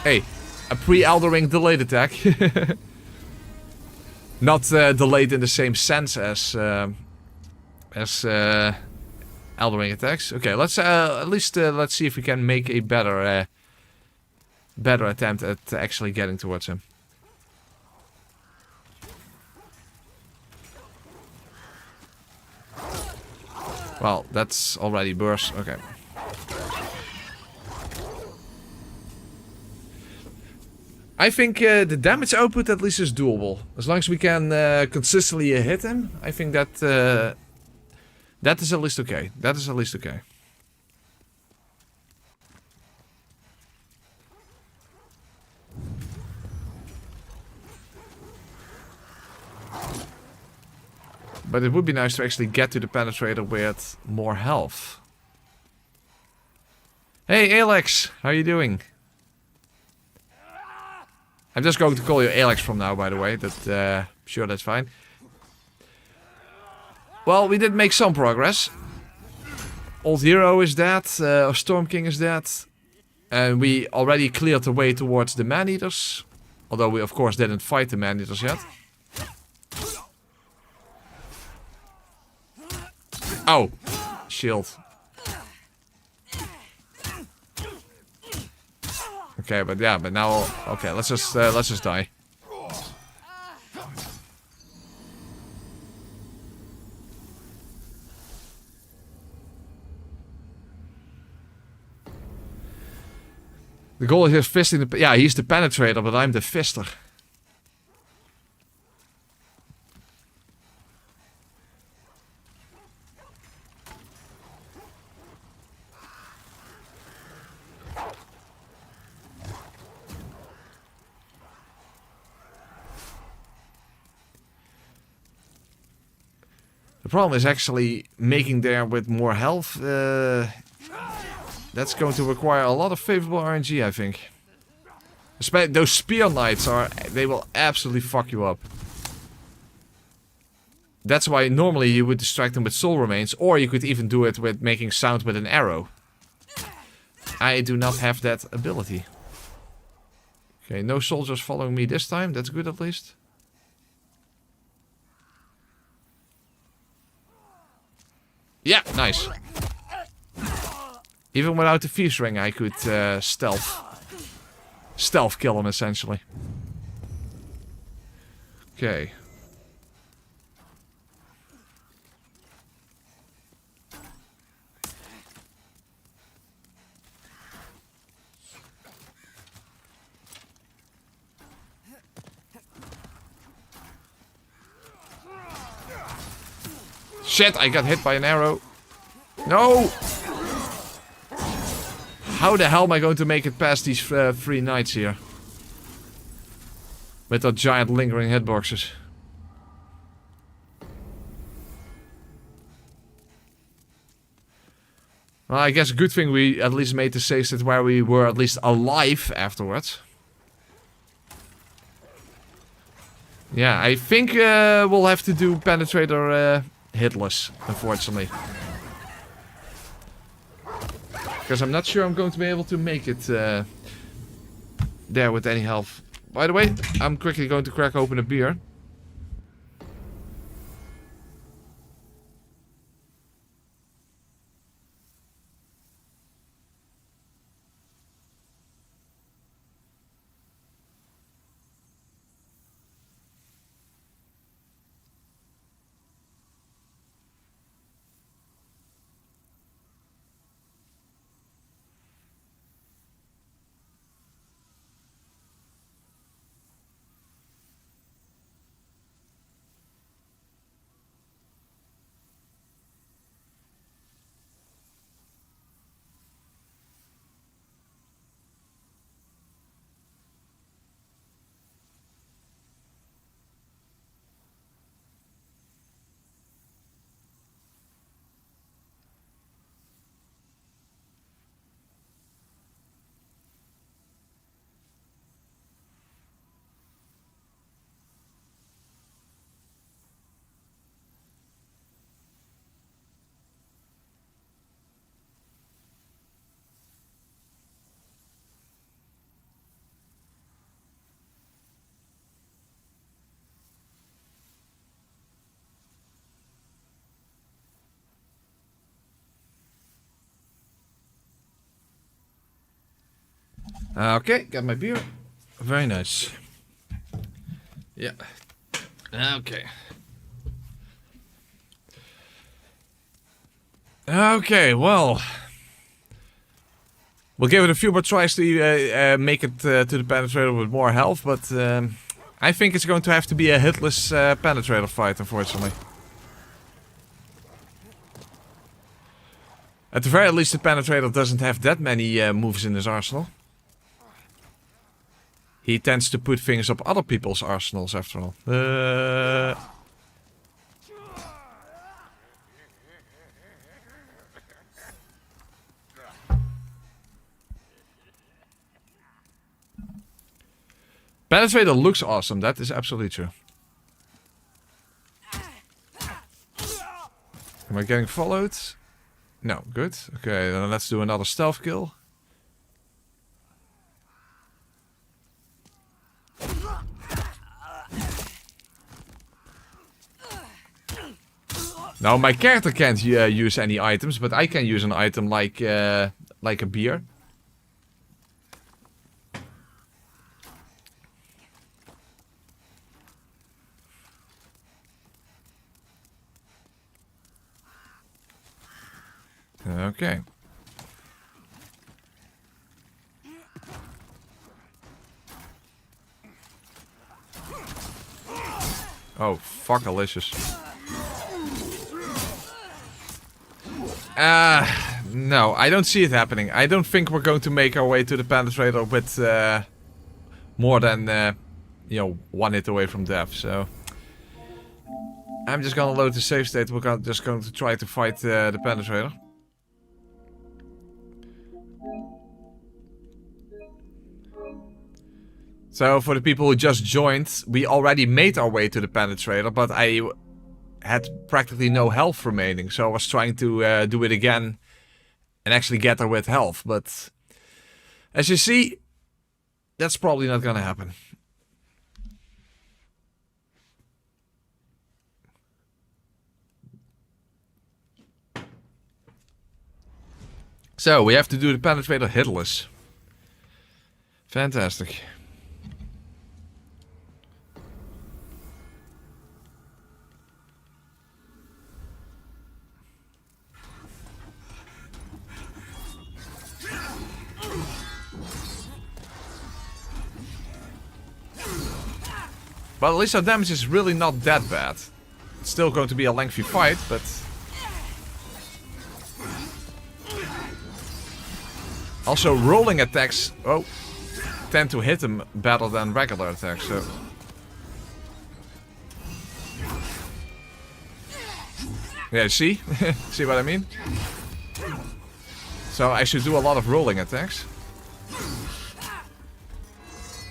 Hey, a pre-Eldering delayed attack. Not delayed in the same sense as Eldering attacks. Okay, let's at least let's see if we can make a better better attempt at actually getting towards him. Well, that's already burst. Okay. I think the damage output at least is doable. As long as we can consistently hit him, I think that that is at least okay. That is at least okay. But it would be nice to actually get to the penetrator with more health. Hey, Alex, how are you doing? I'm just going to call you Alex from now, by the way. That sure, that's fine. Well, we did make some progress. Old Hero is dead. Storm King is dead. And we already cleared the way towards the Man-Eaters. Although we, of course, didn't fight the Man-Eaters yet. Oh, shield. Okay, but yeah, but now, okay, let's just die. The goal is just fisting the, yeah, he's the penetrator, but I'm the fister. The problem is actually making there with more health. That's going to require a lot of favorable RNG, I think. Those spear knights they will absolutely fuck you up. That's why normally you would distract them with soul remains, or you could even do it with making sound with an arrow. I do not have that ability. Okay, no soldiers following me this time. That's good at least. Yeah, nice. Even without the fierce ring, I could stealth kill him essentially. Okay. Shit, I got hit by an arrow. No! How the hell am I going to make it past these 3 knights here? With those giant lingering hitboxes. Well, I guess a good thing we at least made the save state where we were at least alive afterwards. Yeah, I think we'll have to do Penetrator hitless, unfortunately. Because I'm not sure I'm going to be able to make it there with any health. By the way, I'm quickly going to crack open a beer. Okay, got my beer. Very nice. Yeah. Okay. Okay, well. We'll give it a few more tries to make it to the penetrator with more health, but I think it's going to have to be a hitless penetrator fight, unfortunately. At the very least, the penetrator doesn't have that many moves in his arsenal. He tends to put things up other people's arsenals, after all. Penetrator looks awesome, that is absolutely true. Am I getting followed? No, good. Okay, then let's do another stealth kill. Now, my character can't use any items, but I can use an item like a beer. Okay. Oh, fuck, delicious. No, I don't see it happening. I don't think we're going to make our way to the penetrator with more than, you know, one hit away from death, so... I'm just gonna load the save state. We're just going to try to fight the penetrator. So, for the people who just joined, we already made our way to the penetrator, but I had practically no health remaining, so I was trying to do it again and actually get there with health, but as you see, that's probably not gonna happen. So, we have to do the penetrator hitless. Fantastic. Well, at least our damage is really not that bad. It's still going to be a lengthy fight, but... Also, rolling attacks, tend to hit him better than regular attacks, so... Yeah, see? See what I mean? So I should do a lot of rolling attacks.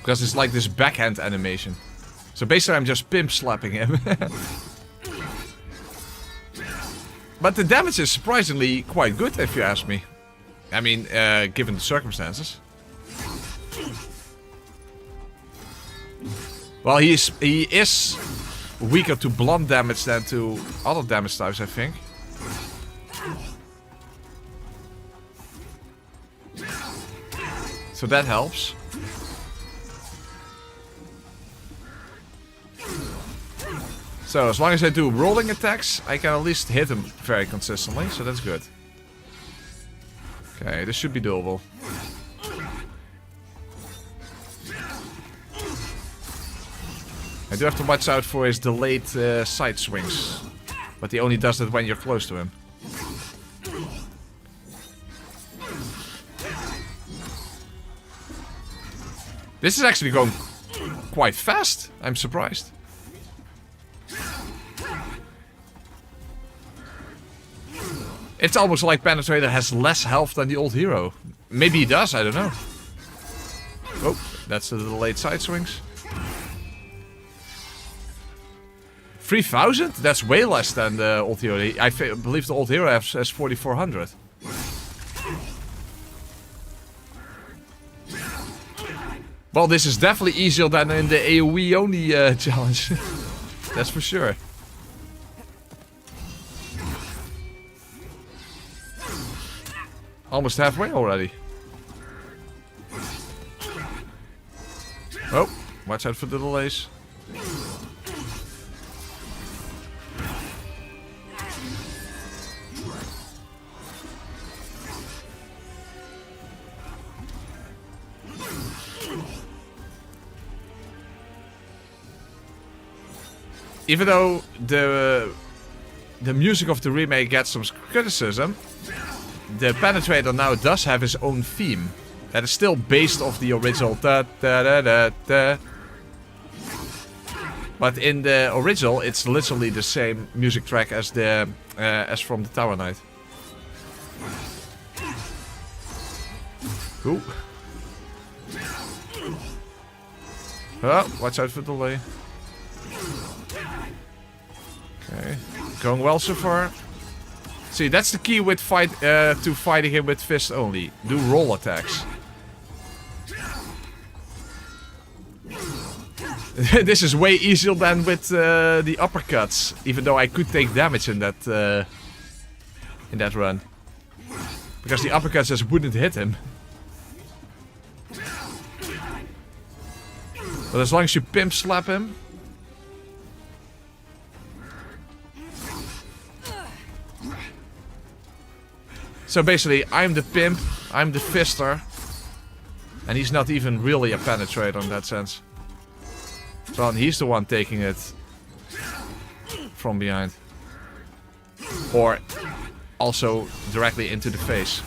Because it's like this backhand animation. So basically I'm just pimp slapping him. But the damage is surprisingly quite good, if you ask me. I mean, given the circumstances. Well, he is weaker to blunt damage than to other damage types, I think. So that helps. So, as long as I do rolling attacks, I can at least hit him very consistently, so that's good. Okay, this should be doable. I do have to watch out for his delayed side swings. But he only does that when you're close to him. This is actually going quite fast. I'm surprised. It's almost like Penetrator has less health than the old hero. Maybe he does, I don't know. Oh, that's the delayed side swings. 3,000? That's way less than the old hero. I believe the old hero has 4,400. Well, this is definitely easier than in the AoE only challenge. That's for sure. Almost halfway already. Oh, watch out for the delays. Even though the music of the remake gets some criticism, the Penetrator now does have his own theme that is still based off the original da da da da da. But in the original, it's literally the same music track as the as from the Tower Knight. Ooh. Oh, watch out for the delay. Okay, going well so far. See, that's the key with to fighting him with fist only. Do roll attacks. This is way easier than with the uppercuts, even though I could take damage in that run, because the uppercuts just wouldn't hit him. But as long as you pimp slap him. So basically, I'm the pimp, I'm the fister, and he's not even really a penetrator in that sense. So he's the one taking it from behind. Or also directly into the face.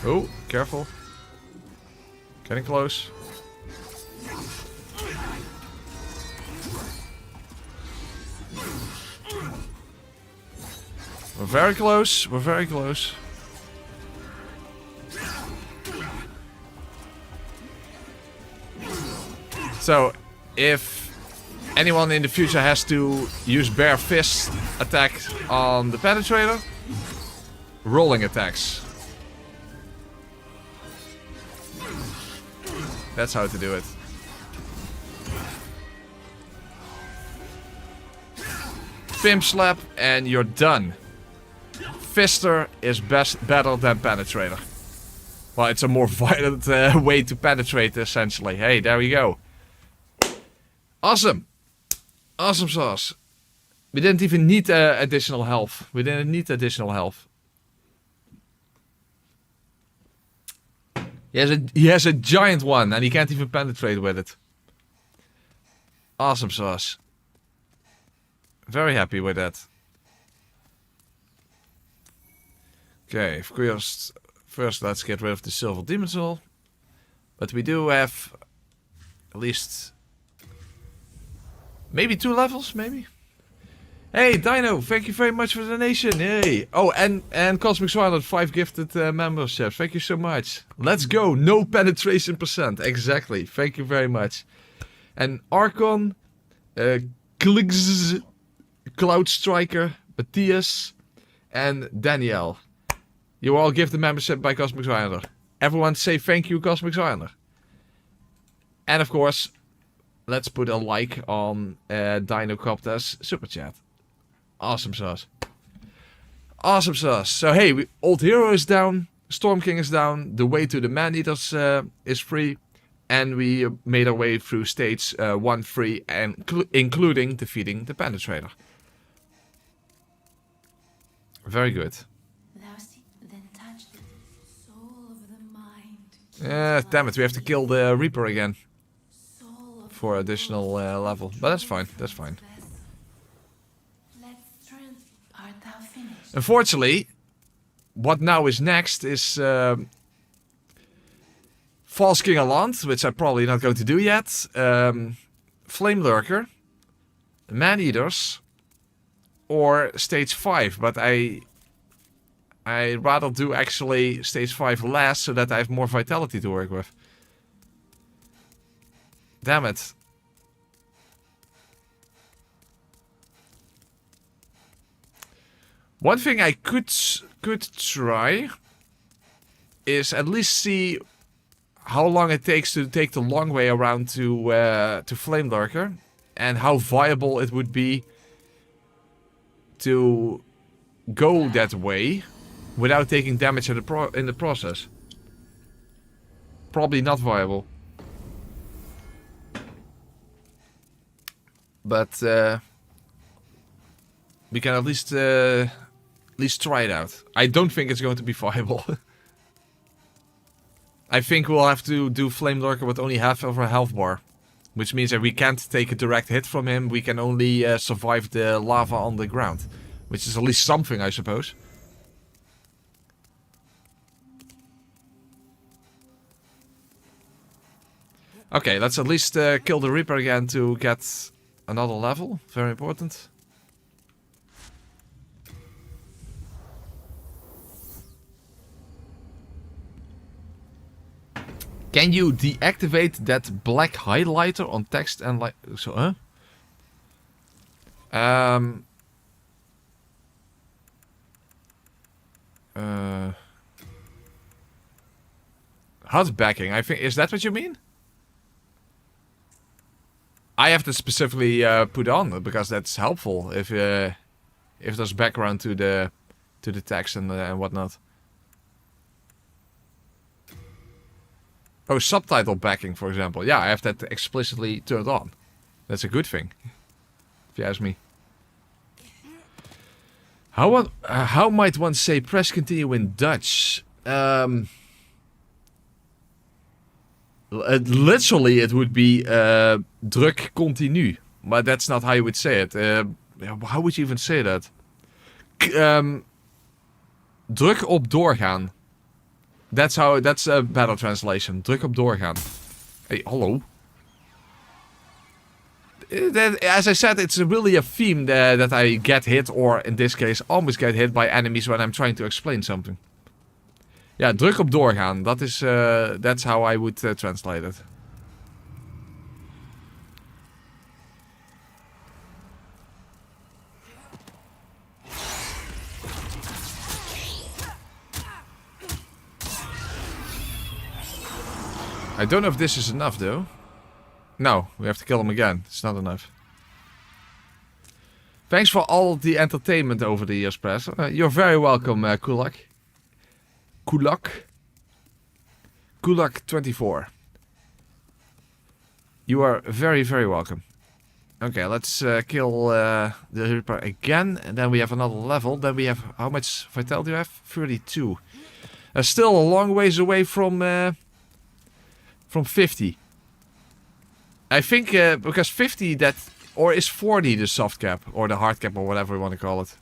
Oh, careful. Getting close. We're very close. We're very close. So, if anyone in the future has to use bare fist attack on the penetrator, rolling attacks. That's how to do it. Pimp slap and you're done. Fister is better than penetrator. Well, it's a more violent way to penetrate essentially. Hey, there we go. Awesome. Awesome sauce. We didn't even need additional health. We didn't need additional health. He has a giant one and he can't even penetrate with it. Awesome sauce. Very happy with that. Okay, of course, first let's get rid of the silver demon soul. But we do have at least maybe 2 levels, maybe. Hey, Dino, thank you very much for the donation. Hey. Oh, and Cosmic Swallow, 5 gifted memberships. Thank you so much. Let's go. No penetration percent. Exactly. Thank you very much. And Archon, Kligs, Cloud Striker, Matthias, and Danielle. You were all gifted membership by Cosmic Swallow. Everyone say thank you, Cosmic Swallow. And of course, let's put a like on Dino Copter's super chat. Awesome sauce. Awesome sauce. So hey, Old Hero is down. Storm King is down. The way to the Man-Eaters is free. And we made our way through stage 1 free, and including defeating the Penetrator. Very good. Damn it, we have to kill the Reaper again. For additional level. But that's fine, that's fine. Unfortunately, what now is next is False King Aland, which I'm probably not going to do yet. Flame Lurker, Man-Eaters, or Stage 5. But I rather do actually Stage 5 last, so that I have more vitality to work with. Damn it. One thing I could try is at least see how long it takes to take the long way around to Flame Lurker, and how viable it would be to go that way without taking damage in the process. Probably not viable. But we can at least try it out. I don't think it's going to be viable. I think we'll have to do Flame Lurker with only half of our health bar. Which means that we can't take a direct hit from him. We can only survive the lava on the ground. Which is at least something, I suppose. Okay, let's at least kill the Reaper again to get another level. Very important. Can you deactivate that black highlighter on text and like so? HUD backing. I think is that what you mean? I have to specifically put on because that's helpful if there's background to the text and whatnot. Oh, subtitle backing, for example. Yeah, I have that explicitly turned on. That's a good thing, if you ask me. How might one say press continue in Dutch? Literally, it would be druk continu. But that's not how you would say it. How would you even say that? Druk op doorgaan. That's a better translation. Druk op doorgaan. Hey, hallo. As I said, it's really a theme that I get hit, or in this case, almost get hit by enemies when I'm trying to explain something. Yeah, druk op doorgaan. That's how I would translate it. I don't know if this is enough, though. No, we have to kill him again. It's not enough. Thanks for all the entertainment over the years, Press. You're very welcome, Kulak. Kulak24. You are very, very welcome. Okay, let's kill the Reaper again. And then we have another level. Then we have... How much vitality do you have? 32. Still a long ways away from 50. I think because 50 that... Or is 40 the soft cap? Or the hard cap or whatever you want to call it.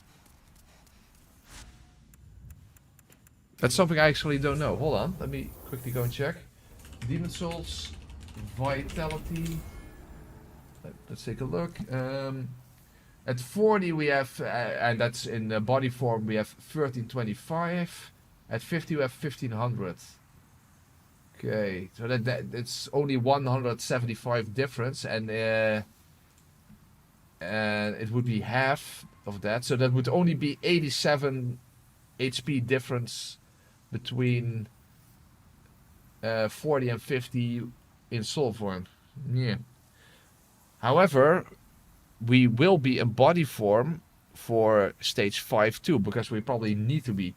That's something I actually don't know. Hold on. Let me quickly go and check. Demon Souls. Vitality. Let's take a look. At 40 we have... and that's in body form we have 1325. At 50 we have 1500. Okay, so it's only 175 difference, and it would be half of that. So that would only be 87 HP difference between 40 and 50 in soul form. Yeah. However, we will be in body form for stage 5 too, because we probably need to be.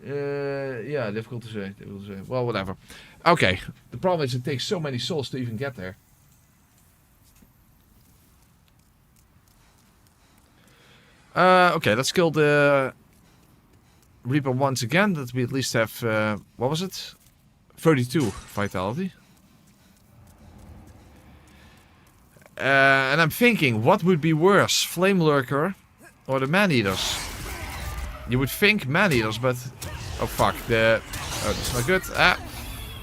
Yeah, difficult to say. Well, whatever. Okay, the problem is it takes so many souls to even get there. Okay, let's kill the Reaper once again. That we at least have, what was it? 32 vitality. And I'm thinking, what would be worse? Flame Lurker or the Man-Eaters? You would think Man-Eaters, but... Oh, fuck. Oh, that's not good. Ah.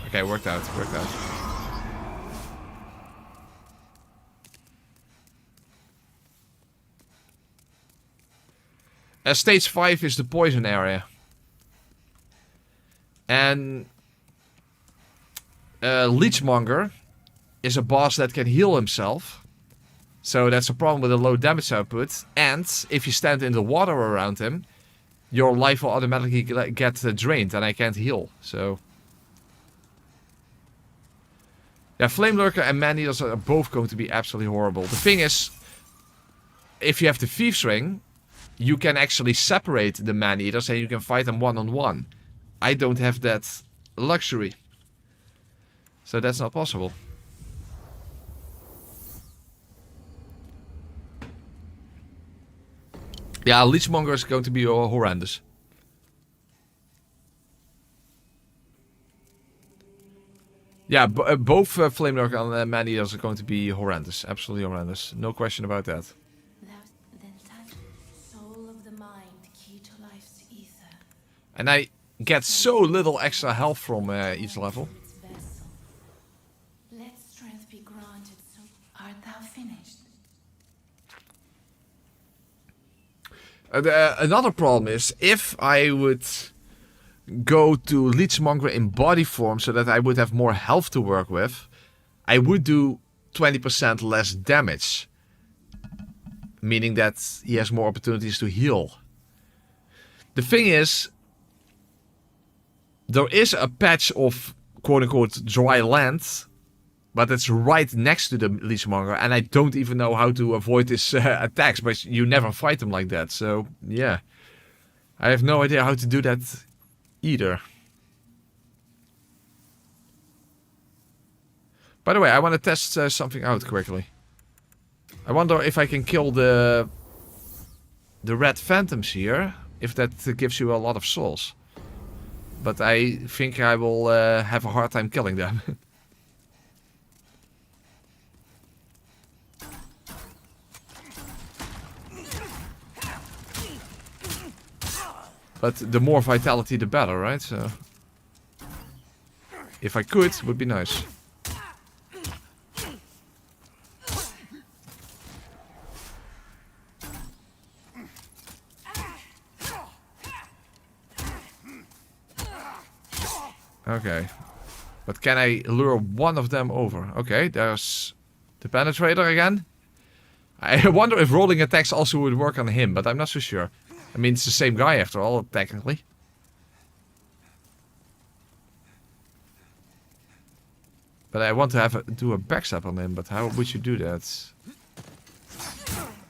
Okay, worked out. Stage 5 is the poison area. And... Leechmonger is a boss that can heal himself. So that's a problem with a low damage output. And if you stand in the water around him... your life will automatically get drained and I can't heal. So Yeah, Flame Lurker and Man-Eaters are both going to be absolutely horrible. The thing is, if you have the Thieves Ring, you can actually separate the Man-Eaters and you can fight them one-on-one. I don't have that luxury. So that's not possible. Yeah, Leechmonger is going to be horrendous. Yeah, both Flame Lurker and Man-Eaters are going to be horrendous. Absolutely horrendous. No question about that. Soul of the mind, key to life's ether. And I get so little extra health from each level. Let strength be granted, so art thou finished? Another problem is, if I would go to Leechmonger in body form so that I would have more health to work with, I would do 20% less damage. Meaning that he has more opportunities to heal. The thing is, there is a patch of quote-unquote dry land, but it's right next to the Leechmonger, and I don't even know how to avoid his attacks, but you never fight him like that, so yeah. I have no idea how to do that either. By the way, I want to test something out quickly. I wonder if I can kill the red phantoms here, if that gives you a lot of souls. But I think I will have a hard time killing them. But the more vitality, the better, right? So, if I could, it would be nice. Okay. But can I lure one of them over? Okay, there's the penetrator again. I wonder if rolling attacks also would work on him, but I'm not so sure. I mean, it's the same guy after all, technically. But I want to do a backstab on him, but how would you do that?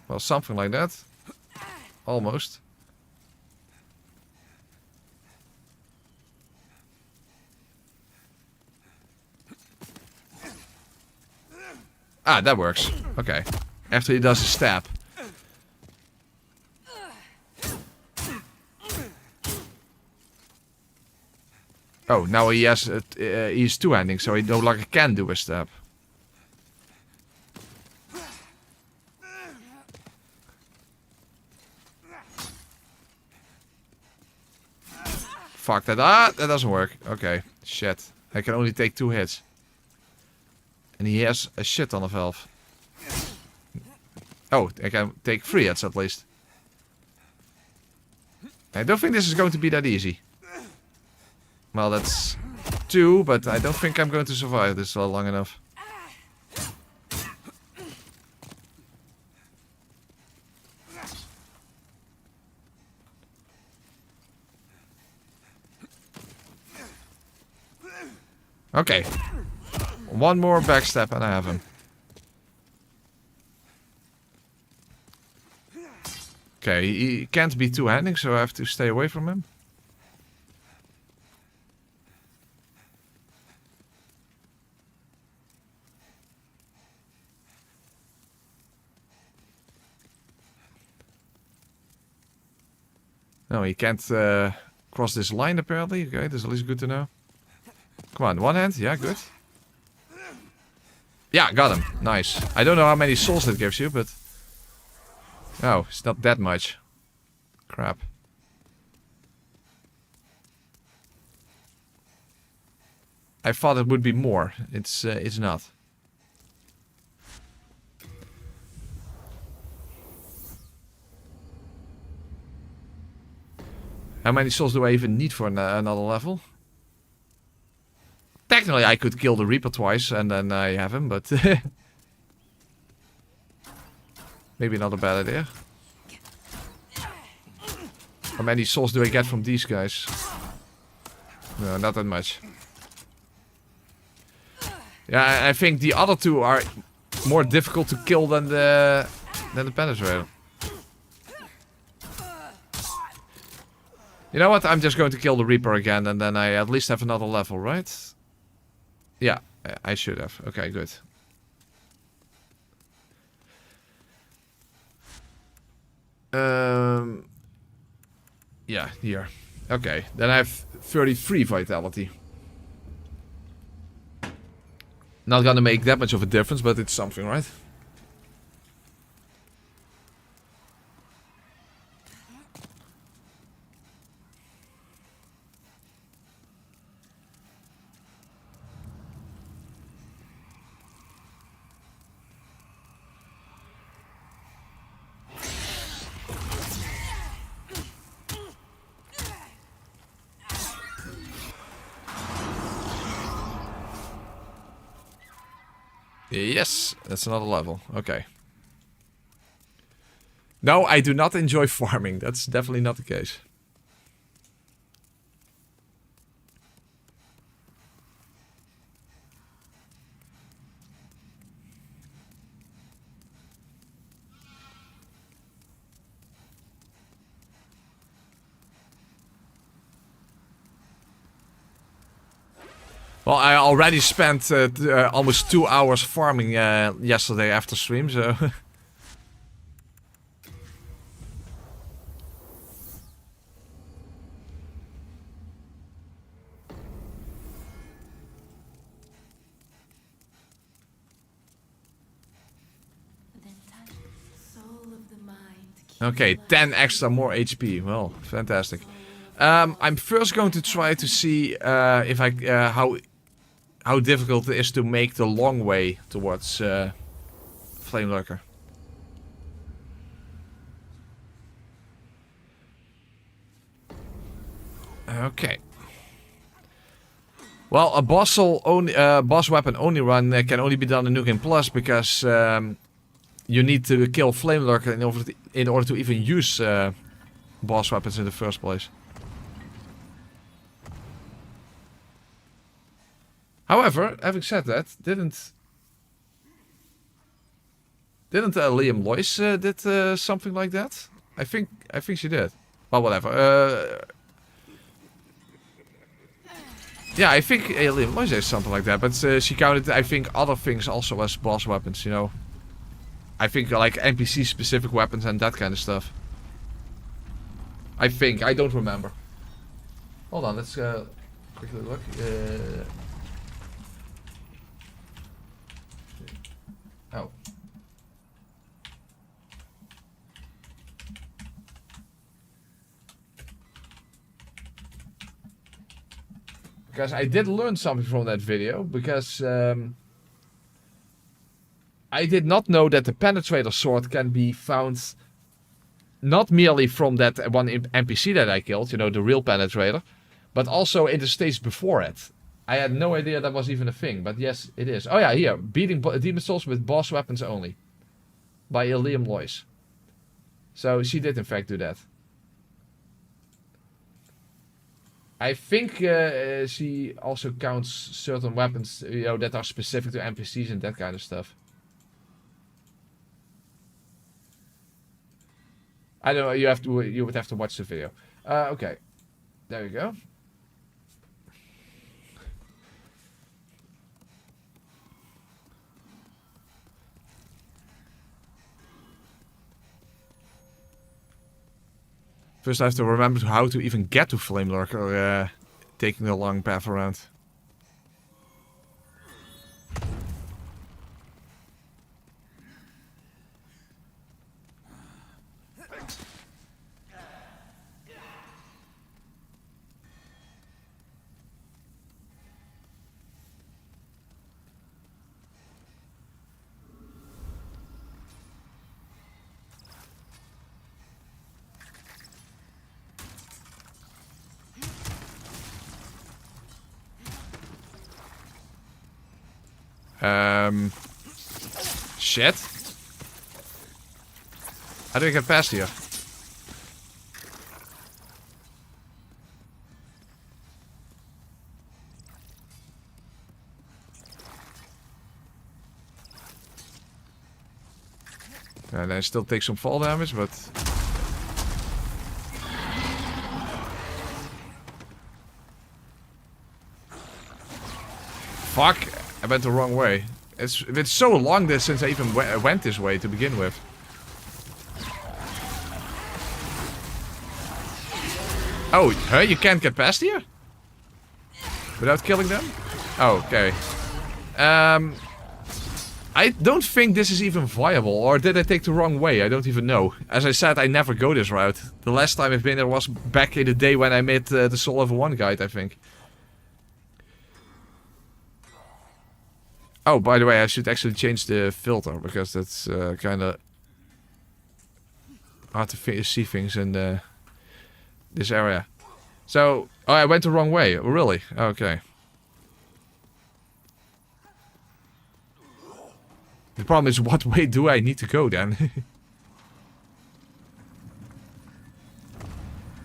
Well, something like that. Almost. Ah, that works. Okay. After he does a stab. Oh, now he has he's two-handing, so he no longer can do a stab. Fuck that. Ah, that doesn't work. Okay, shit. I can only take 2 hits. And he has a shit ton of health. Oh, I can take 3 hits at least. I don't think this is going to be that easy. Well, that's 2, but I don't think I'm going to survive this long enough. Okay. One more backstab and I have him. Okay, he can't be two-handing, so I have to stay away from him. No, he can't cross this line apparently. Okay, that's at least good to know. Come on, one hand. Yeah, good. Yeah, got him. Nice. I don't know how many souls that gives you, but... Oh, it's not that much. Crap. I thought it would be more. It's not. How many souls do I even need for another level? Technically, I could kill the Reaper twice and then I have him, but... maybe not a bad idea. How many souls do I get from these guys? No, not that much. Yeah, I think the other two are more difficult to kill than the penetrator. You know what? I'm just going to kill the Reaper again, and then I at least have another level, right? Yeah, I should have. Okay, good. Yeah, here. Okay, then I have 33 vitality. Not gonna make that much of a difference, but it's something, right? Yes, that's another level. Okay. No, I do not enjoy farming. That's definitely not the case. Well, I already spent almost 2 hours farming yesterday after stream, so... Okay, 10 extra more HP. Well, fantastic. I'm first going to try to see if I how difficult it is to make the long way towards Flame Lurker. Okay. Well, a boss weapon only run can only be done in New Game Plus because you need to kill Flame Lurker in order to even use boss weapons in the first place. However, having said that, didn't Liam Loyce did something like that? I think she did. Well, whatever. Yeah, I think Liam Loyce did something like that, but she counted, I think, other things also as boss weapons. You know, I think like NPC specific weapons and that kind of stuff. I think I don't remember. Hold on, let's quickly look. Oh. Because I did learn something from that video, because I did not know that the penetrator sword can be found not merely from that one NPC that I killed, you know, the real penetrator, but also in the stage before it. I had no idea that was even a thing, but yes, it is. Oh yeah, here. Beating demon souls with boss weapons only. By Liam Loyce. So she did in fact do that. I think she also counts certain weapons, you know, that are specific to NPCs and that kind of stuff. I don't know, you would have to watch the video. Okay. There you go. First I have to remember how to even get to Flame Lurker, taking the long path around. Shit. How do I get past here? And I still take some fall damage, but... Fuck! I went the wrong way. It's so long that since I even went this way to begin with. Oh, huh? You can't get past here? Without killing them? Oh, okay. I don't think this is even viable, or did I take the wrong way? I don't even know. As I said, I never go this route. The last time I've been there was back in the day when I made the Soul Level 1 guide, I think. Oh, by the way, I should actually change the filter, because that's kind of hard to see things in this area. So, oh, I went the wrong way. Really? Okay. The problem is, what way do I need to go then?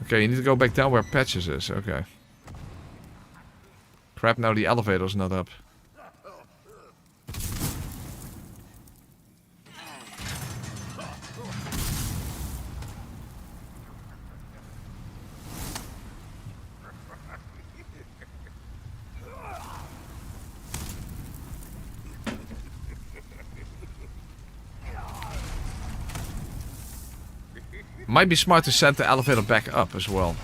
Okay, you need to go back down where Patches is. Okay. Crap, now the elevator's not up. Might be smart to set the elevator back up as well.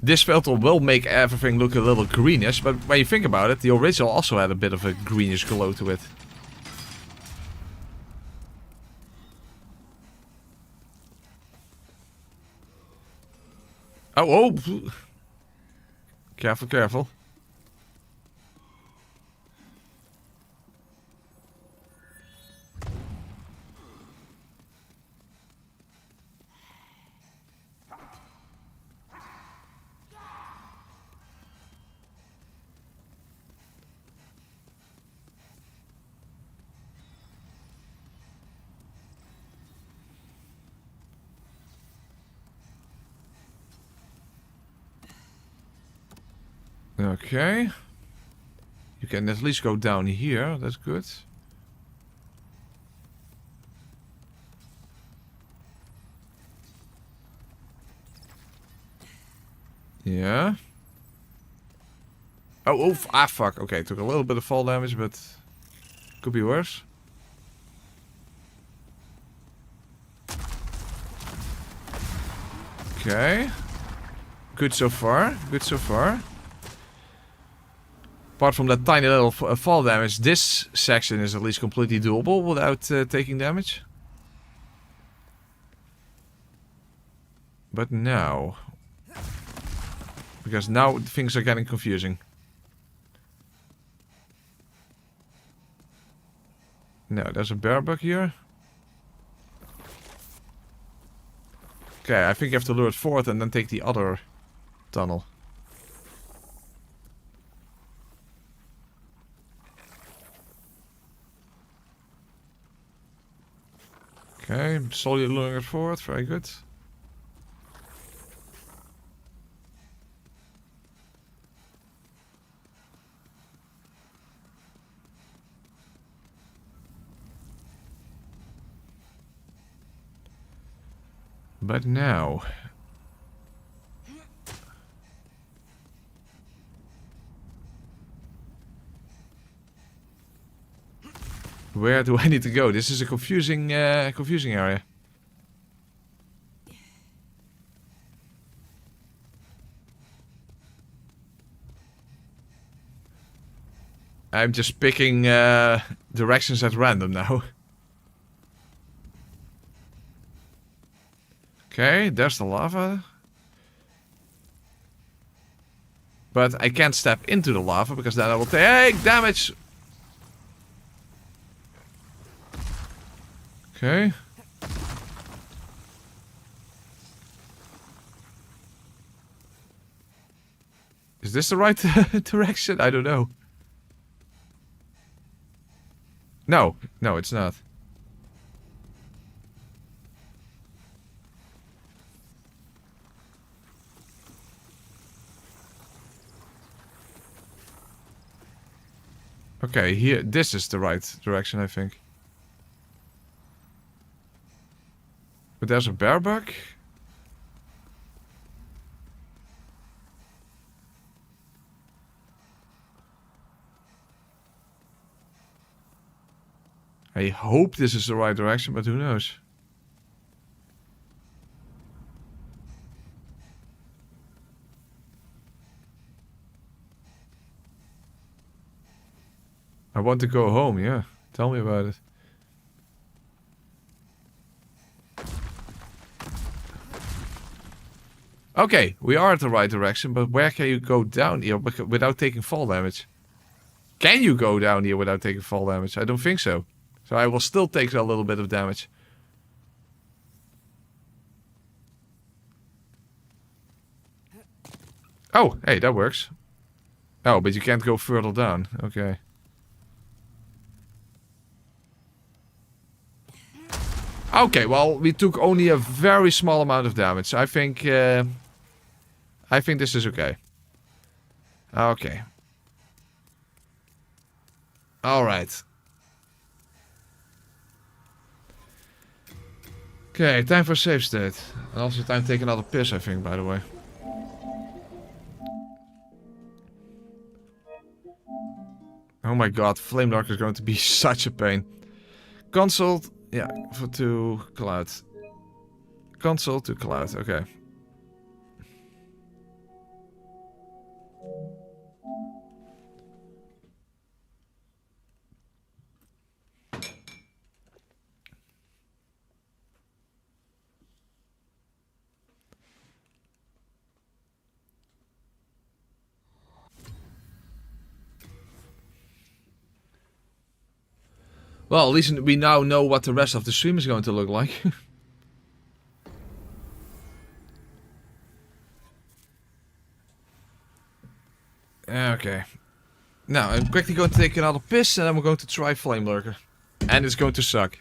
This filter will make everything look a little greenish, but when you think about it, the original also had a bit of a greenish glow to it. Oh, oh! Careful, careful. Okay. You can at least go down here. That's good. Yeah. Oh, ah, fuck. Okay, took a little bit of fall damage, but could be worse. Okay. Good so far. Good so far. Apart from that tiny little fall damage, this section is at least completely doable without taking damage. But now... Because now things are getting confusing. No, there's a bear bug here. Okay, I think you have to lure it forward and then take the other tunnel. Okay, slowly luring it forward, very good. But now... Where do I need to go? This is a confusing area. I'm just picking directions at random now. Okay, there's the lava. But I can't step into the lava because then I will take damage. Okay. Is this the right direction? I don't know. No, no, it's not. Okay, here, this is the right direction, I think. But there's a bear bug. I hope this is the right direction, but who knows? I want to go home, yeah. Tell me about it. Okay, we are at the right direction, but where can you go down here without taking fall damage? Can you go down here without taking fall damage? I don't think so. So I will still take a little bit of damage. Oh, hey, that works. Oh, but you can't go further down. Okay. Okay, well, we took only a very small amount of damage. I think this is okay. Okay. Alright. Okay, time for save state. And also time to take another piss, I think, by the way. Oh my god, Flame Lurker is going to be such a pain. Consult, yeah, to Cloud. Consult to Cloud, okay. Well, at least we now know what the rest of the stream is going to look like. Okay. Now, I'm quickly going to take another piss and then we're going to try Flame Lurker. And it's going to suck.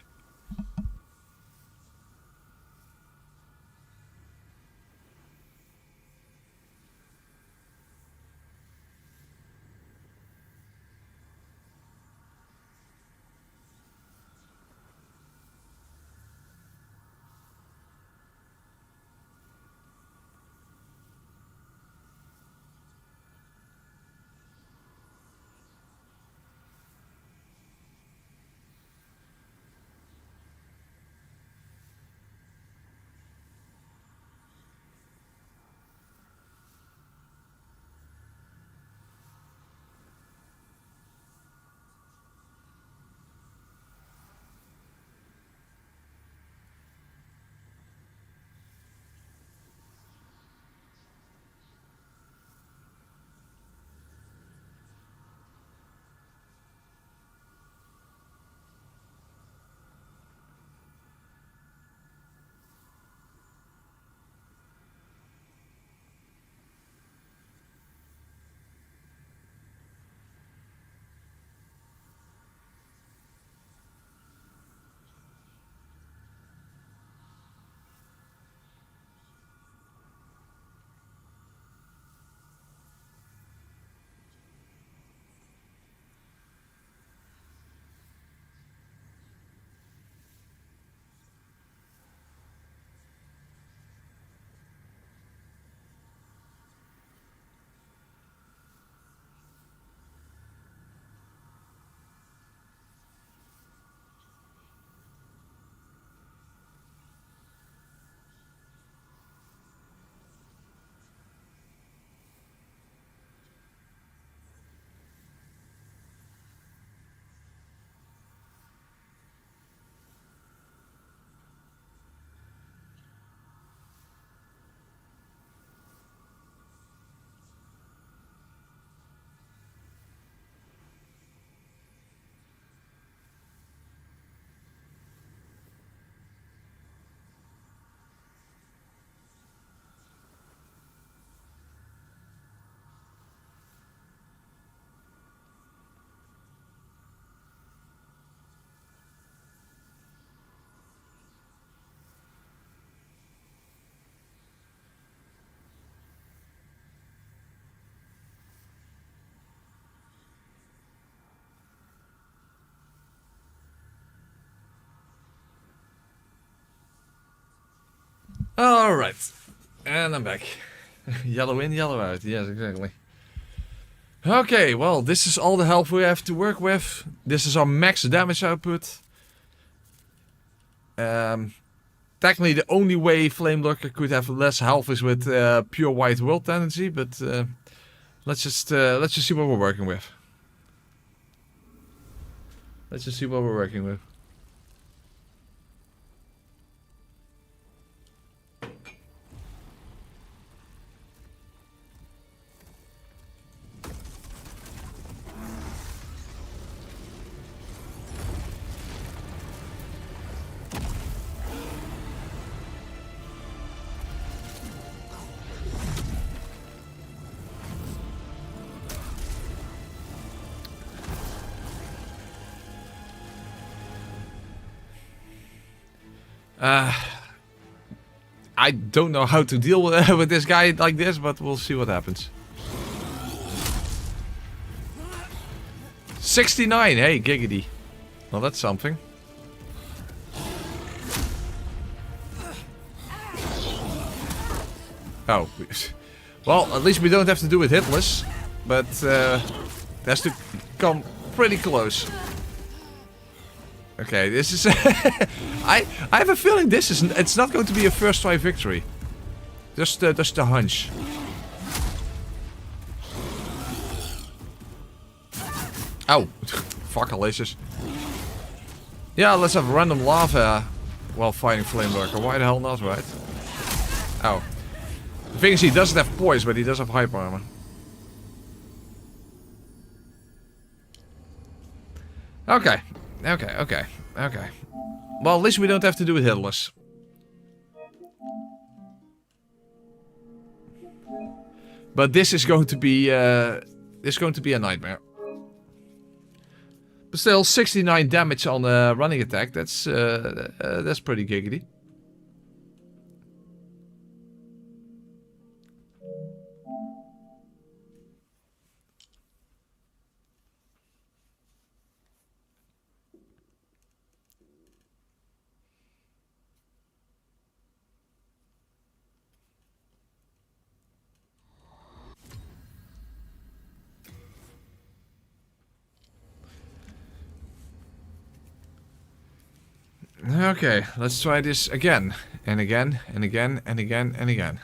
Alright. And I'm back. Yellow in, yellow out. Yes, exactly. Okay, well, this is all the health we have to work with. This is our max damage output. Technically, the only way Flame Lurker could have less health is with pure white will tendency, but let's just see what we're working with. Let's just see what we're working with. I don't know how to deal with this guy like this, but we'll see what happens. 69, hey, giggity. Well, that's something. Oh. Well, at least we don't have to do it hitless. But, it has to come pretty close. Okay, this is... I have a feeling it's not going to be a first try victory. Just a hunch. Oh, fuck Alicious. Yeah, let's have random lava while fighting Flame Lurker. Why the hell not, right? Oh. The thing is, he doesn't have poise, but he does have hyper armor. Okay. Okay. Well, at least we don't have to do it hitless. But this is going to be a nightmare. But still, 69 damage on a running attack. That's pretty giggity. Okay, let's try this again. And again, and again, and again, and again.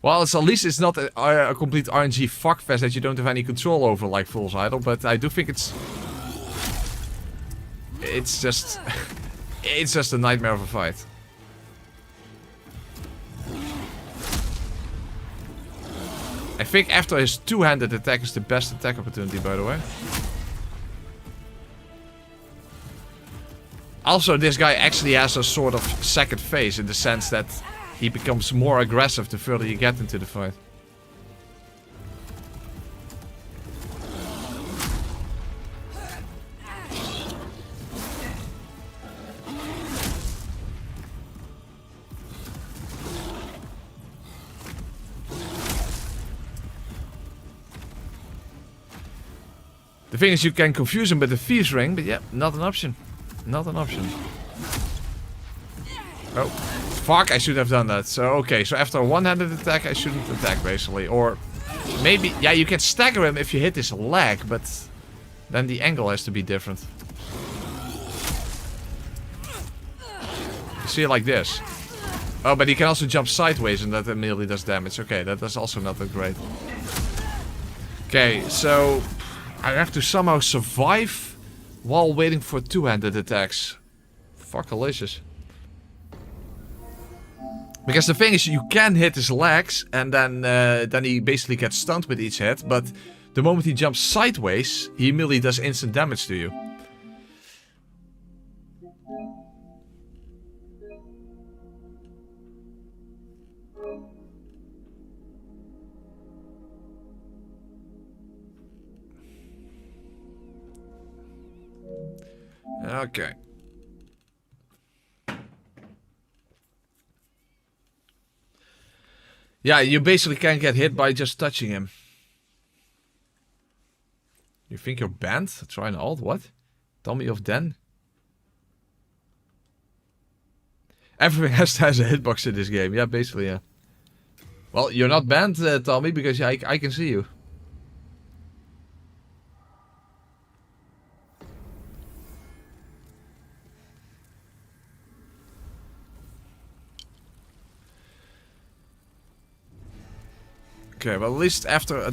Well, at least it's not a complete RNG fuckfest that you don't have any control over like Fool's Idol, but I do think it's just... it's just a nightmare of a fight. I think after his two-handed attack is the best attack opportunity, by the way. Also, this guy actually has a sort of second phase in the sense that he becomes more aggressive the further you get into the fight. The thing is, you can confuse him with the Thieves Ring, but yeah, not an option. Not an option. Oh, fuck, I should have done that. So, okay, so after a one-handed attack, I shouldn't attack, basically. Or maybe, yeah, you can stagger him if you hit his leg, but then the angle has to be different. You see it like this. Oh, but he can also jump sideways and that immediately does damage. Okay, that is also not that great. Okay, so I have to somehow survive while waiting for two-handed attacks. Fuck Alicious. Because the thing is, you can hit his legs, and then he basically gets stunned with each hit, but the moment he jumps sideways, he immediately does instant damage to you. Okay. Yeah, you basically can't get hit by just touching him. You think you're banned? Try an alt, what? Tommy of Den? Everything has a hitbox in this game. Yeah, basically, yeah. Well, you're not banned, Tommy, because I can see you. Okay, well, at least after a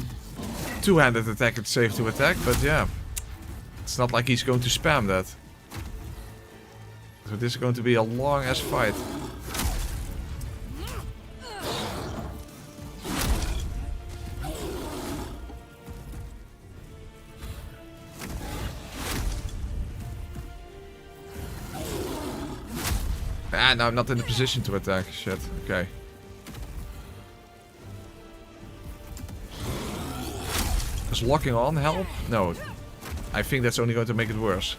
two-handed attack, it's safe to attack, but yeah. It's not like he's going to spam that. So this is going to be a long-ass fight. Ah, no, I'm not in the position to attack. Shit, okay. Does locking on help? No. I think that's only going to make it worse.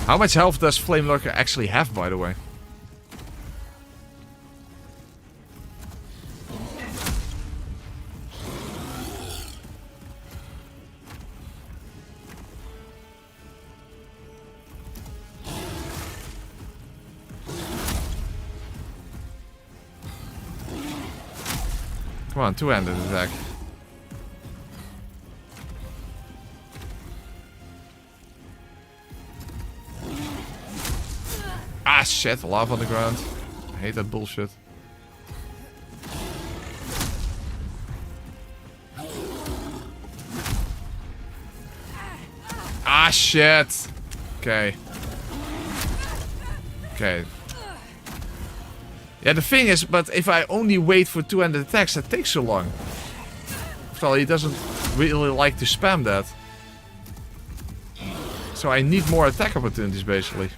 How much health does Flame Lurker actually have, by the way? Come on, two-handed attack. Ah, shit, lava on the ground. I hate that bullshit. Ah, shit. Okay. Okay. Yeah, the thing is, but if I only wait for two-handed attacks, that takes so long. After all, he doesn't really like to spam that. So I need more attack opportunities, basically.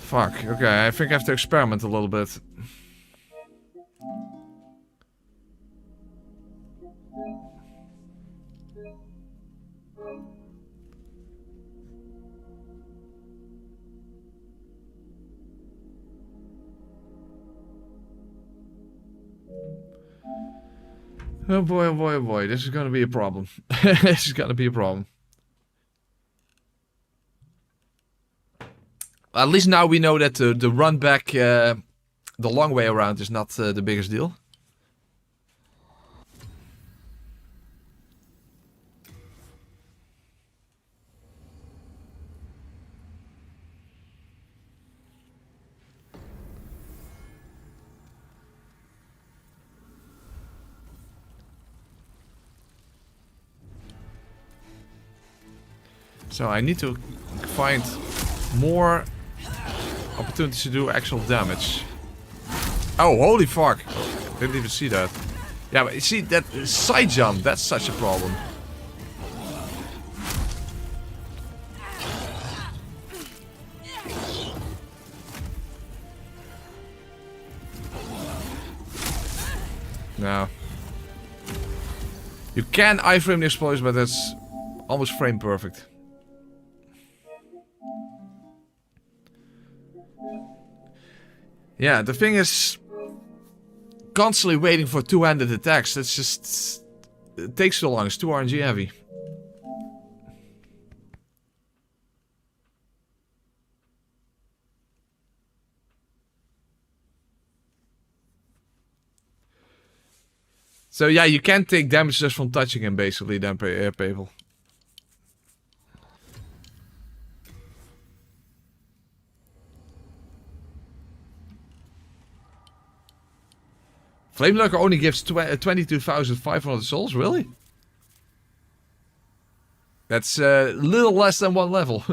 Fuck, okay, I think I have to experiment a little bit. Oh boy, oh boy, oh boy, this is gonna be a problem. This is gonna be a problem. At least now we know that the run back, the long way around is not the biggest deal. So I need to find more opportunities to do actual damage. Oh, holy fuck. Didn't even see that. Yeah, but you see, that side jump, that's such a problem. No. You can iframe the explosion, but that's almost frame perfect. Yeah, the thing is, constantly waiting for two-handed attacks, that's just, it takes so long, it's too RNG heavy. So yeah, you can take damage just from touching him, basically, then, people. Flame Lurker only gives 22,500 souls, really? That's a little less than one level.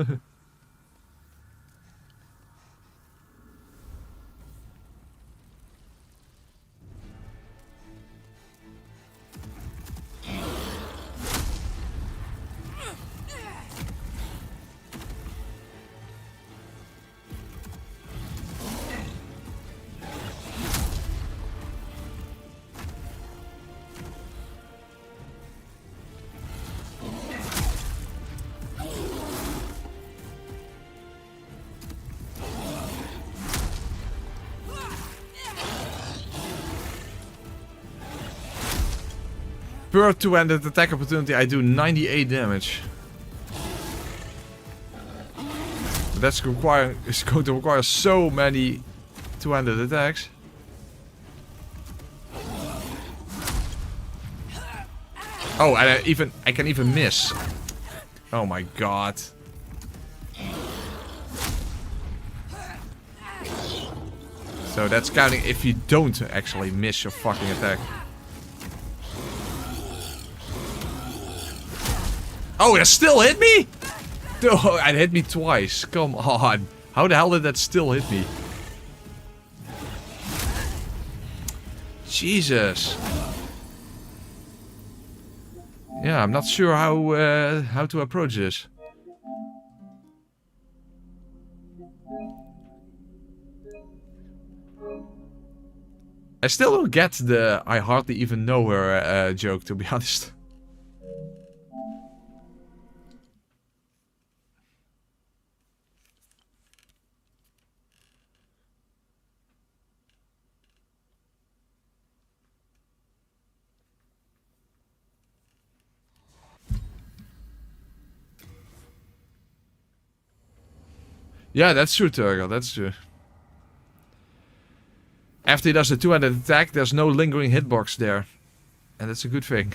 Per two-handed attack opportunity, I do 98 damage. That's it's going to require so many two-handed attacks. Oh, and I can even miss. Oh my god. So that's counting if you don't actually miss your fucking attack. Oh, it still hit me? Oh, it hit me twice. Come on. How the hell did that still hit me? Jesus. Yeah, I'm not sure how to approach this. I still don't get the I hardly even know her joke, to be honest. Yeah, that's true, Turgle, that's true. After he does the two-handed attack, there's no lingering hitbox there. And that's a good thing.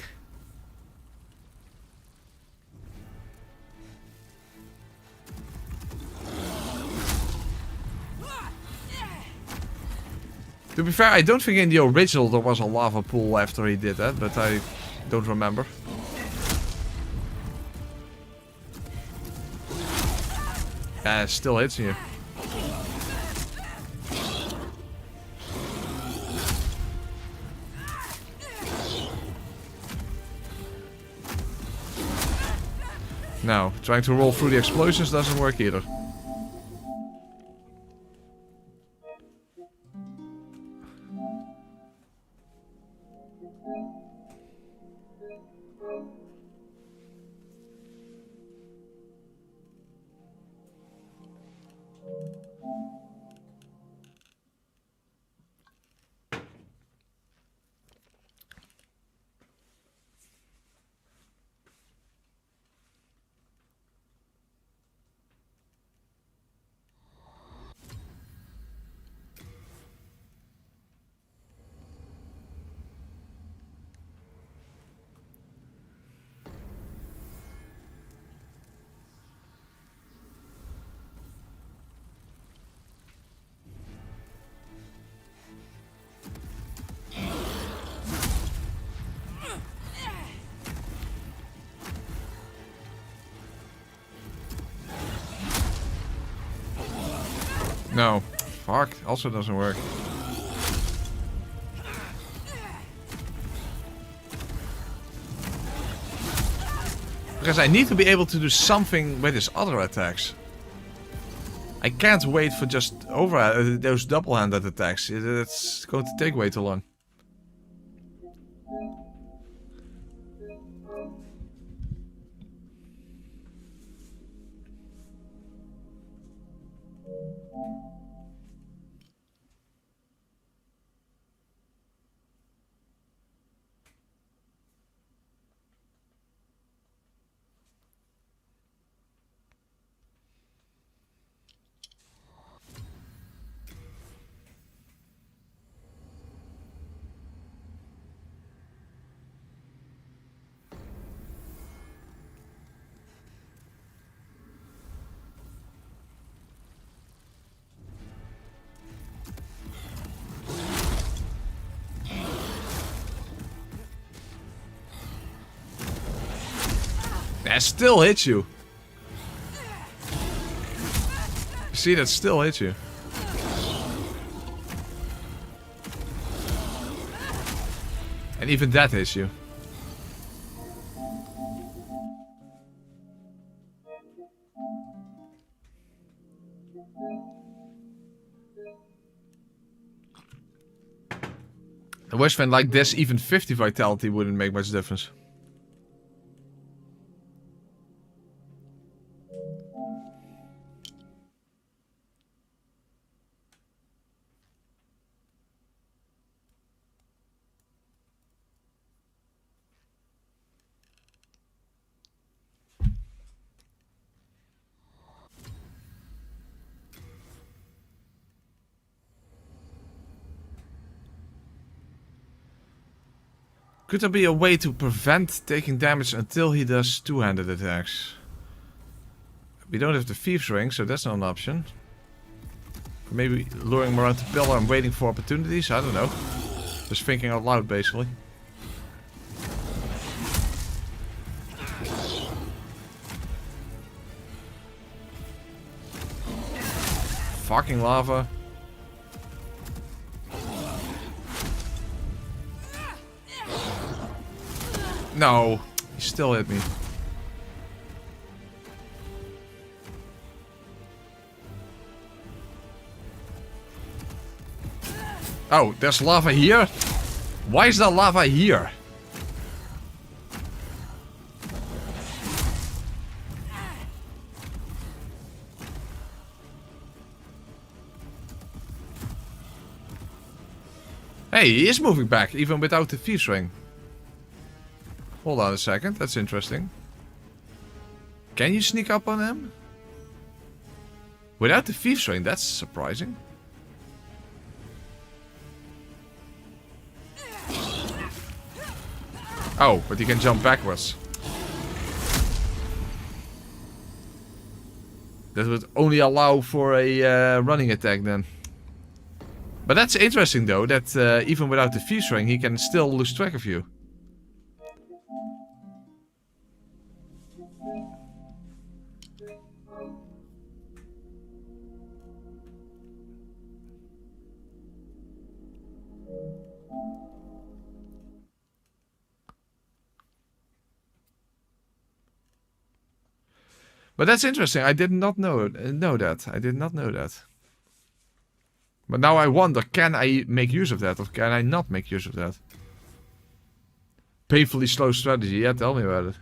To be fair, I don't think in the original there was a lava pool after he did that, but I don't remember. It still hits you. No, trying to roll through the explosions doesn't work either. No. Fuck. Also doesn't work. Because I need to be able to do something with his other attacks. I can't wait for just those double-handed attacks. It's going to take way too long. That still hits you. See, that still hits you. And even that hits you. I wish when like this, even 50 vitality wouldn't make much difference. Could there be a way to prevent taking damage until he does two-handed attacks? We don't have the Thieves Ring, so that's not an option. Maybe luring him around the pillar and waiting for opportunities? I don't know. Just thinking out loud, basically. Fucking lava. No, he still hit me. Oh, there's lava here? Why is there lava here? Hey, he is moving back, even without the Thieves Ring. Hold on a second, that's interesting. Can you sneak up on him? Without the Thieves Ring, that's surprising. Oh, but he can jump backwards. That would only allow for a running attack then. But that's interesting though, that even without the Thieves Ring, he can still lose track of you. But that's interesting. I did not know that. I did not know that. But now I wonder, can I make use of that or can I not make use of that? Painfully slow strategy. Yeah, tell me about it.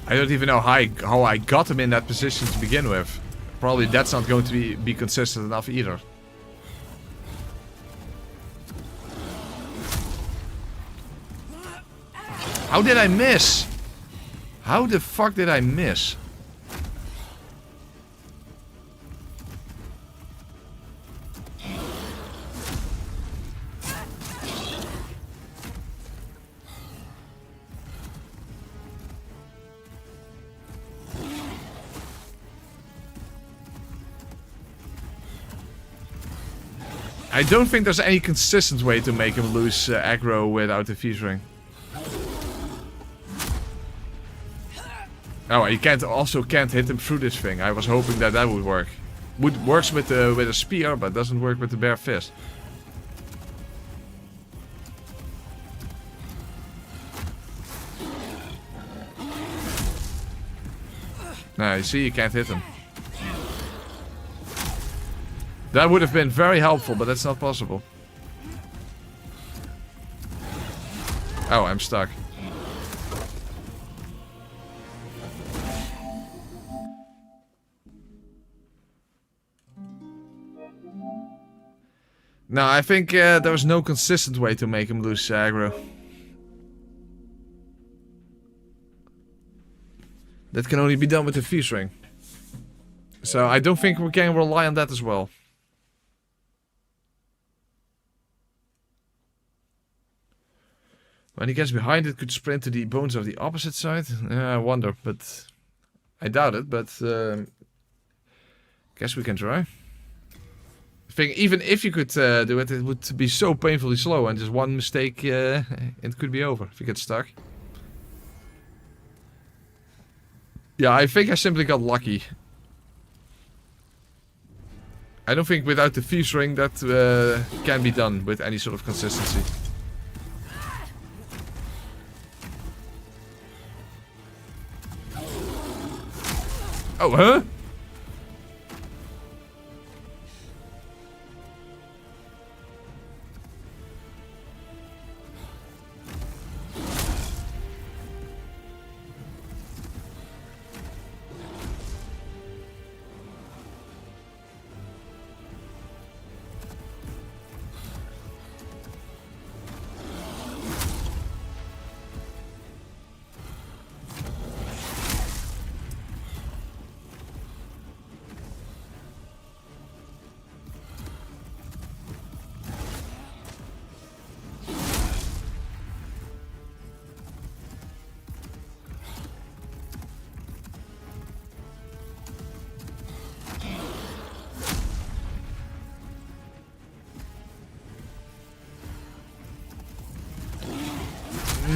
I don't even know how I got him in that position to begin with. Probably that's not going to be consistent enough either. How did I miss? How the fuck did I miss? I don't think there's any consistent way to make him lose aggro without the Thieves Ring. Oh, you can't hit him through this thing. I was hoping that that would work. Works with a spear, but doesn't work with the bare fist. Nah, you see, you can't hit him. That would have been very helpful, but that's not possible. Oh, I'm stuck. No, I think there was no consistent way to make him lose aggro. That can only be done with the Thieves Ring. So I don't think we can rely on that as well. When he gets behind, it could sprint to the bones of the opposite side. I wonder, but I doubt it. But guess we can try. I think even if you could do it, it would be so painfully slow, and just one mistake, it could be over if you get stuck. Yeah, I think I simply got lucky. I don't think without the Thieves Ring that can be done with any sort of consistency. Oh, huh?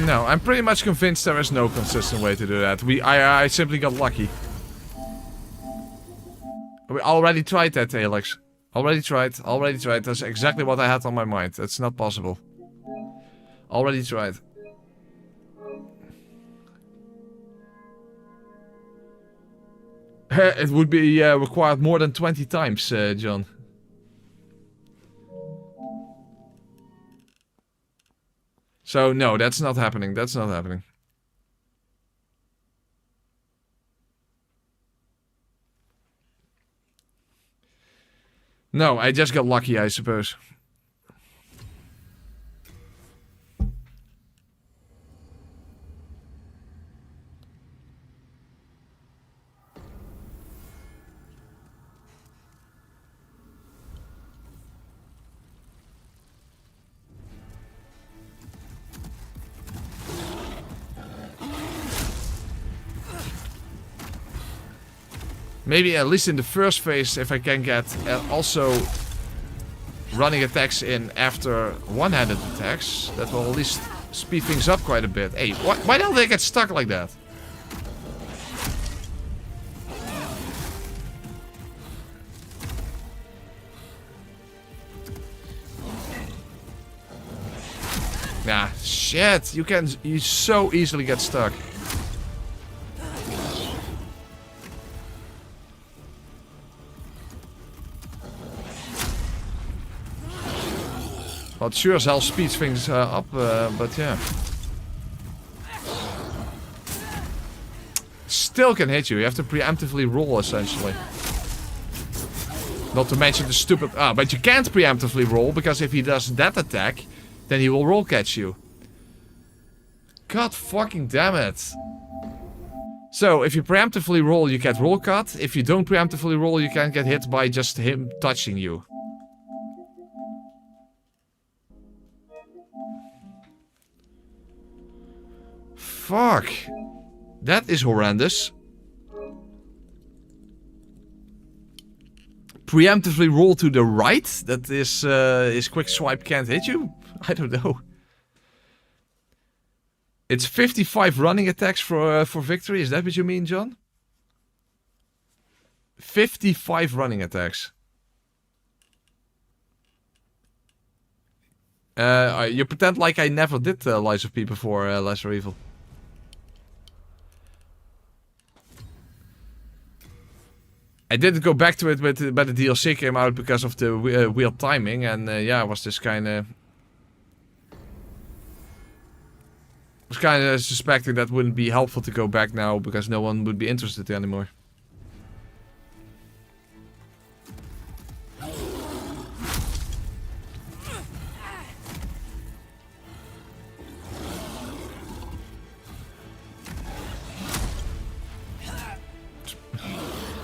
No, I'm pretty much convinced there is no consistent way to do that. I simply got lucky. We already tried that, Alex. Already tried. That's exactly what I had on my mind. That's not possible. Already tried. It would be required more than 20 times, John. So, no, that's not happening. That's not happening. No, I just got lucky, I suppose. Maybe at least in the first phase, if I can get also running attacks in after one-handed attacks, that will at least speed things up quite a bit. Hey, why don't they get stuck like that? Nah, shit, you so easily get stuck. Well, it sure as hell speeds things up, but yeah. Still can hit you. You have to preemptively roll, essentially. Not to mention the stupid... Ah, but you can't preemptively roll, because if he does that attack, then he will roll catch you. God fucking damn it. So, if you preemptively roll, you get roll cut. If you don't preemptively roll, you can get hit by just him touching you. Fuck. That is horrendous. Preemptively roll to the right? That is, his quick swipe can't hit you? I don't know. It's 55 running attacks for victory. Is that what you mean, John? 55 running attacks. You pretend like I never did Lies of P before Lesser Evil. I didn't go back to it, but the DLC came out because of the weird timing, and yeah, I was just kind of... was kind of suspecting that wouldn't be helpful to go back now, because no one would be interested anymore.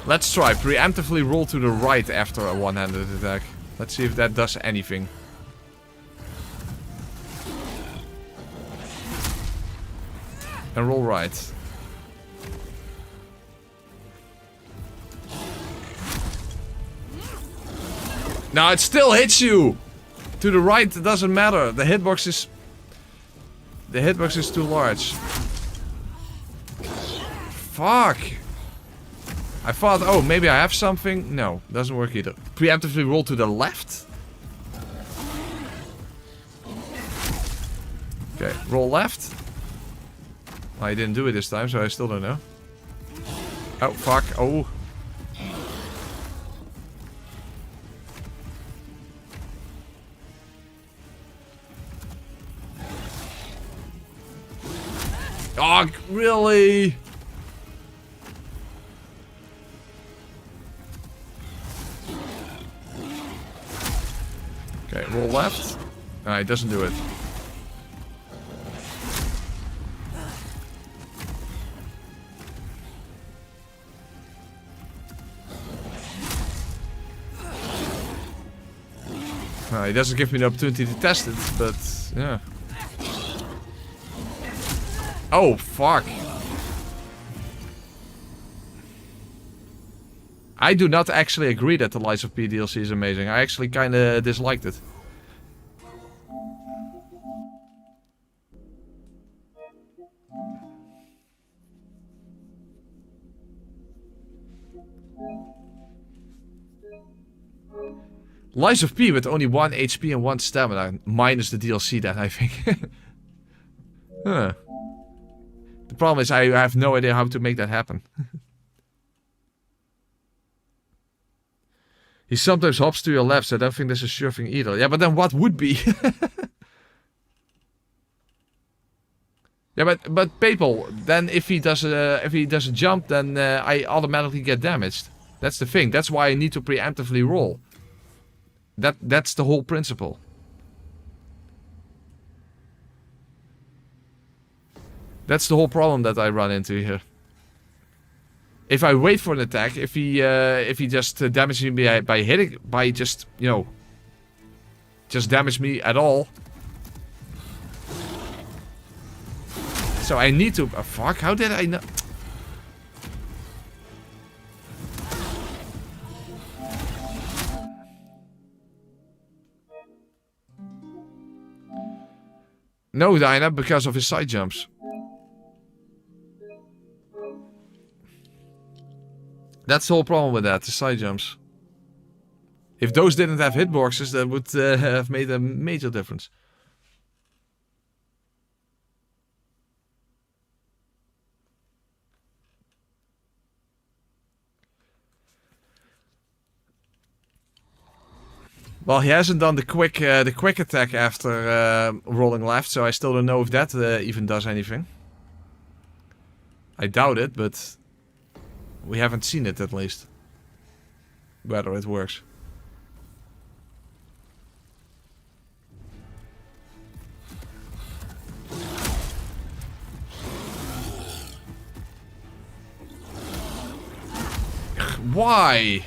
Let's try. Preemptively roll to the right after a one-handed attack. Let's see if that does anything. And roll right. Now it still hits you! To the right, it doesn't matter. The hitbox is... the hitbox is too large. Fuck! I thought, oh, maybe I have something. No, doesn't work either. Preemptively roll to the left. Okay, roll left. I didn't do it this time, so I still don't know. Oh, fuck. Oh. Oh, really? Okay, roll left. It doesn't do it. It doesn't give me the opportunity to test it, but yeah. Oh, fuck. I do not actually agree that the Lies of P DLC is amazing. I actually kinda disliked it. Lies of P with only 1 HP and 1 stamina. Minus the DLC then, I think. Huh. The problem is I have no idea how to make that happen. He sometimes hops to your left, so I don't think this is a sure thing either. Yeah, but then what would be? Yeah, but people, then if he does a jump, then I automatically get damaged. That's the thing. That's why I need to preemptively roll. That's the whole principle. That's the whole problem that I run into here. If I wait for an attack, if he just damages me by hitting, by just, you know, just damage me at all. So I need to. Fuck! How did I know? No, Dinah, because of his side jumps. That's the whole problem with that, the side jumps. If those didn't have hitboxes, that would have made a major difference. Well, he hasn't done the quick attack after rolling left, so I still don't know if that even does anything. I doubt it, but we haven't seen it at least. Whether it works. Why?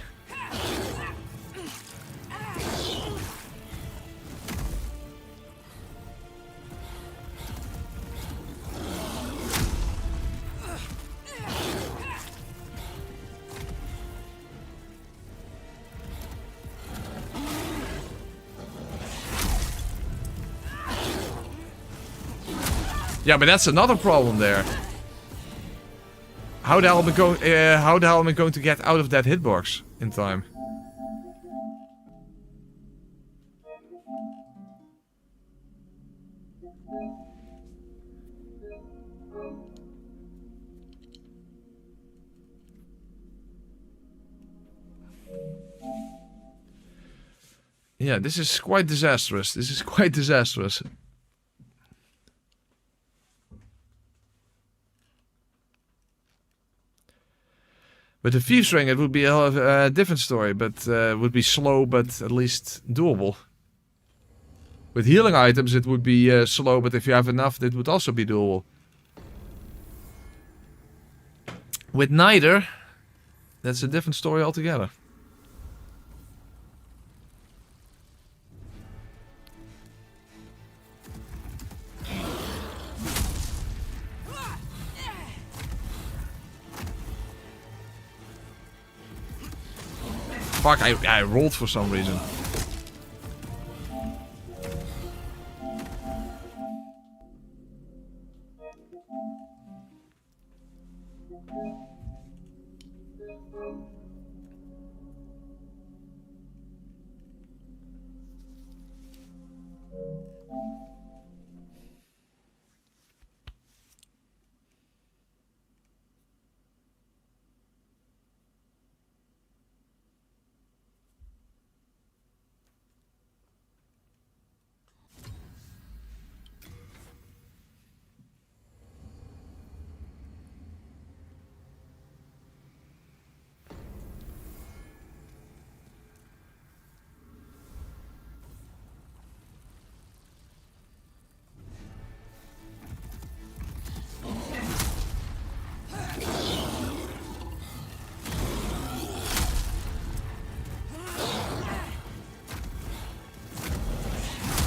Yeah, but that's another problem there. How the hell am I going to get out of that hitbox in time? Yeah, this is quite disastrous. This is quite disastrous. With the Thieves Ring, it would be a different story, but would be slow, but at least doable. With healing items, it would be slow, but if you have enough, it would also be doable. With neither, that's a different story altogether. Fuck, I rolled for some reason.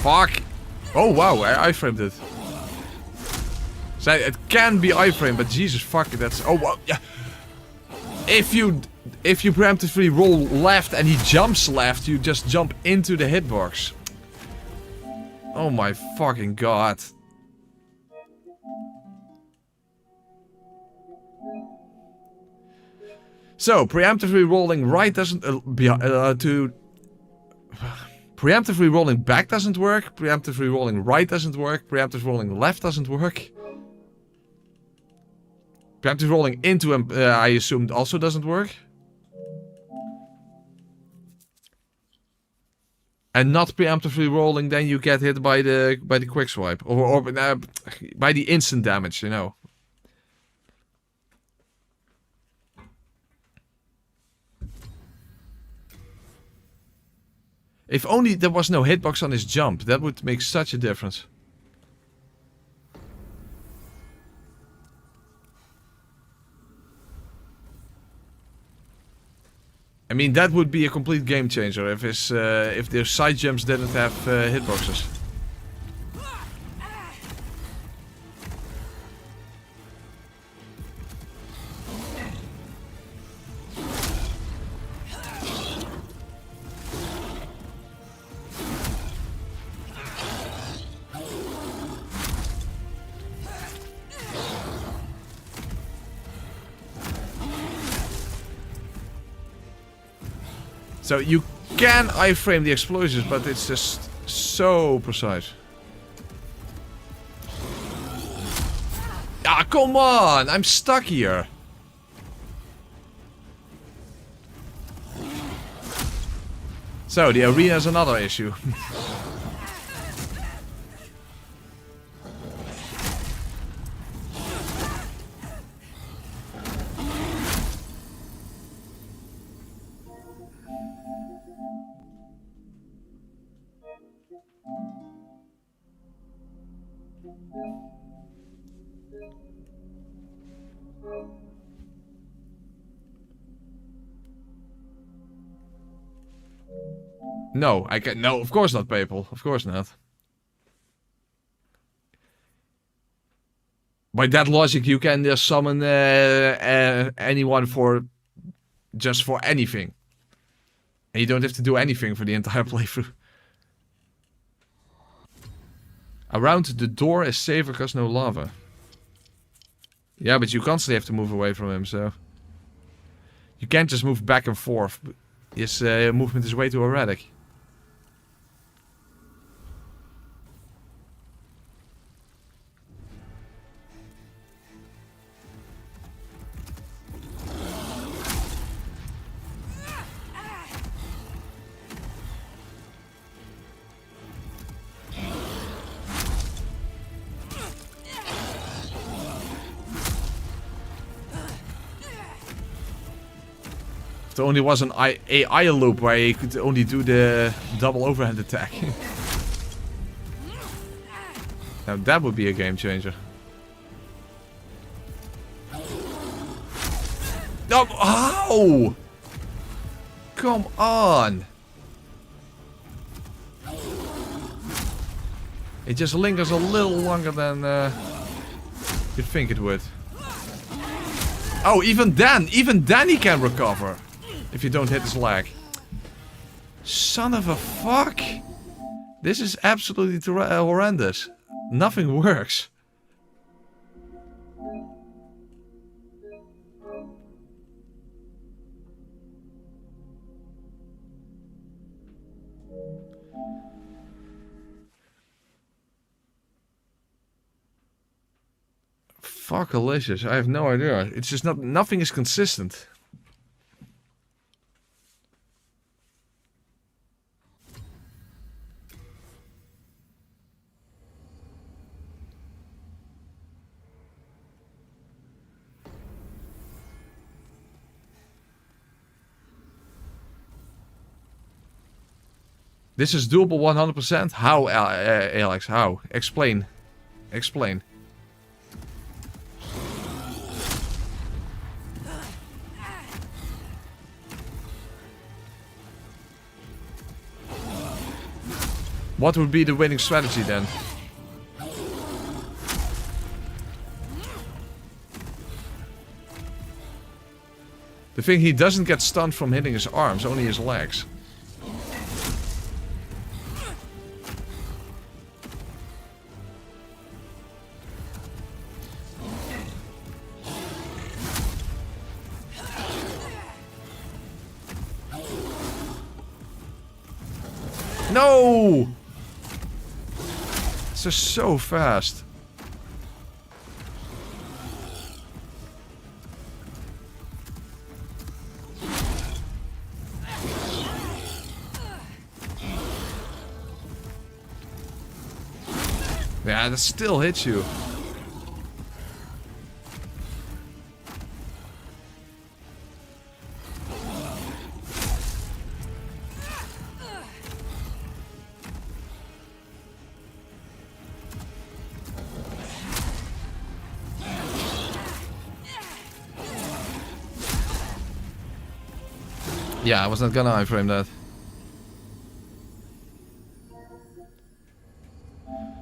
Fuck! Oh wow, I framed it. So it can be iframe, but Jesus fuck, that's oh wow, yeah. If you preemptively roll left and he jumps left, you just jump into the hitbox. Oh my fucking god. So preemptively rolling right doesn't Preemptively rolling back doesn't work. Preemptively rolling right doesn't work. Preemptively rolling left doesn't work. Preemptively rolling into him, I assumed, also doesn't work. And not preemptively rolling, then you get hit by the quick swipe. Or by the instant damage, you know. If only there was no hitbox on his jump, that would make such a difference. I mean, that would be a complete game changer if their side jumps didn't have hitboxes. So you can iframe the explosions, but it's just so precise. Ah, come on! I'm stuck here. So the arena is another issue. No, I can. No, of course not, people. Of course not. By that logic, you can just summon anyone for just for anything, and you don't have to do anything for the entire playthrough. Around the door is safer because no lava. Yeah, but you constantly have to move away from him, so you can't just move back and forth. His movement is way too erratic. If there only was an AI loop where you could only do the double overhand attack. Now that would be a game changer. No, how? Come on! It just lingers a little longer than you'd think it would. Oh, even then he can recover. If you don't hit his leg. Son of a fuck. This is absolutely horrendous. Nothing works. Fuckalicious. I have no idea. It's just nothing is consistent. This is doable 100%? How, Alex? How? Explain. Explain. What would be the winning strategy then? The thing, he doesn't get stunned from hitting his arms, only his legs. No! It's just so fast. Yeah, that still hits you. Yeah, I was not gonna iframe that.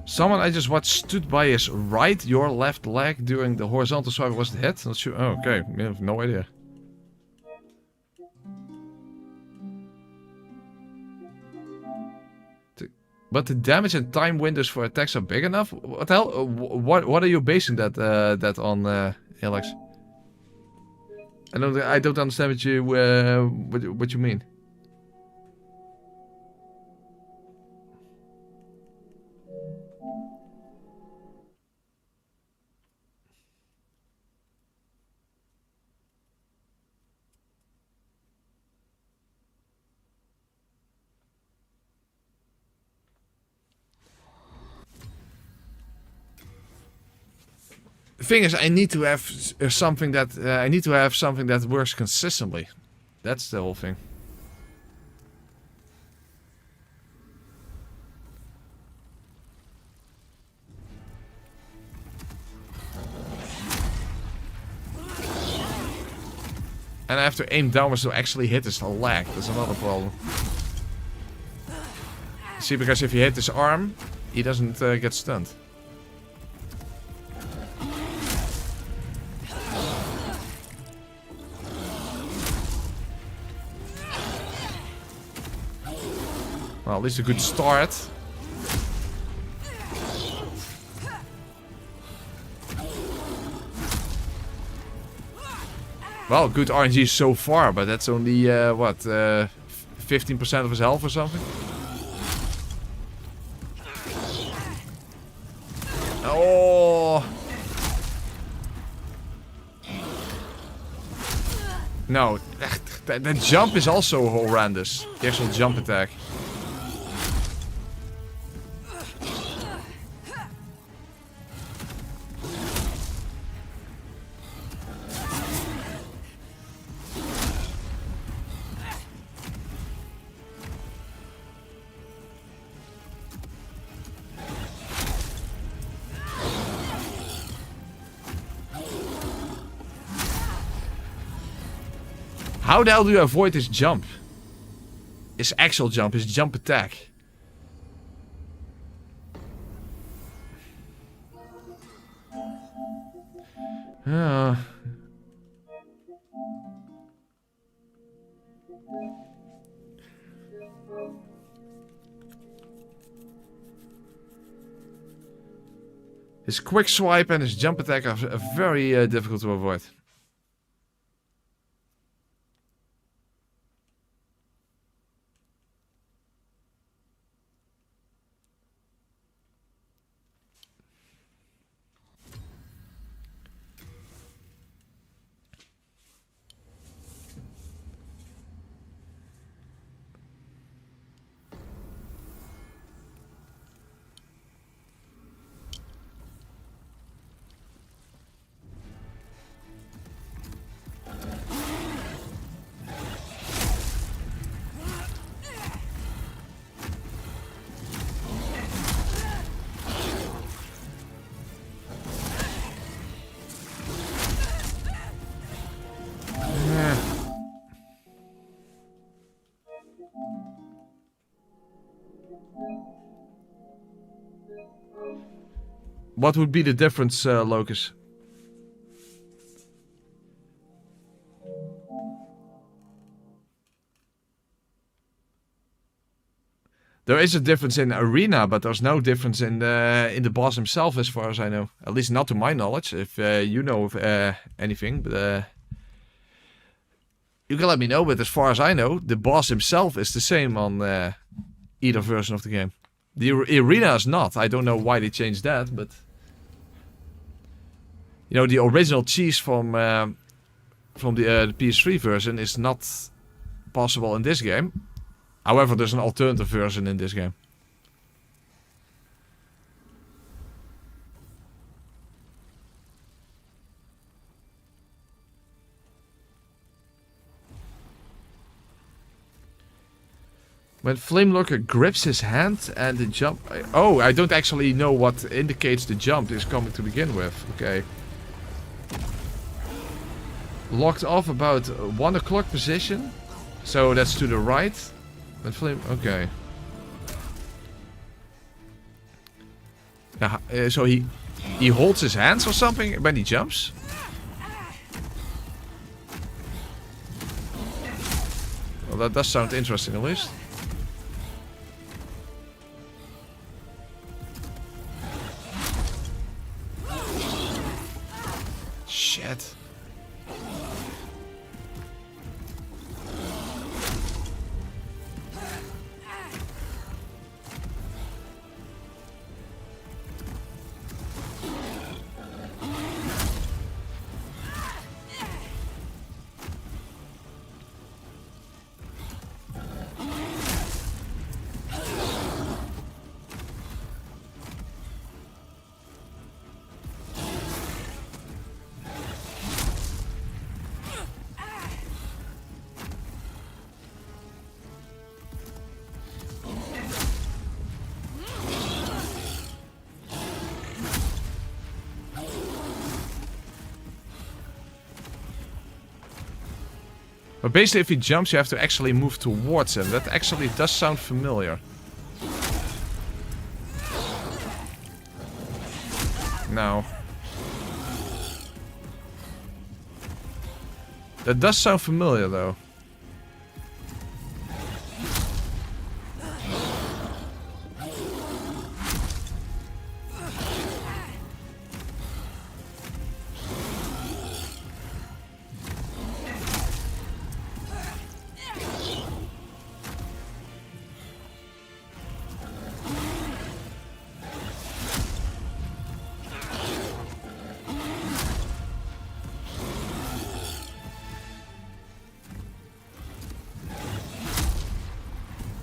Someone I just watched stood by his right, your left leg during the horizontal swipe. Was it hit? Not sure. Oh, okay. I have no idea. But the damage and time windows for attacks are big enough? What the hell? What are you basing that on, Alex? I don't understand what you mean. The thing is, I need to have something that works consistently. That's the whole thing. And I have to aim downwards to actually hit his leg. That's another problem. See, because if you hit his arm, he doesn't get stunned. Well, at least a good start. Well, good RNG so far, but that's only, what, 15% of his health or something? Oh! No, that jump is also horrendous. The actual jump attack. How the hell do you avoid his jump? His actual jump, his jump attack. His quick swipe and his jump attack are very difficult to avoid. What would be the difference, Locus? There is a difference in arena, but there's no difference in the boss himself, as far as I know. At least not to my knowledge. If you know of anything, but you can let me know. But as far as I know, the boss himself is the same on either version of the game. The arena is not. I don't know why they changed that, but you know, the original cheese from the PS3 version is not possible in this game. However, there's an alternative version in this game. When Flamelurker grips his hand and the jump... Oh, I don't actually know what indicates the jump is coming to begin with. Okay. Locked off about 1 o'clock position. So that's to the right. When Flame... Okay. So he holds his hands or something when he jumps? Well, that does sound interesting at least. Shit. But basically, if he jumps, you have to actually move towards him. That actually does sound familiar. No. That does sound familiar, though.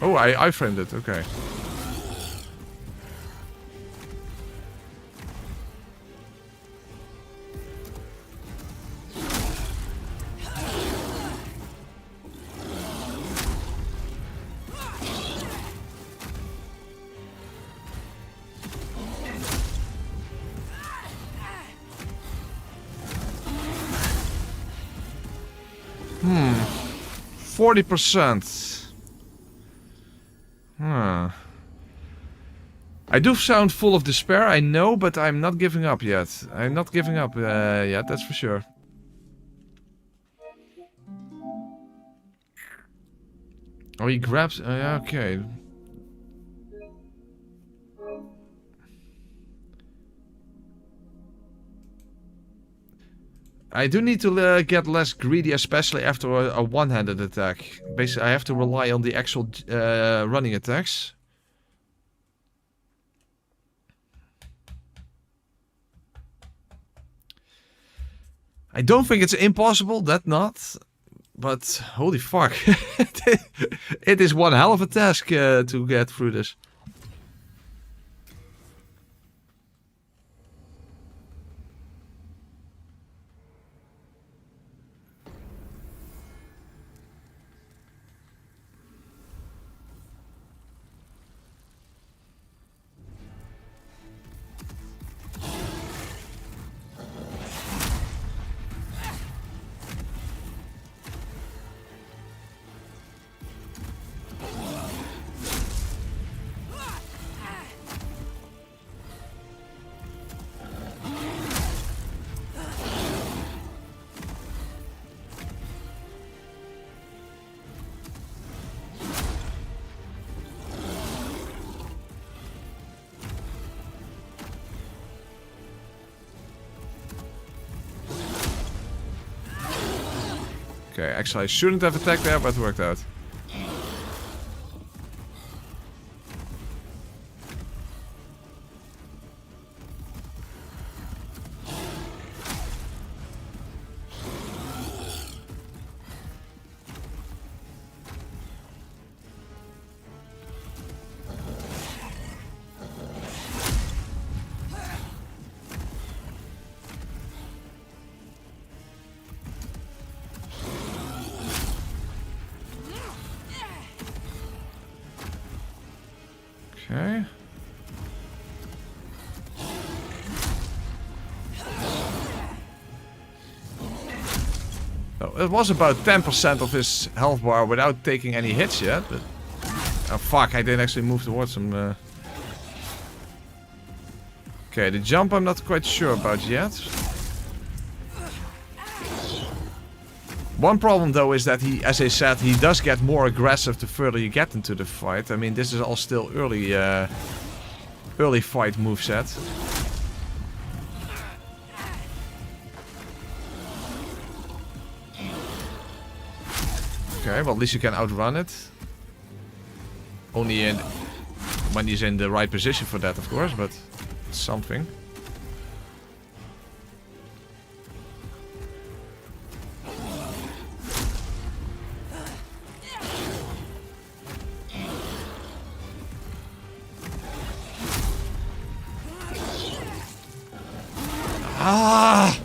Oh, I framed it, okay. Hmm. 40%. Huh. I do sound full of despair, I know, but I'm not giving up yet. I'm not giving up yet, that's for sure. Oh, he grabs... okay. I do need to get less greedy, especially after a one-handed attack. Basically, I have to rely on the actual running attacks. I don't think it's impossible, that not. But holy fuck. It is one hell of a task to get through this. Okay, actually I shouldn't have attacked there, but it worked out. Okay. Oh, it was about 10% of his health bar without taking any hits yet, but... Oh fuck, I didn't actually move towards him. Okay, the jump I'm not quite sure about yet. One problem though is that he, as I said, he does get more aggressive the further you get into the fight. I mean, this is all still early fight moveset. Okay, well at least you can outrun it. Only in when he's in the right position for that, of course, but it's something. Ah!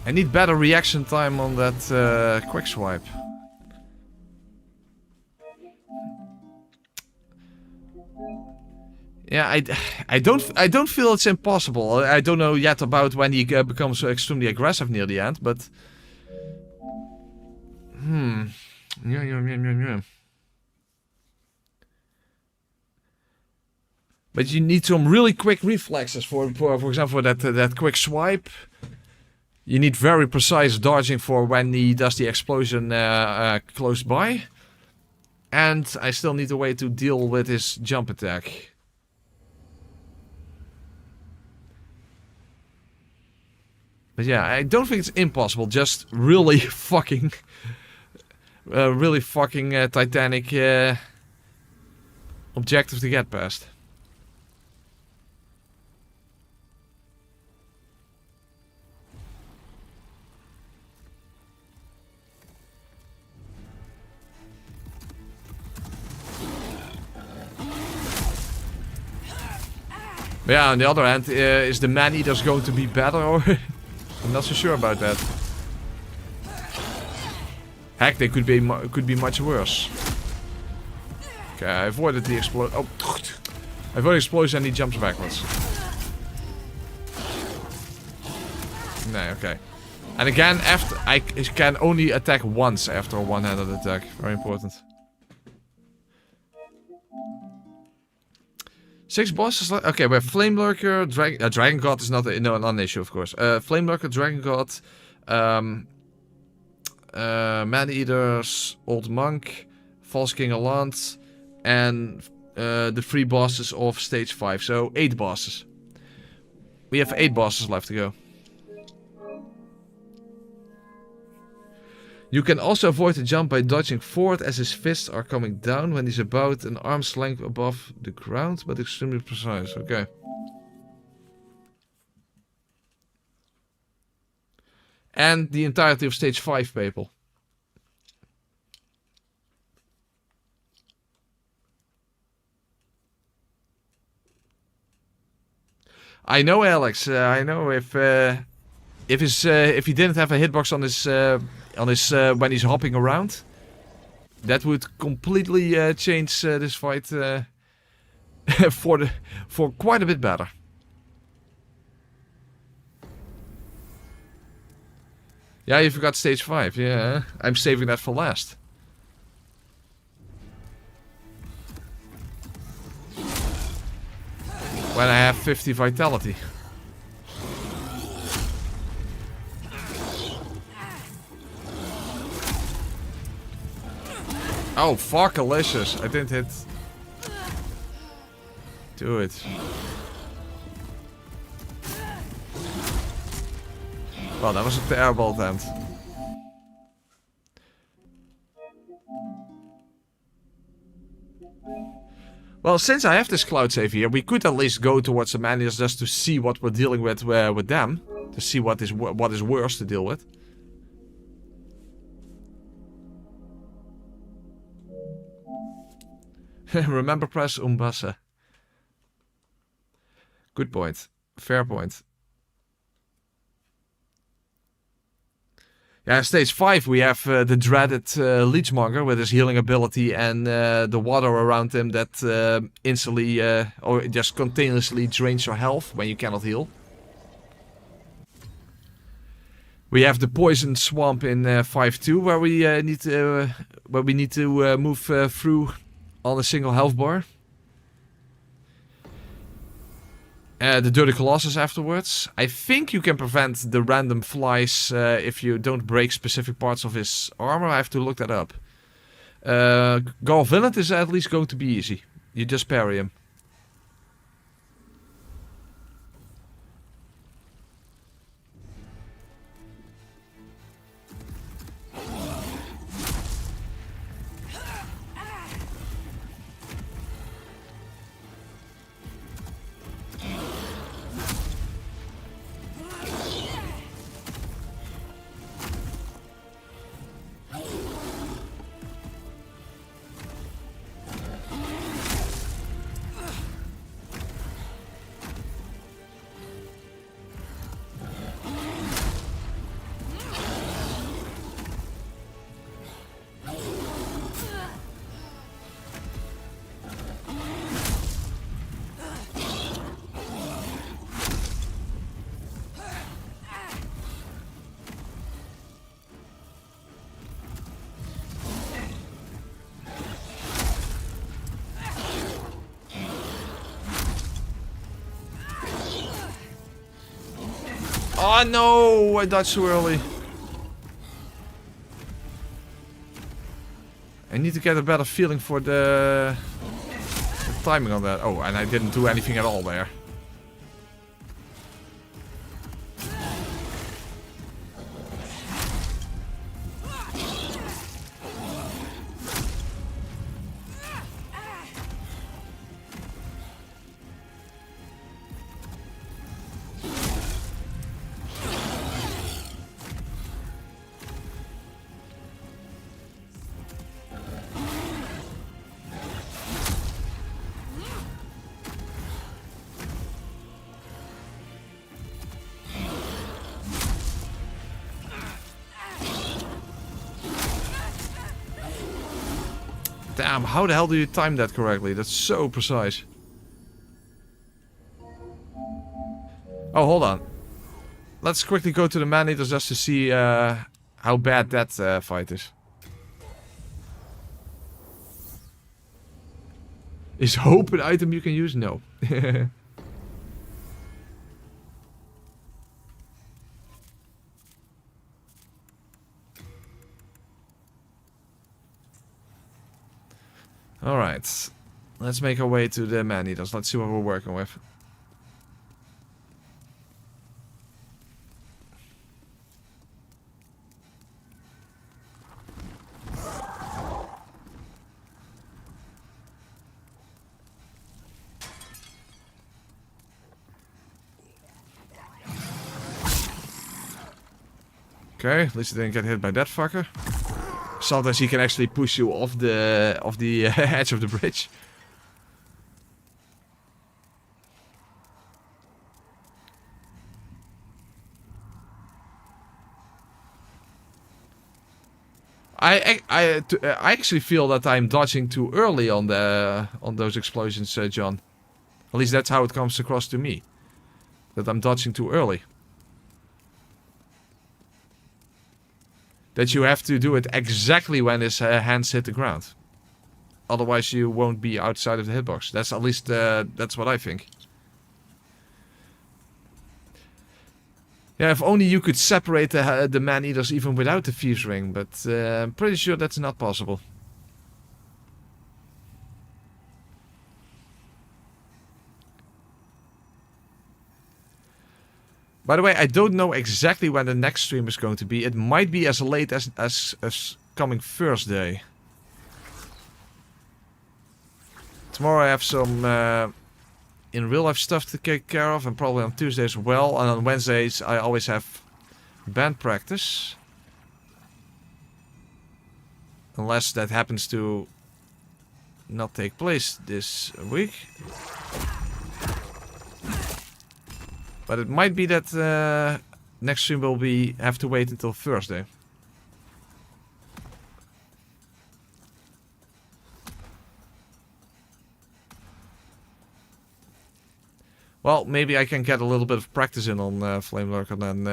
I need better reaction time on that quick swipe. Yeah, I don't feel it's impossible. I don't know yet about when he becomes extremely aggressive near the end, but yeah. But you need some really quick reflexes for example, that quick swipe. You need very precise dodging for when he does the explosion close by. And I still need a way to deal with his jump attack. But yeah, I don't think it's impossible. Just really fucking... Titanic objective to get past. But yeah, on the other hand, is the man-eaters going to be better or... I'm not so sure about that. Heck, they could be much worse. Okay, I avoided the explosion. Oh, I avoided the explosion and he jumps backwards. No, okay. And again, after I can only attack once after a one-handed attack. Very important. 6 bosses. Okay, we have Flame Lurker, Dragon God is not an issue, of course. Flame Lurker, Dragon God, Man Eaters, Old Monk, False King Alant, and the 3 bosses of stage 5. So 8 bosses. We have 8 bosses left to go. You can also avoid the jump by dodging forward as his fists are coming down when he's about an arm's length above the ground, but extremely precise. Okay. And the entirety of stage 5, people. I know, Alex. I know if he didn't have a hitbox on his when he's hopping around, that would completely change this fight for quite a bit better. Yeah, you forgot stage 5. Yeah, I'm saving that for last. When I have 50 vitality. Oh, fuck, Alicious. I didn't hit. Do it. Well, that was a terrible attempt. Well, since I have this cloud save here, we could at least go towards the manias just to see what we're dealing with them. To see what is worse to deal with. Remember press Umbasa. Good point. Fair point. Yeah, stage 5 we have the dreaded Leechmonger with his healing ability and the water around him that instantly or just continuously drains your health when you cannot heal. We have the poison swamp in 5-2 where we need to move through on a single health bar. The Dirty Colossus afterwards. I think you can prevent the random flies if you don't break specific parts of his armor. I have to look that up. Gar Villain is at least going to be easy. You just parry him. Oh no, I dodged too early. I need to get a better feeling for the timing on that. Oh, and I didn't do anything at all there. Damn, how the hell do you time that correctly? That's so precise. Oh, hold on. Let's quickly go to the man-eaters just to see how bad that fight is. Is hope an item you can use? No. Alright. Let's make our way to the man-eaters. Let's see what we're working with. Okay, at least I didn't get hit by that fucker. Sometimes he can actually push you off the edge of the bridge. I actually feel that I'm dodging too early on those explosions, John. At least that's how it comes across to me. That I'm dodging too early. That you have to do it exactly when his hands hit the ground. Otherwise you won't be outside of the hitbox. That's at least, that's what I think. Yeah, if only you could separate the man-eaters even without the Thieves Ring. But I'm pretty sure that's not possible. By the way, I don't know exactly when the next stream is going to be. It might be as late as coming Thursday. Tomorrow I have some in real life stuff to take care of, and probably on Tuesday as well. And on Wednesdays I always have band practice. Unless that happens to not take place this week. But it might be that next stream will have to wait until Thursday. Well, maybe I can get a little bit of practice in on Flame Lurker then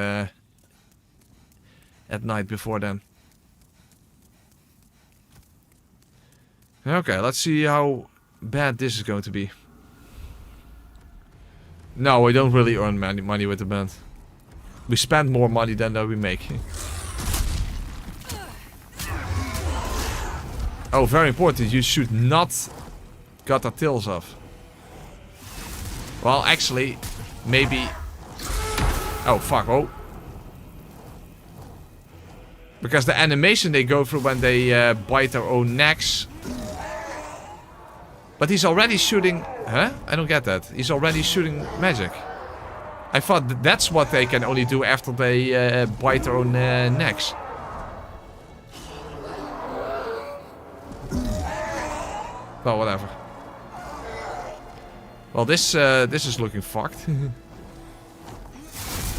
at night before then. Okay, let's see how bad this is going to be. No, we don't really earn money with the band. We spend more money than we make. Oh, very important. You should not cut our tails off. Well, actually, maybe... Oh, fuck. Oh. Because the animation they go through when they bite their own necks... But he's already shooting... Huh? I don't get that. He's already shooting magic. I thought that's what they can only do after they bite their own necks. Well, whatever. Well, this is looking fucked.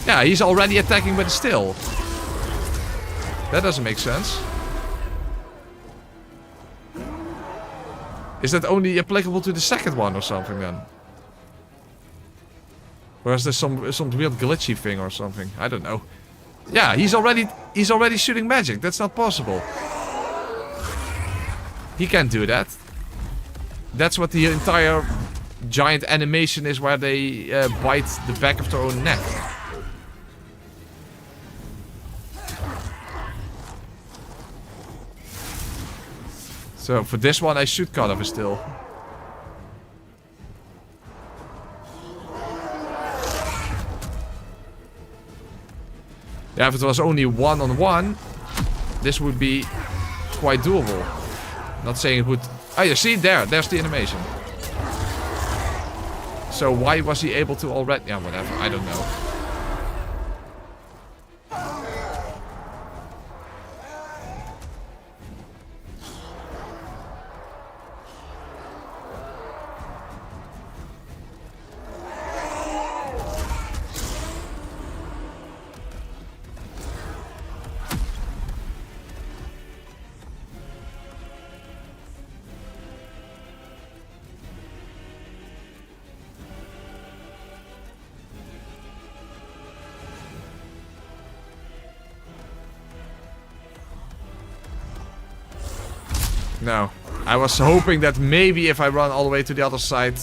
Yeah, he's already attacking with a still. That doesn't make sense. Is that only applicable to the second one or something then? Or is there some weird glitchy thing or something? I don't know. Yeah, he's already shooting magic. That's not possible. He can't do that. That's what the entire giant animation is, where they bite the back of their own neck. So for this one I should cut off a still. Yeah, if it was only one-on-one, this would be quite doable. Not saying it would... Oh, you see? There's the animation. So why was he able to already... Yeah, whatever. I don't know. No. I was hoping that maybe if I run all the way to the other side,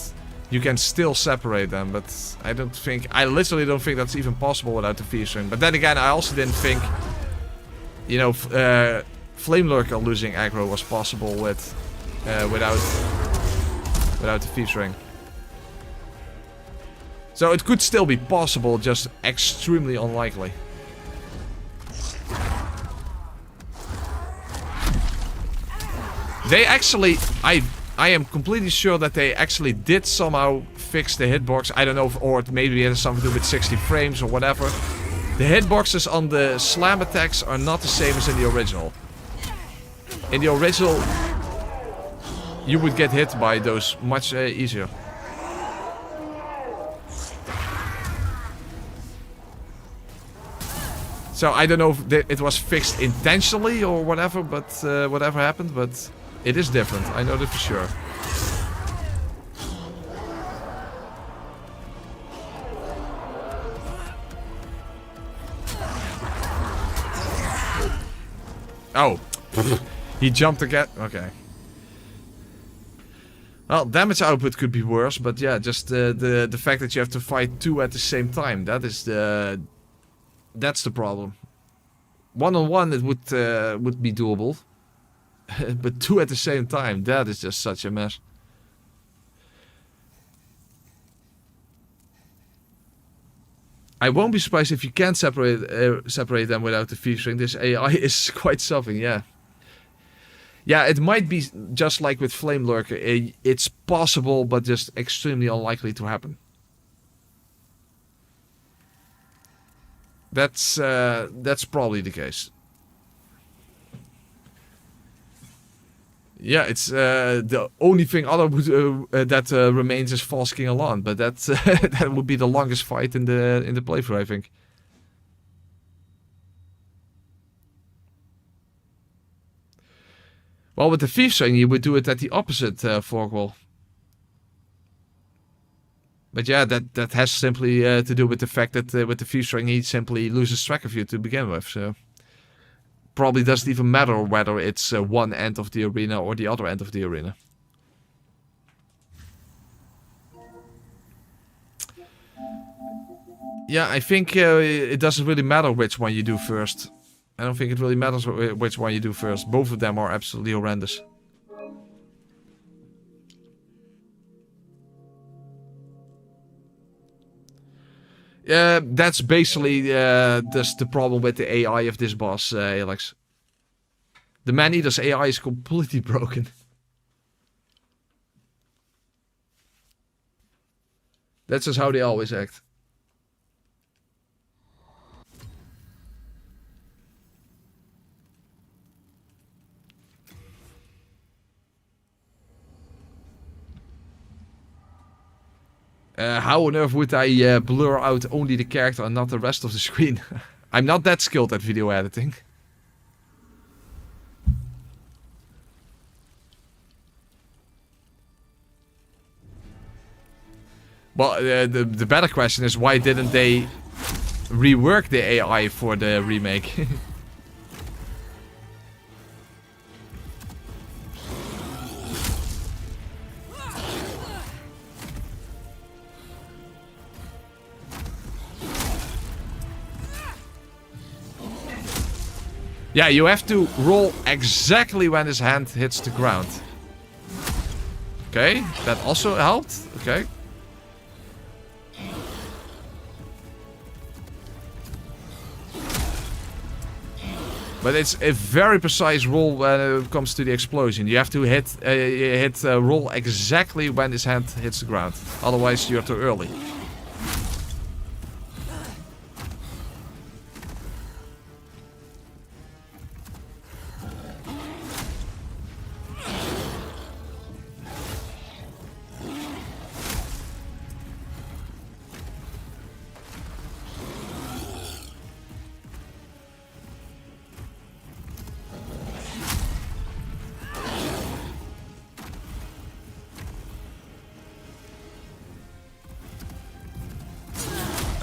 you can still separate them, but I don't think... I literally don't think that's even possible without the V-string. But then again, I also didn't think, you know, Flame Lurker losing aggro was possible with without the V-string. So it could still be possible, just extremely unlikely. They actually, I am completely sure that they actually did somehow fix the hitbox. I don't know if, or maybe it has something to do with 60 frames or whatever. The hitboxes on the slam attacks are not the same as in the original. In the original, you would get hit by those much easier. So I don't know if it was fixed intentionally or whatever, but whatever happened, but it is different. I know that for sure. Oh, he jumped again. Okay. Well, damage output could be worse, but yeah, just the fact that you have to fight two at the same time, that's the problem. One-on-one it would be doable, but two at the same time, that is just such a mess. I won't be surprised if you can separate them without the V-string. This AI is quite something, yeah. Yeah, it might be just like with Flame Lurker. It's possible, but just extremely unlikely to happen. That's probably the case. Yeah, it's the only thing other that remains is False King Alan, but that's that would be the longest fight in the playthrough, I think. Well, with the Thief String, you would do it at the opposite fork wall. But yeah, that has simply to do with the fact that with the view string he simply loses track of you to begin with. So probably doesn't even matter whether it's one end of the arena or the other end of the arena. Yeah, I think it doesn't really matter which one you do first. I don't think it really matters which one you do first. Both of them are absolutely horrendous. Yeah, that's basically just the problem with the AI of this boss, Alex. The Man-Eater's AI is completely broken. That's just how they always act. How on earth would I blur out only the character and not the rest of the screen? I'm not that skilled at video editing. Well, the better question is why didn't they rework the AI for the remake? Yeah, you have to roll exactly when his hand hits the ground. Okay, that also helped. Okay. But it's a very precise roll when it comes to the explosion. You have to hit roll exactly when his hand hits the ground. Otherwise, you're too early.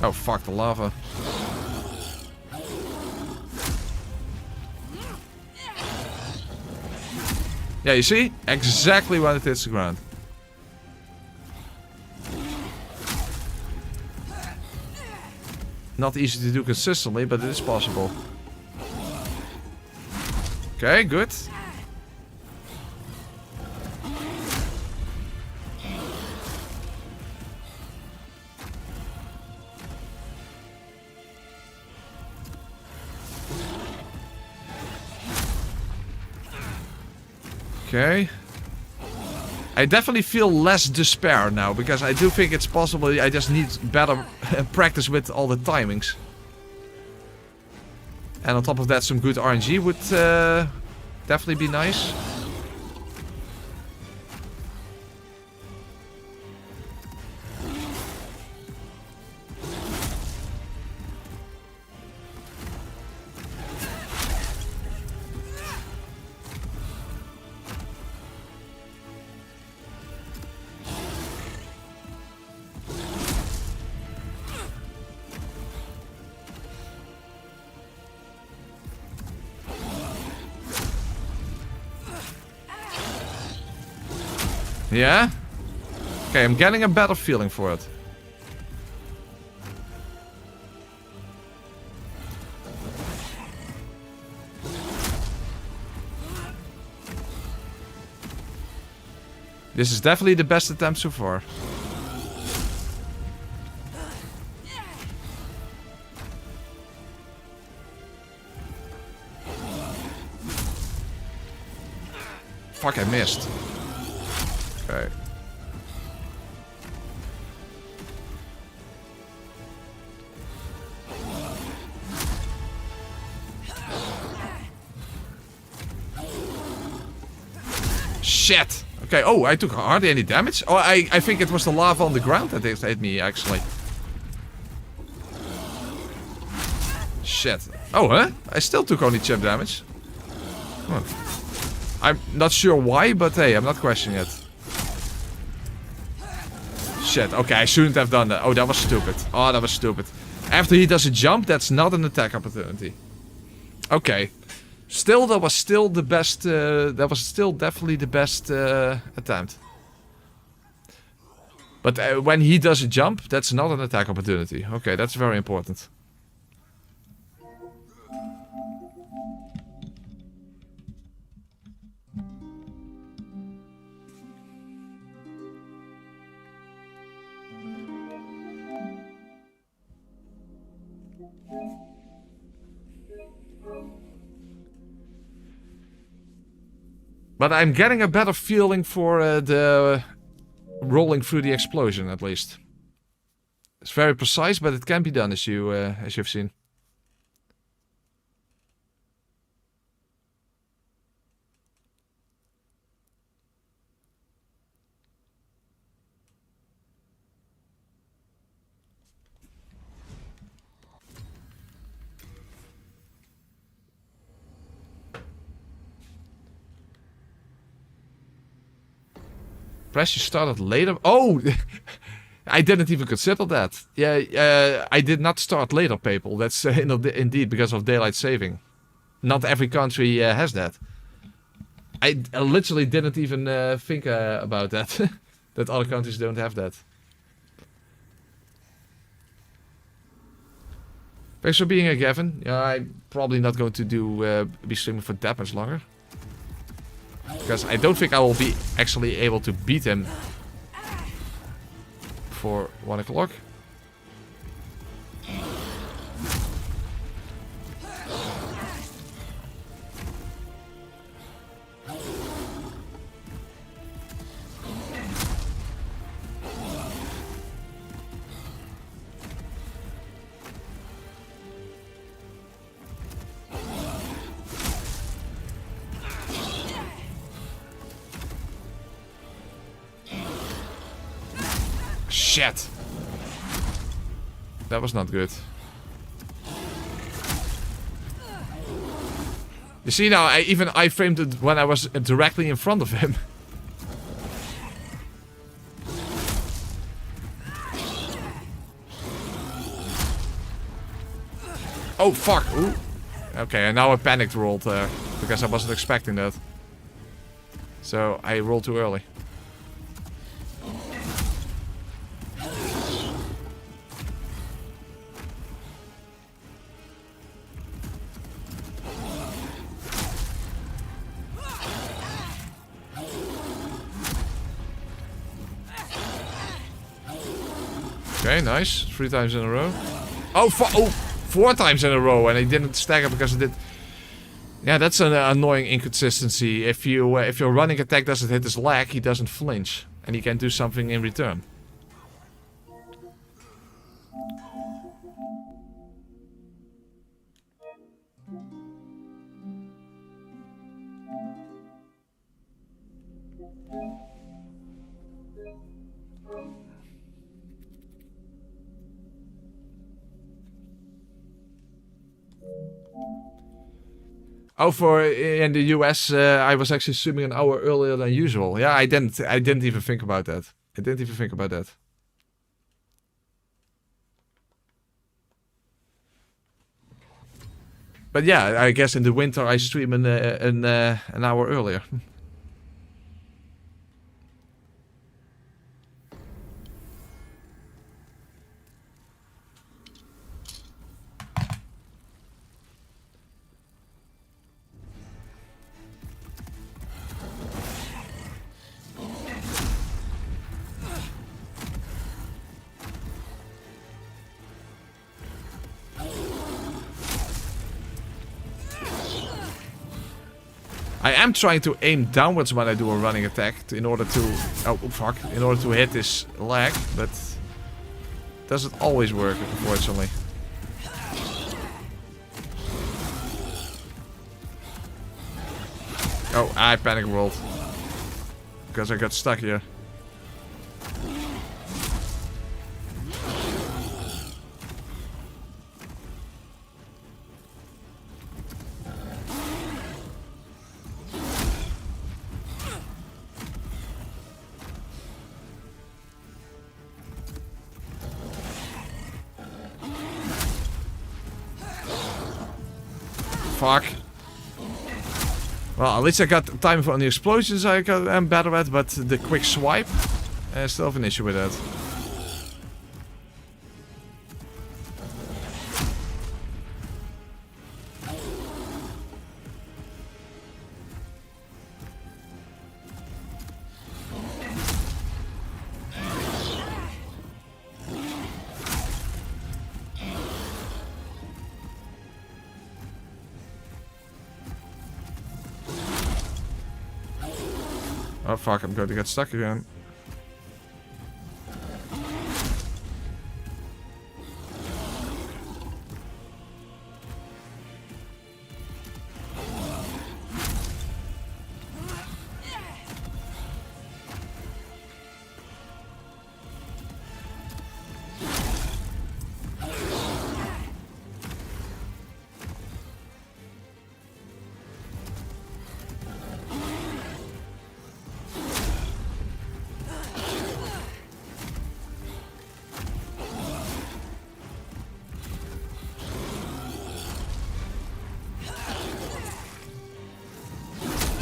Oh fuck, the lava. Yeah, you see? Exactly when it hits the ground. Not easy to do consistently, but it is possible. Okay, good. Okay. I definitely feel less despair now, because I do think it's possible I just need better practice with all the timings. And on top of that, some good RNG would definitely be nice. Yeah? Okay, I'm getting a better feeling for it. This is definitely the best attempt so far. Fuck, I missed. Okay. Shit! Okay, oh, I took hardly any damage. Oh, I think it was the lava on the ground that hit me, actually. Shit. Oh, huh? I still took only chip damage. Huh. I'm not sure why, but hey, I'm not questioning it. shit. Okay, I shouldn't have done that. Oh, that was stupid. Oh, that was stupid. After he does a jump, that's not an attack opportunity. Okay. Still, that was still the best... that was still definitely the best attempt. But when he does a jump, that's not an attack opportunity. Okay, that's very important. But I'm getting a better feeling for the rolling through the explosion, at least. It's very precise, but it can be done, as you've seen. Press you started later. Oh, I didn't even consider that. Yeah, I did not start later, people. That's indeed because of daylight saving. Not every country has that. I literally didn't even think about that. That other countries don't have that. Thanks for being here, Gavin. Yeah, I'm probably not going to be streaming for that much longer. Because I don't think I will be actually able to beat him for 1 o'clock. Shit. That was not good. You see now, I framed it when I was directly in front of him. Oh fuck. Ooh. Okay, and now I panicked rolled because I wasn't expecting that. So I rolled too early. Okay, nice. 3 times in a row. Oh, 4 times in a row, and he didn't stagger because it did. Yeah, that's an annoying inconsistency. If your running attack doesn't hit his leg, he doesn't flinch, and he can do something in return. Oh, for in the US, I was actually streaming an hour earlier than usual. Yeah, I didn't even think about that. I didn't even think about that. But yeah, I guess in the winter I stream an hour earlier. I am trying to aim downwards when I do a running attack in order to... Oh, fuck. In order to hit this leg, but... doesn't always work, unfortunately. Oh, I panic rolled. Because I got stuck here. Fuck. Well, at least I got time for the explosions I'm better at, but the quick swipe, I still have an issue with that. Oh fuck, I'm going to get stuck again.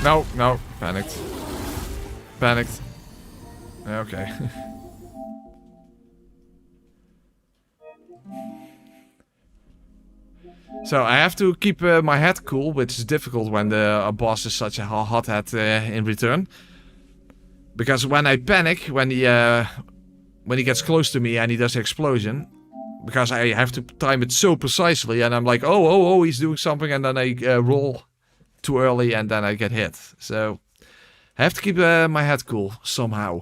No, no, panicked. Panicked. Okay. So I have to keep my head cool, which is difficult when the boss is such a hothead in return. Because when I panic, when he gets close to me and he does the explosion, because I have to time it so precisely, and I'm like, oh, he's doing something, and then I roll too early and then I get hit. So I have to keep my head cool somehow.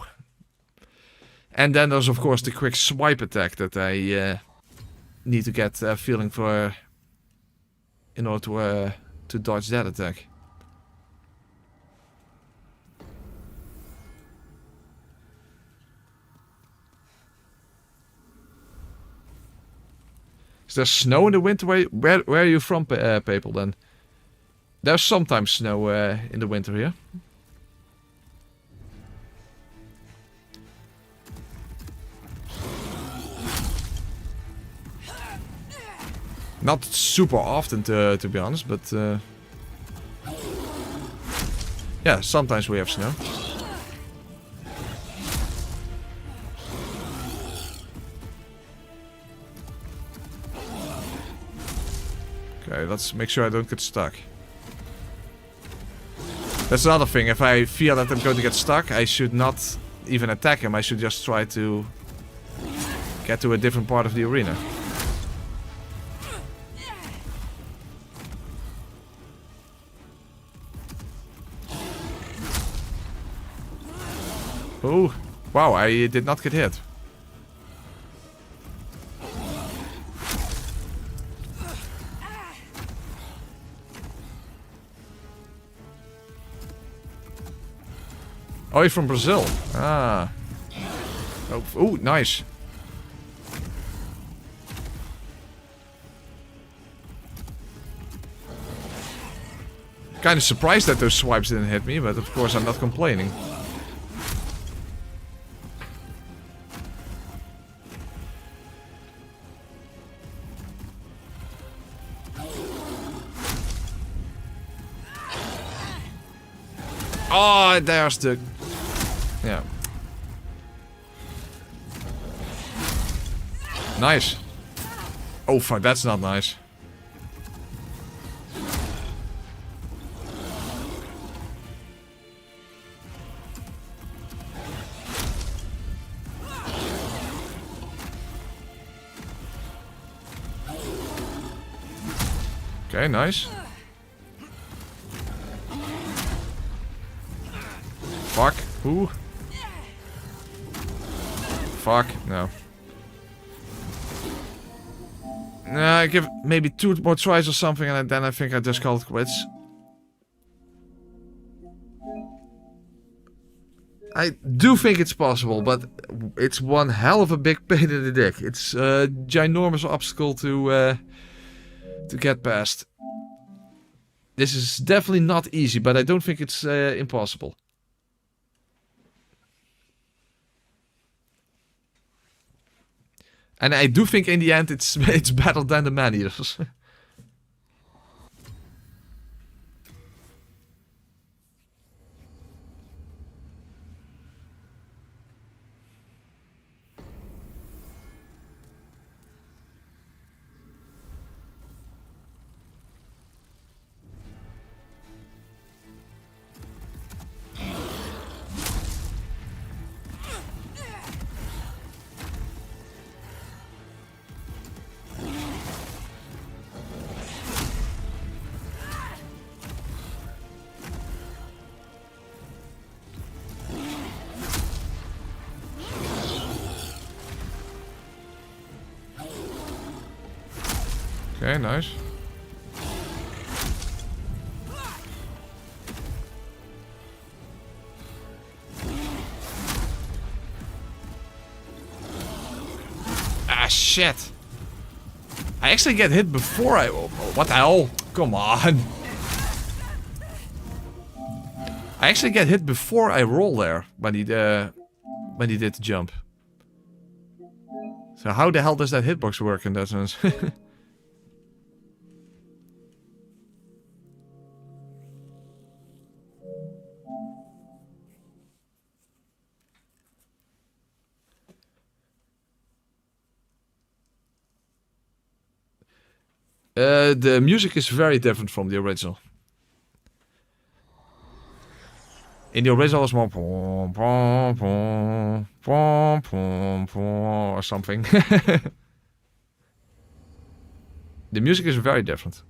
And then there's of course the quick swipe attack that I need to get a feeling for in order to dodge that attack. Is there snow in the winter? Where are you from, people, then? There's sometimes snow in the winter here. Not super often, to be honest, but yeah, sometimes we have snow. Okay, let's make sure I don't get stuck. That's another thing. If I feel that I'm going to get stuck, I should not even attack him. I should just try to get to a different part of the arena. Oh, wow, I did not get hit. Oh, you're from Brazil. Ah. Oh, ooh, nice. Kind of surprised that those swipes didn't hit me, but of course I'm not complaining. Oh, there's the... Yeah. Nice. Oh, fuck, that's not nice. Okay, nice. Fuck. Ooh. Fuck. No. I give it maybe 2 more tries or something, and then I think I just call it quits. I do think it's possible, but it's one hell of a big pain in the dick. It's a ginormous obstacle to get past. This is definitely not easy, but I don't think it's impossible. And I do think in the end it's better than the man-eaters. Okay, nice. Ah, shit. I actually get hit before I... What the hell? Come on. I actually get hit before I roll there when he did the jump. So how the hell does that hitbox work in that sense? The music is very different from the original. In the original, it's more pom, pom, pom, pom, pom, pom, or something. The music is very different.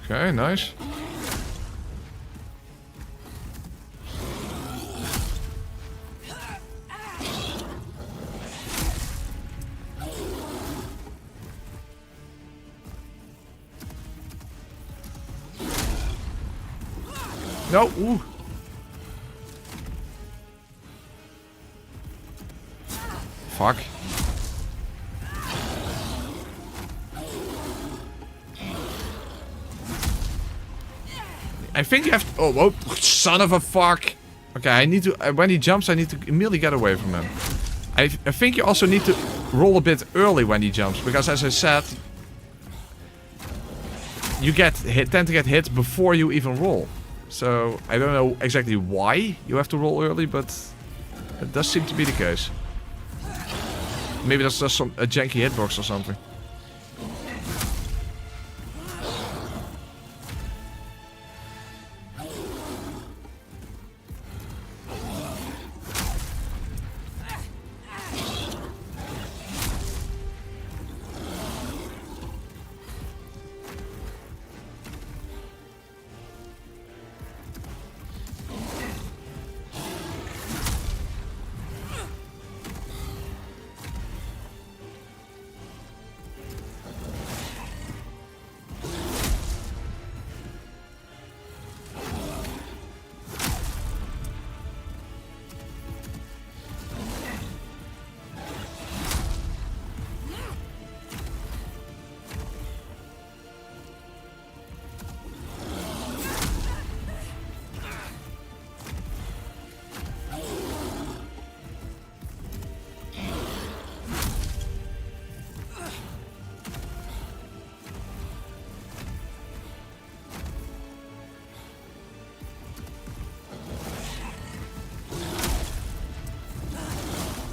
Okay, nice. No, ooh. Fuck. I think you have to... Oh, whoa. Son of a fuck. Okay, I need to... when he jumps, I need to immediately get away from him. I think you also need to roll a bit early when he jumps. Because as I said... You tend to get hit before you even roll. So, I don't know exactly why you have to roll early, but... It does seem to be the case. Maybe that's just a janky hitbox or something.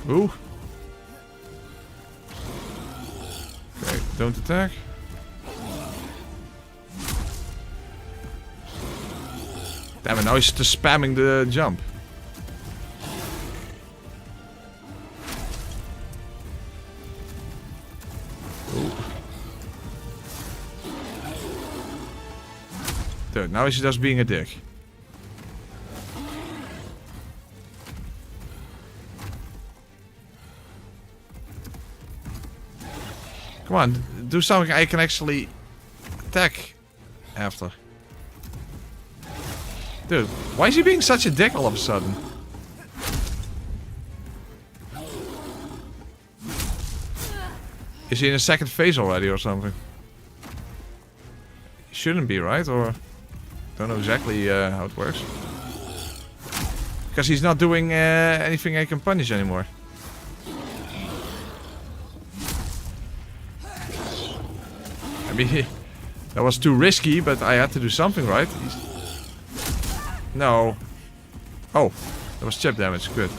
Ooh. Okay, don't attack. Damn it, now he's just spamming the jump. Ooh. Dude, now he's just being a dick. Come on, do something I can actually attack after. Dude, why is he being such a dick all of a sudden? Is he in a second phase already or something? shouldn't be, right? Or don't know exactly how it works. Because he's not doing anything I can punish anymore. I mean, that was too risky, but I had to do something, right? No. Oh, that was chip damage. Good.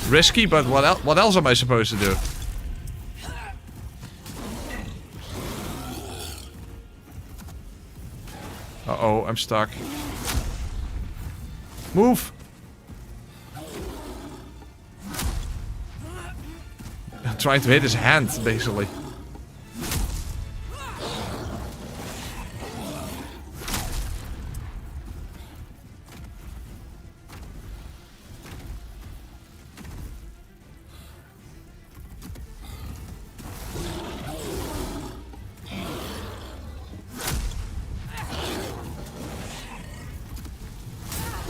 Risky, but what else am I supposed to do? Uh-oh, I'm stuck. Move! I'm trying to hit his hand, basically.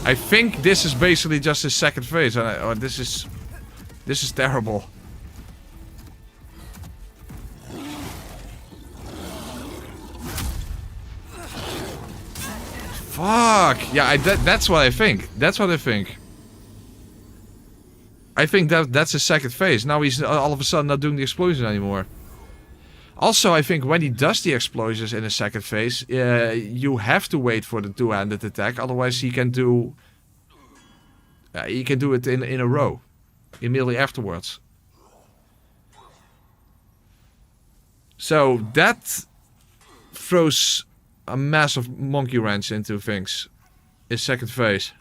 I think this is basically just his second phase, and this is terrible. Fuck! Yeah, that's what I think. That's what I think. I think that's his second phase. Now he's all of a sudden not doing the explosion anymore. Also, I think when he does the explosions in his second phase, you have to wait for the two-handed attack. Otherwise, he can do it in a row, immediately afterwards. So that throws a massive monkey wrench into things. His second phase.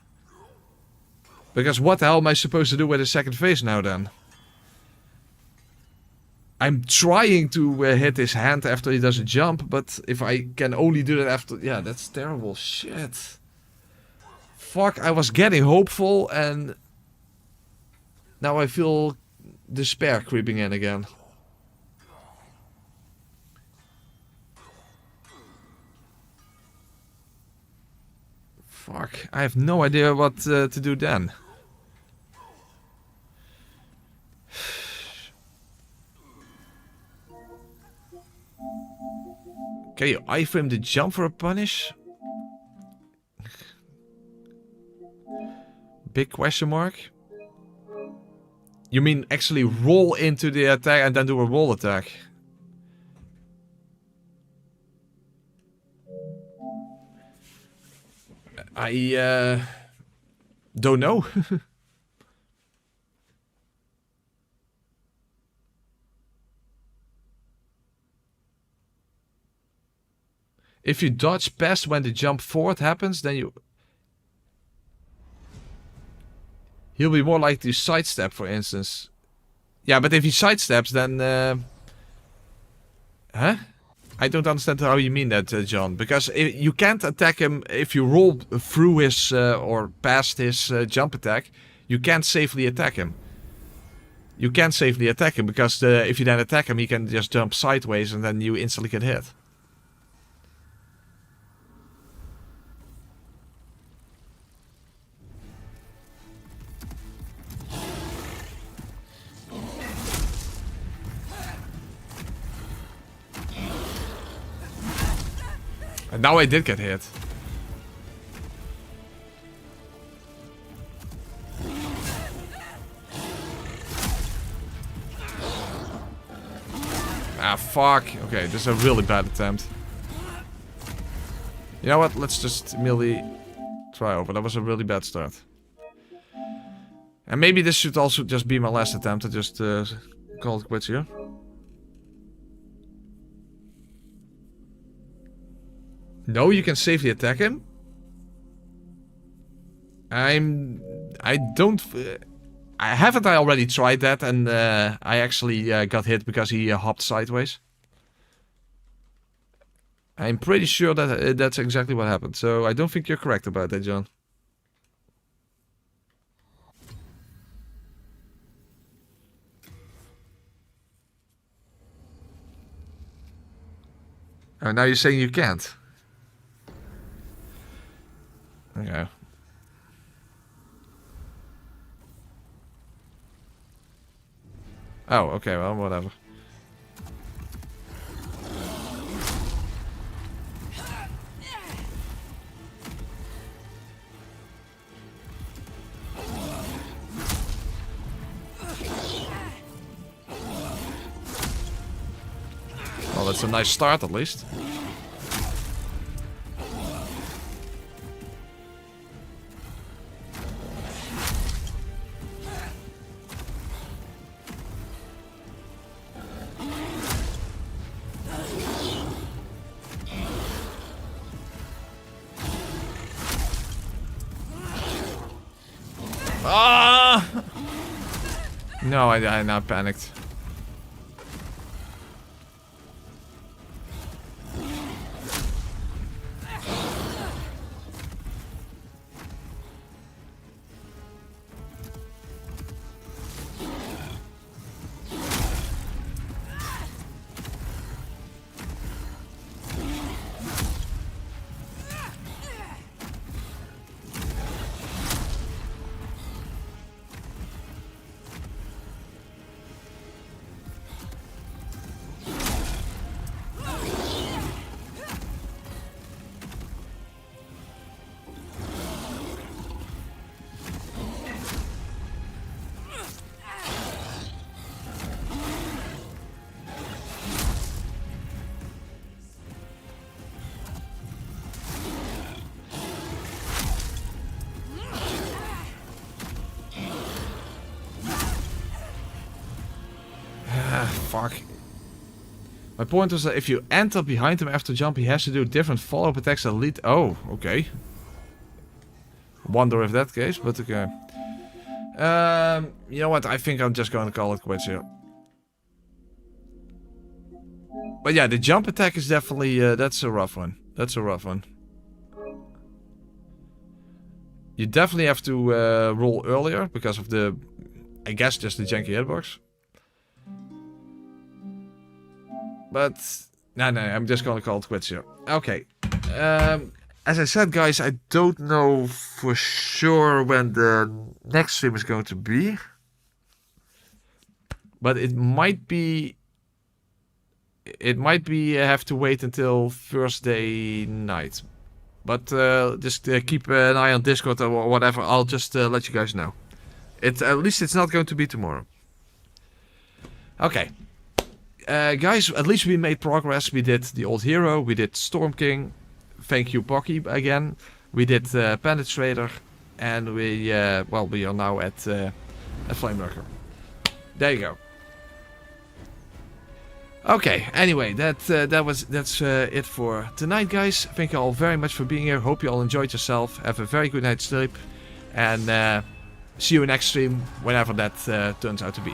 Because what the hell am I supposed to do with his second phase now then? I'm trying to hit his hand after he does a jump, but if I can only do that after... Yeah, that's terrible. Shit. Fuck, I was getting hopeful and... Now I feel despair creeping in again. Fuck, I have no idea what to do then. Can you iframe the jump for a punish? Big question mark. You mean actually roll into the attack and then do a roll attack? I don't know. If you dodge past when the jump forward happens, then he'll be more likely to sidestep, for instance. Yeah, but if he sidesteps, then... Huh? I don't understand how you mean that, John. Because you can't attack him if you roll through his or past his jump attack. You can't safely attack him. You can't safely attack him because if you then attack him, he can just jump sideways and then you instantly get hit. And now I did get hit. Ah, fuck. Okay, this is a really bad attempt. You know what? Let's just immediately try over. That was a really bad start. And maybe this should also just be my last attempt to just call it quits here. No, you can safely attack him. I haven't I already tried that and I actually got hit because he hopped sideways. I'm pretty sure that that's exactly what happened. So I don't think you're correct about that, John. Oh, now you're saying you can't. Okay. Oh, okay, well, whatever. Well, that's a nice start at least. Ah! No, I now panicked. Fuck. My point was that if you enter behind him after jump, he has to do different follow-up attacks that lead... Oh, okay. Wonder if that case, but okay. You know what? I think I'm just going to call it quits here. But yeah, the jump attack is definitely... that's a rough one. That's a rough one. You definitely have to roll earlier because of the... I guess just the janky hitbox. But, no, I'm just gonna call it quits here. Okay. As I said, guys, I don't know for sure when the next stream is going to be. But it might be... have to wait until Thursday night. But just keep an eye on Discord or whatever. I'll just let you guys know. At least it's not going to be tomorrow. Okay. Guys, at least we made progress. We did the Old Hero, we did Storm King. Thank you, Pocky, again. We did Penetrator, and we are now at Flamelurker. There you go. Okay. Anyway, that's it for tonight, guys. Thank you all very much for being here. Hope you all enjoyed yourself. Have a very good night's sleep, and see you next stream whenever that turns out to be.